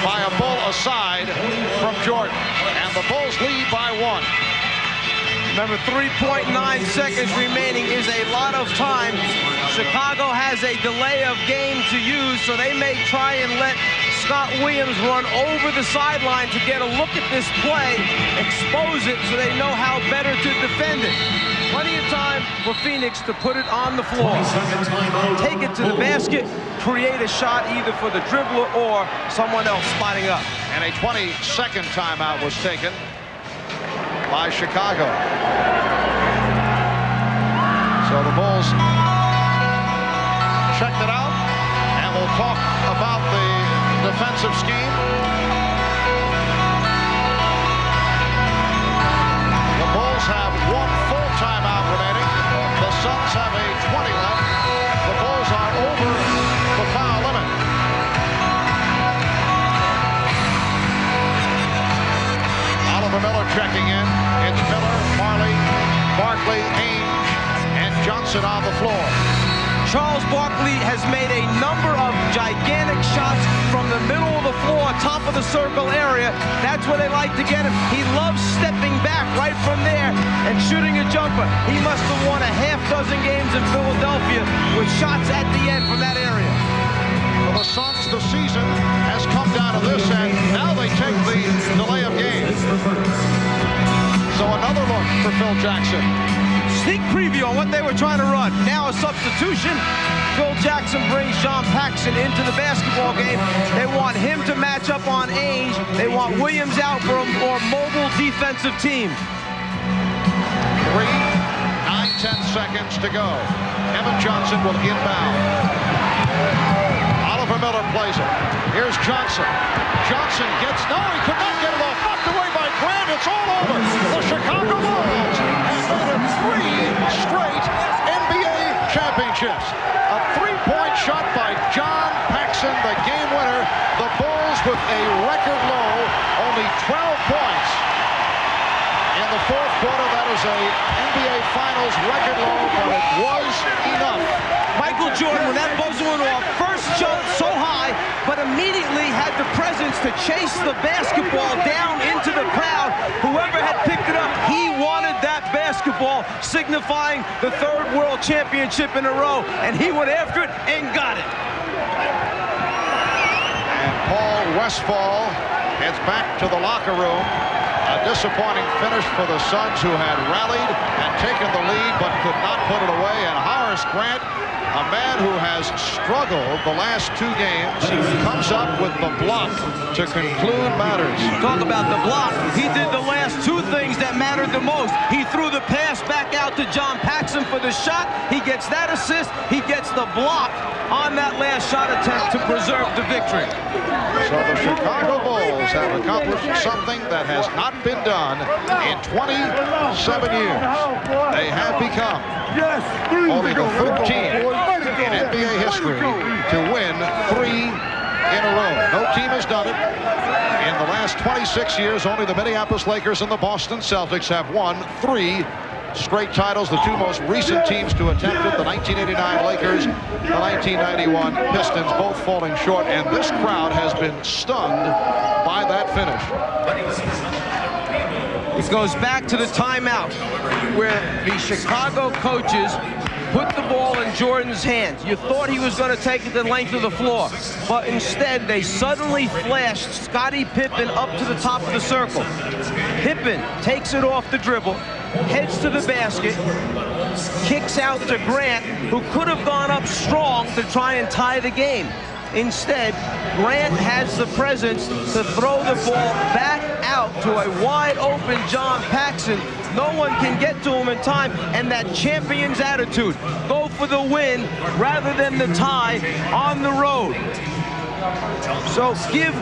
by a Bull aside from Jordan. And the Bulls lead by 1. Remember, 3.9 seconds remaining is a lot of time. Chicago has a delay of game to use, so they may try and let Scott Williams run over the sideline to get a look at this play, expose it so they know how better to defend it. Plenty of time for Phoenix to put it on the floor. Take it to the basket, create a shot either for the dribbler or someone else spotting up. And a 20-second timeout was taken by Chicago. So the Bulls checked it out, and we'll talk about the defensive scheme. The Bulls have 1 full timeout remaining. The Suns have a 20 left. The Bulls are over the foul limit. Oliver Miller checking in. It's Miller, Marley, Barkley, Ainge, and Johnson on the floor. Charles Barkley has made a number of gigantic shots from the middle of the floor, top of the circle area. That's where they like to get him. He loves stepping back right from there and shooting a jumper. He must have won a half-dozen games in Philadelphia with shots at the end from that area. For the Suns, the season has come down to this, and now they take the delay of game. So another look for Phil Jackson. Sneak preview on what they were trying to run. Now a substitution. Phil Jackson brings John Paxson into the basketball game. They want him to match up on Ainge. They want Williams out for a more mobile defensive team. 3, 9, 10 seconds to go. Evan Johnson will inbound. Oliver Miller plays it. Here's Johnson. Johnson gets, no, he could not get it off. Knocked away by Grant. It's all over. The Chicago Bulls have made it 3 straight NBA championships. A three-point shot by John Paxson, the game winner. The Bulls with a record low, only 12 points. In the fourth quarter, that is a NBA Finals record low, but it was enough. Michael Jordan, when that buzzer went off, first jumped so high, but immediately had the presence to chase the basketball down into the crowd. Whoever had picked it up, he wanted that basketball, signifying the 3rd World Championship in a row, and he went after it and got it. And Paul Westphal heads back to the locker room. A disappointing finish for the Suns, who had rallied and taken the lead but could not put it away. And Horace Grant, a man who has struggled the last 2 games, comes up with the block to conclude matters. Talk about the block. He did the last 2 things that mattered the most. He threw the pass back out to John Paxson for the shot. He gets that assist. He gets the block on that last shot attempt to preserve the victory. So the Chicago Bulls have accomplished something that has not been done in 27 years. They have become only the 3rd team in NBA history to win 3 in a row. No team has done it. In the last 26 years, only the Minneapolis Lakers and the Boston Celtics have won 3 straight titles. The 2 most recent teams to attempt it, the 1989 Lakers, the 1991 Pistons, both falling short, and this crowd has been stunned by that finish. It goes back to the timeout where the Chicago coaches put the ball in Jordan's hands. You thought he was going to take it the length of the floor, but instead they suddenly flashed Scottie Pippen up to the top of the circle. Pippen takes it off the dribble, heads to the basket, kicks out to Grant, who could have gone up strong to try and tie the game. Instead, Grant has the presence to throw the ball back out to a wide-open John Paxson. No one can get to him in time, and that champion's attitude. Go for the win rather than the tie on the road. So give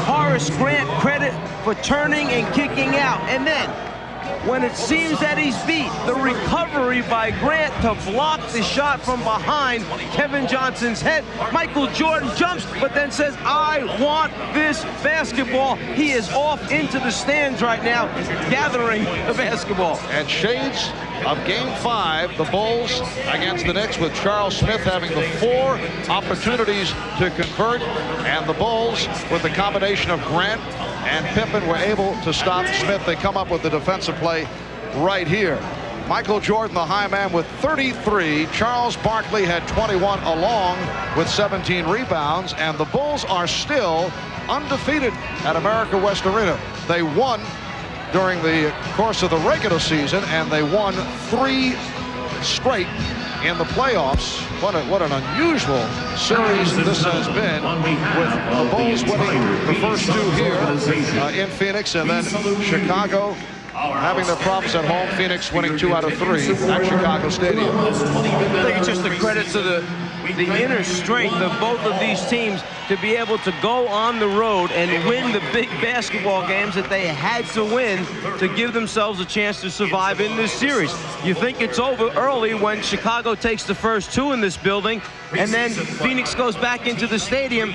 Horace Grant credit for turning and kicking out. And then when it seems that he's beat. The recovery by Grant to block the shot from behind Kevin Johnson's head. Michael Jordan jumps, but then says, I want this basketball. He is off into the stands right now, gathering the basketball. And shades of Game 5, the Bulls against the Knicks, with Charles Smith having the 4 opportunities to convert, and the Bulls with the combination of Grant and Pippen were able to stop Smith. They come up with the defensive play right here. Michael Jordan, the high man, with 33. Charles Barkley had 21 along with 17 rebounds, and the Bulls are still undefeated at America West Arena. They won during the course of the regular season, and they won 3 straight in the playoffs. What an unusual series this has been, with the Bulls winning the first 2 here in Phoenix, and then Chicago having their problems at home. Phoenix winning 2 out of 3 at Chicago Stadium. I think it's just a credit to the inner strength of both of these teams to be able to go on the road and win the big basketball games that they had to win to give themselves a chance to survive in this series. You think it's over early when Chicago takes the first 2 in this building, and then Phoenix goes back into the stadium,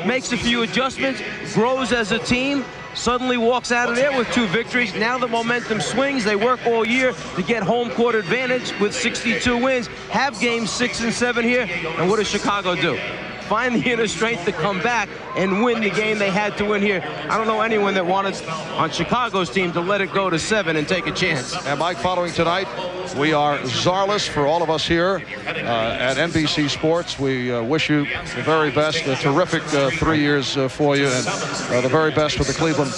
makes a few adjustments, grows as a team, suddenly walks out of there with 2 victories. Now the momentum swings. They work all year to get home court advantage with 62 wins, have games 6 and 7 here. And what does Chicago do? Find the inner strength to come back and win the game they had to win here. I don't know anyone that wanted on Chicago's team to let it go to 7 and take a chance. And Mike, following tonight, we are czarless for all of us here at NBC Sports. We wish you the very best, a terrific 3 years for you, and the very best for the Cleveland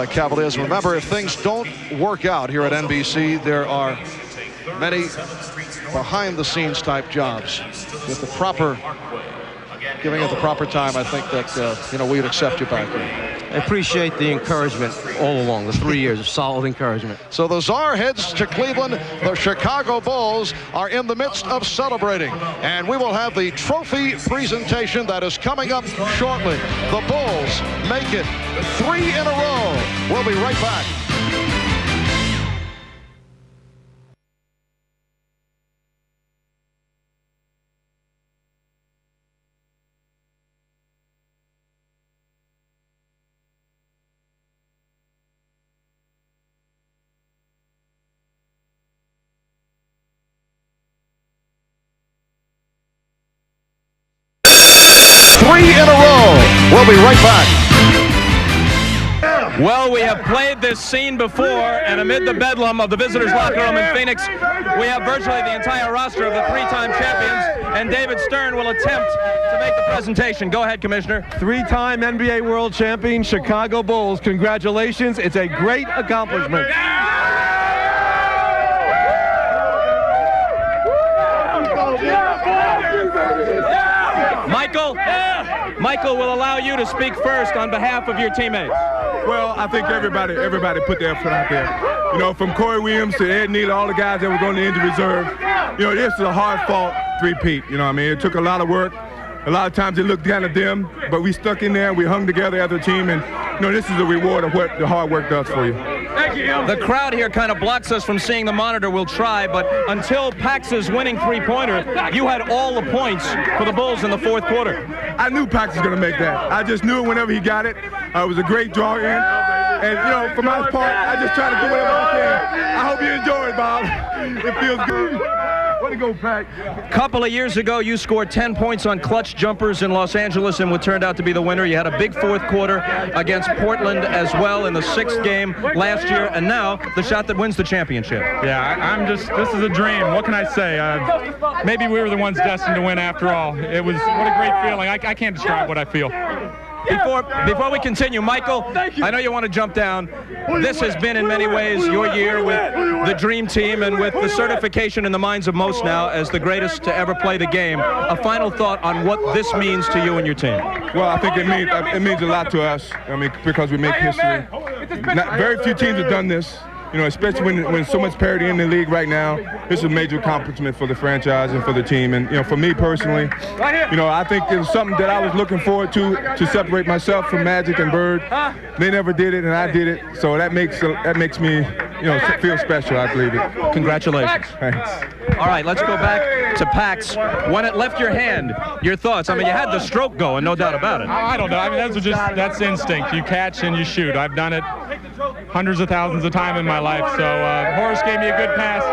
Cavaliers. Remember, if things don't work out here at NBC, there are many behind-the-scenes type jobs with the proper, giving it the proper time. I think that we'd accept you back here. I appreciate the encouragement all along, the 3 years of solid encouragement. So the Czar heads to Cleveland. The Chicago Bulls are in the midst of celebrating, and we will have the trophy presentation that is coming up shortly. The Bulls make it 3 in a row. We'll be right back. We'll be right back. Well, we have played this scene before, and amid the bedlam of the visitors' locker room in Phoenix, we have virtually the entire roster of the 3-time champions, and David Stern will attempt to make the presentation. Go ahead, Commissioner. 3-time NBA World Champion Chicago Bulls. Congratulations. It's a great accomplishment. Michael will allow you to speak first on behalf of your teammates. Well, I think everybody put their effort out there. You know, from Corey Williams to Ed Neal, all the guys that were going to injury reserve. You know, this is a hard-fought three-peat. You know what I mean? It took a lot of work. A lot of times it looked kind of dim, but we stuck in there. We hung together as a team, and you know, this is the reward of what the hard work does for you. Thank you. The crowd here kind of blocks us from seeing the monitor. We'll try, but until Pax's winning three-pointer, you had all the points for the Bulls in the fourth quarter. I knew Pax was going to make that. I just knew it whenever he got it. It was a great draw in. And, you know, for my part, I just try to do whatever I can. I hope you enjoy it, Bob. It feels good. Way to go, Pax. A couple of years ago, you scored 10 points on clutch jumpers in Los Angeles and what turned out to be the winner. You had a big fourth quarter against Portland as well in the 6th game last year, and now the shot that wins the championship. Yeah, this is a dream. What can I say? Maybe we were the ones destined to win after all. What a great feeling. I can't describe what I feel. Before we continue, Michael, I know you want to jump down. This has been in many ways your year with the Dream Team and with the certification in the minds of most now as the greatest to ever play the game. A final thought on what this means to you and your team. Well, I think it means a lot to us. I mean, because we make history. Very few teams have done this. You know, especially when so much parity in the league right now, it's a major accomplishment for the franchise and for the team. And, you know, for me personally, you know, I think it was something that I was looking forward to separate myself from Magic and Bird. They never did it, and I did it. So that makes me, you know, feel special, I believe it. Congratulations. Thanks. All right, let's go back to Pax. When it left your hand, your thoughts? I mean, you had the stroke going, no doubt about it. I don't know. I mean, that's instinct. You catch and you shoot. I've done it hundreds of thousands of times in my life. So Horace gave me a good pass.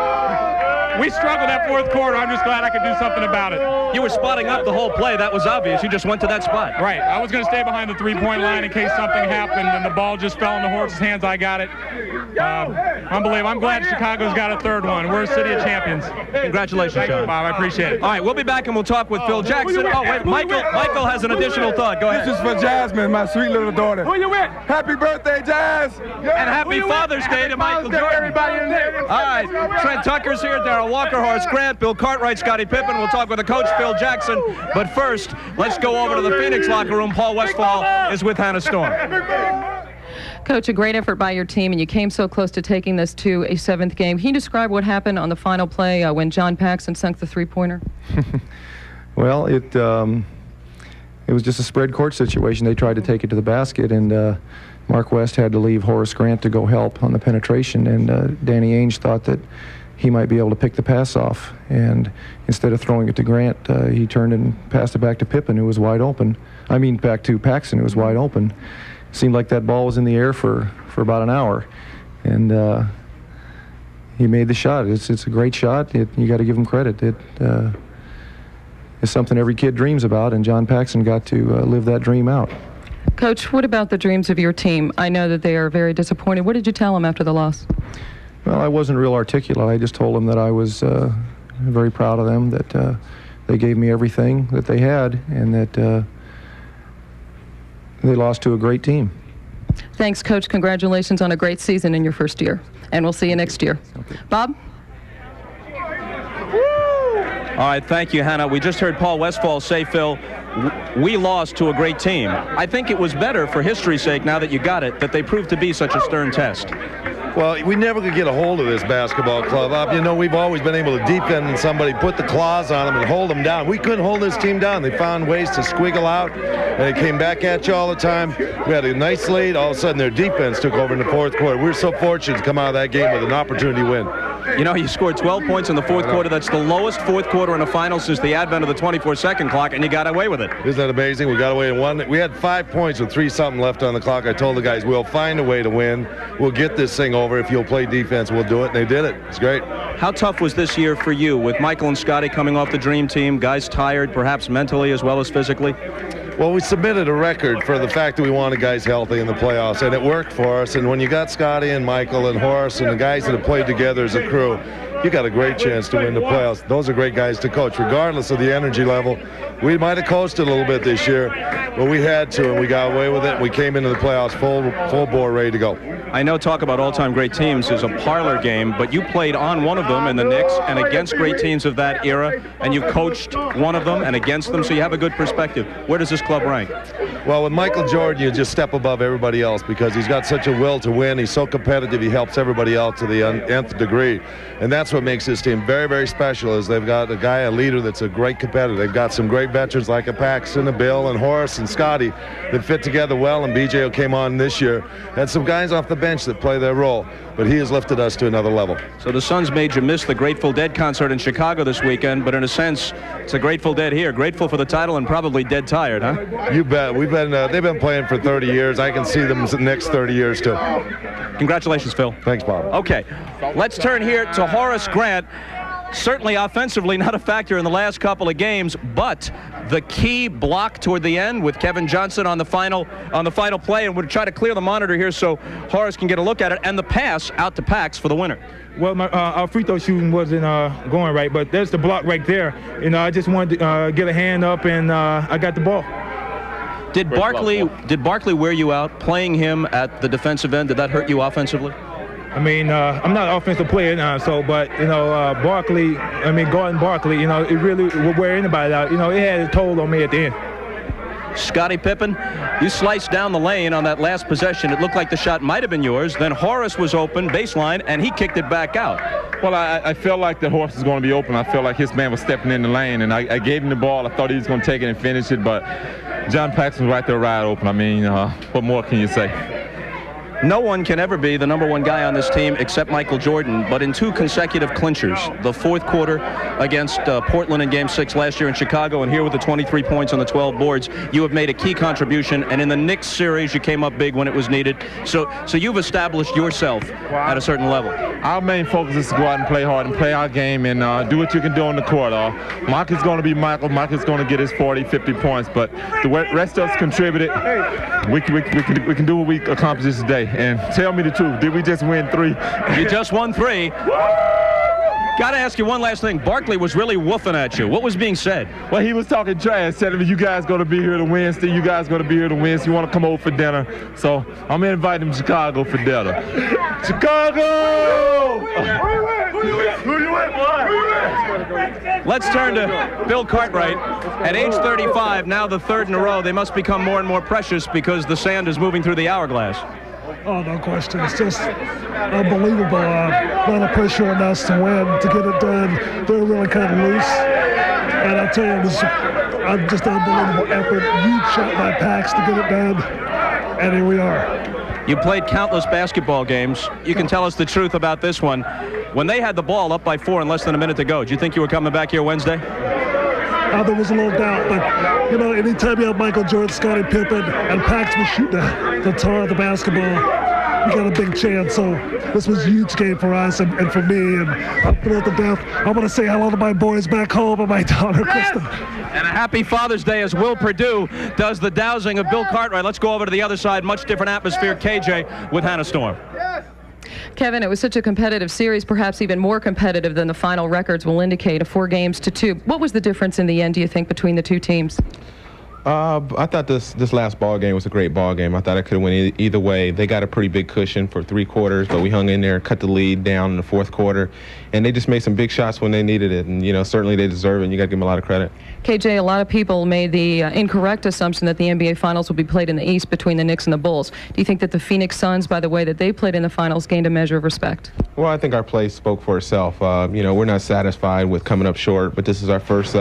We struggled that fourth quarter. I'm just glad I could do something about it. You were spotting up the whole play. That was obvious. You just went to that spot. Right. I was going to stay behind the three-point line in case something happened, and the ball just fell into Horace's hands. I got it. Unbelievable. I'm glad Chicago's got a third one. We're a city of champions. Congratulations, Thank you, Sean. Bob. I appreciate it. All right, we'll be back and we'll talk with Phil Jackson. Oh, wait, Michael has an additional thought. Go ahead. This is for Jasmine, my sweet little daughter. Who you with? Happy birthday, Jazz! And happy Father's Day to Michael Jordan. Everybody in there. All right, Trent Tucker's here, Darrell Walker, Horace Grant, Bill Cartwright, Scottie Pippen. We'll talk with the coach, Phil Jackson. But first, let's go over to the Phoenix locker room. Paul Westphal is with Hannah Storm. Coach, a great effort by your team, and you came so close to taking this to a seventh game. Can you describe what happened on the final play when John Paxson sunk the three-pointer? Well, it was just a spread court situation. They tried to take it to the basket, and Mark West had to leave Horace Grant to go help on the penetration, and Danny Ainge thought that he might be able to pick the pass off. And instead of throwing it to Grant, he turned and passed it back to Pippen, who was wide open. I mean, back to Paxson, who was wide open. Seemed like that ball was in the air for about an hour, and he made the shot. It's a great shot. You got to give him credit. It is something every kid dreams about, and John Paxson got to live that dream out. Coach, what about the dreams of your team? I know that they are very disappointed. What did you tell them after the loss? Well, I wasn't real articulate. I just told them that I was very proud of them, that they gave me everything that they had, and that they lost to a great team. Thanks, Coach. Congratulations on a great season in your first year. And we'll see you next year. Okay. Bob? All right, thank you, Hannah. We just heard Paul Westphal say, Phil, we lost to a great team. I think it was better, for history's sake, now that you got it, that they proved to be such a stern test. Well, we never could get a hold of this basketball club. You know, we've always been able to defend and somebody put the claws on them and hold them down. We couldn't hold this team down. They found ways to squiggle out, and they came back at you all the time. We had a nice lead. All of a sudden, their defense took over in the fourth quarter. We were so fortunate to come out of that game with an opportunity to win. You know, you scored 12 points in the fourth quarter. That's the lowest fourth quarter in a final since the advent of the 24-second clock, and you got away with it. Isn't that amazing? We got away in one. We had 5 points with 3-something left on the clock. I told the guys, we'll find a way to win. We'll get this thing over. If you'll play defense, we'll do it. And they did it. It's great. How tough was this year for you with Michael and Scottie coming off the dream team, guys tired, perhaps mentally as well as physically? Well, we submitted a record for the fact that we wanted guys healthy in the playoffs, and it worked for us. And when you got Scottie and Michael and Horace and the guys that have played together as a crew, you got a great chance to win the playoffs. Those are great guys to coach, regardless of the energy level. We might have coasted a little bit this year, but we had to, and we got away with it. We came into the playoffs full bore, ready to go. I know talk about all-time great teams is a parlor game, but you played on one of them in the Knicks and against great teams of that era, and you've coached one of them and against them, so you have a good perspective. Where does this club rank? Well, with Michael Jordan, you just step above everybody else because he's got such a will to win. He's so competitive. He helps everybody out to the nth degree, and that's what makes this team very, very special. Is they've got a leader that's a great competitor. They've got some great veterans like a Paxson, a Bill, and Horace and Scottie that fit together well. And BJ came on this year, and some guys off the bench that play their role. But he has lifted us to another level. So the Suns made you miss the Grateful Dead concert in Chicago this weekend, but in a sense, it's a Grateful Dead here. Grateful for the title and probably dead tired, huh? You bet. They've been playing for 30 years. I can see them the next 30 years too. Congratulations, Phil. Thanks, Bob. Okay, let's turn here to Horace Grant. Certainly offensively not a factor in the last couple of games, but the key block toward the end with Kevin Johnson on the final play, and we'll try to clear the monitor here so Horace can get a look at it, and the pass out to Pax for the winner. Well, our free throw shooting wasn't going right, but there's the block right there. You know, I just wanted to get a hand up, and I got the ball. Did Barkley wear you out playing him at the defensive end? Did that hurt you offensively? I mean, I'm not an offensive player now, but, you know, guarding Barkley, you know, it really would wear anybody out. You know, it had a toll on me at the end. Scottie Pippen, you sliced down the lane on that last possession. It looked like the shot might have been yours. Then Horace was open, baseline, and he kicked it back out. Well, I felt like the Horace was going to be open. I felt like his man was stepping in the lane, and I gave him the ball. I thought he was going to take it and finish it, but John Paxson was right there wide open. I mean, what more can you say? No one can ever be the #1 guy on this team except Michael Jordan, but in 2 consecutive clinchers, the fourth quarter against Portland in Game 6 last year in Chicago, and here with the 23 points on the 12 boards, you have made a key contribution, and in the Knicks series, you came up big when it was needed. So you've established yourself at a certain level. Our main focus is to go out and play hard and play our game and do what you can do on the court. Mike is going to be Michael. Mike is going to get his 40, 50 points, but the rest of us contributed. We can do what we accomplished today. And tell me the truth, did we just win 3? You just won 3. Got to ask you one last thing. Barkley was really woofing at you. What was being said? Well, he was talking trash, telling me, you guys going to be here to win. Steve, you guys going to be here to win. So you want to come over for dinner. So I'm going to invite him to Chicago for dinner. Chicago! Let's turn to Bill Cartwright. At age 35, now the 3rd in a row, they must become more and more precious because the sand is moving through the hourglass. Oh, no question. It's just unbelievable. A lot of pressure on us to win, to get it done. They're really kind of loose. And I tell you, it was just unbelievable effort. Huge shot by Pax to get it done. And here we are. You played countless basketball games. You can tell us the truth about this one. When they had the ball up by 4 and less than a minute to go, do you think you were coming back here Wednesday? There was a little doubt, but, you know, anytime you have Michael Jordan, Scottie Pippen, and Pax was shooting the tar of the basketball, we got a big chance. So this was a huge game for us and for me. And I'm thrilled to death. I want to say hello to my boys back home and my daughter, Kristen. And a happy Father's Day as Will Perdue does the dowsing of Bill Cartwright. Let's go over to the other side. Much different atmosphere. KJ with Hannah Storm. Kevin, it was such a competitive series, perhaps even more competitive than the final records will indicate, a 4-2. What was the difference in the end, do you think, between the 2 teams? I thought this last ball game was a great ball game. I thought it could have went either way. They got a pretty big cushion for 3 quarters, but we hung in there, cut the lead down in the 4th quarter, and they just made some big shots when they needed it. And, you know, certainly they deserve it, and you got to give them a lot of credit. KJ, a lot of people made the incorrect assumption that the NBA Finals will be played in the East between the Knicks and the Bulls. Do you think that the Phoenix Suns, by the way that they played in the Finals, gained a measure of respect? Well, I think our play spoke for itself. You know, we're not satisfied with coming up short, but this is our first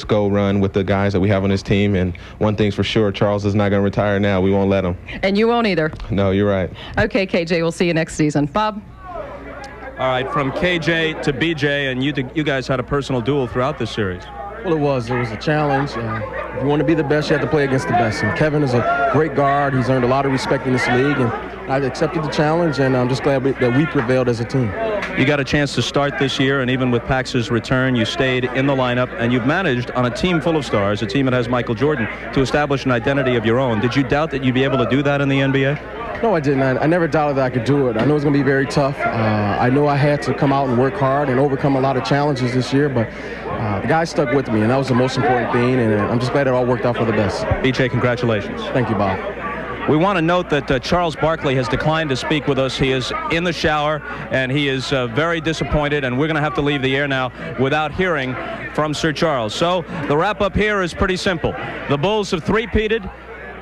go run with the guys that we have on this team. And one thing's for sure, Charles is not going to retire now. We won't let him. And you won't either. No, you're right. Okay, KJ, we'll see you next season. Bob? All right, from KJ to BJ, and you guys had a personal duel throughout this series. Well, it was a challenge. If you want to be the best, you have to play against the best. And Kevin is a great guard. He's earned a lot of respect in this league, and I accepted the challenge, and I'm just glad that we prevailed as a team. You got a chance to start this year, and even with Pax's return, you stayed in the lineup, and you've managed on a team full of stars, a team that has Michael Jordan, to establish an identity of your own. Did you doubt that you'd be able to do that in the NBA? No, I didn't. I never doubted that I could do it. I know it's going to be very tough. I know I had to come out and work hard and overcome a lot of challenges this year, but the guys stuck with me, and that was the most important thing, and I'm just glad it all worked out for the best. BJ, congratulations. Thank you, Bob. We want to note that Charles Barkley has declined to speak with us. He is in the shower, and he is very disappointed, and we're going to have to leave the air now without hearing from Sir Charles. So the wrap-up here is pretty simple. The Bulls have three-peated.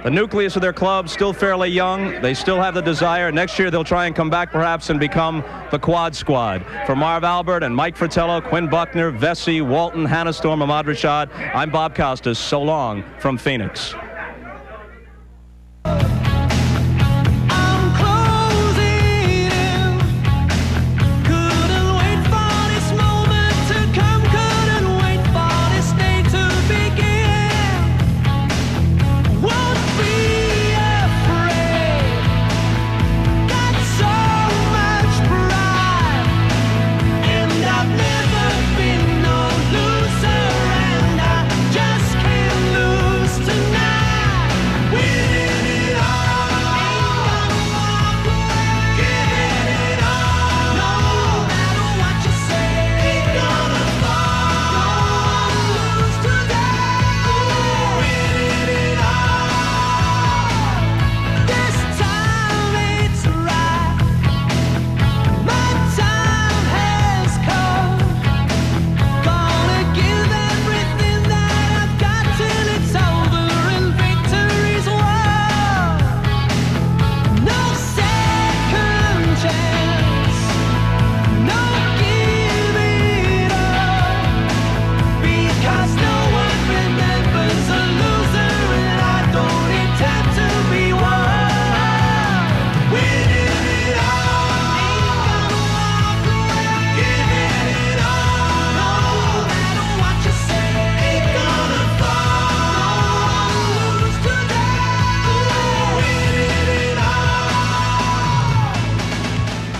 The nucleus of their club still fairly young. They still have the desire. Next year they'll try and come back perhaps and become the Quad Squad. For Marv Albert and Mike Fratello, Quinn Buckner, Vesey, Walton, Hannah Storm, Ahmad Rashad, I'm Bob Costas. So long from Phoenix.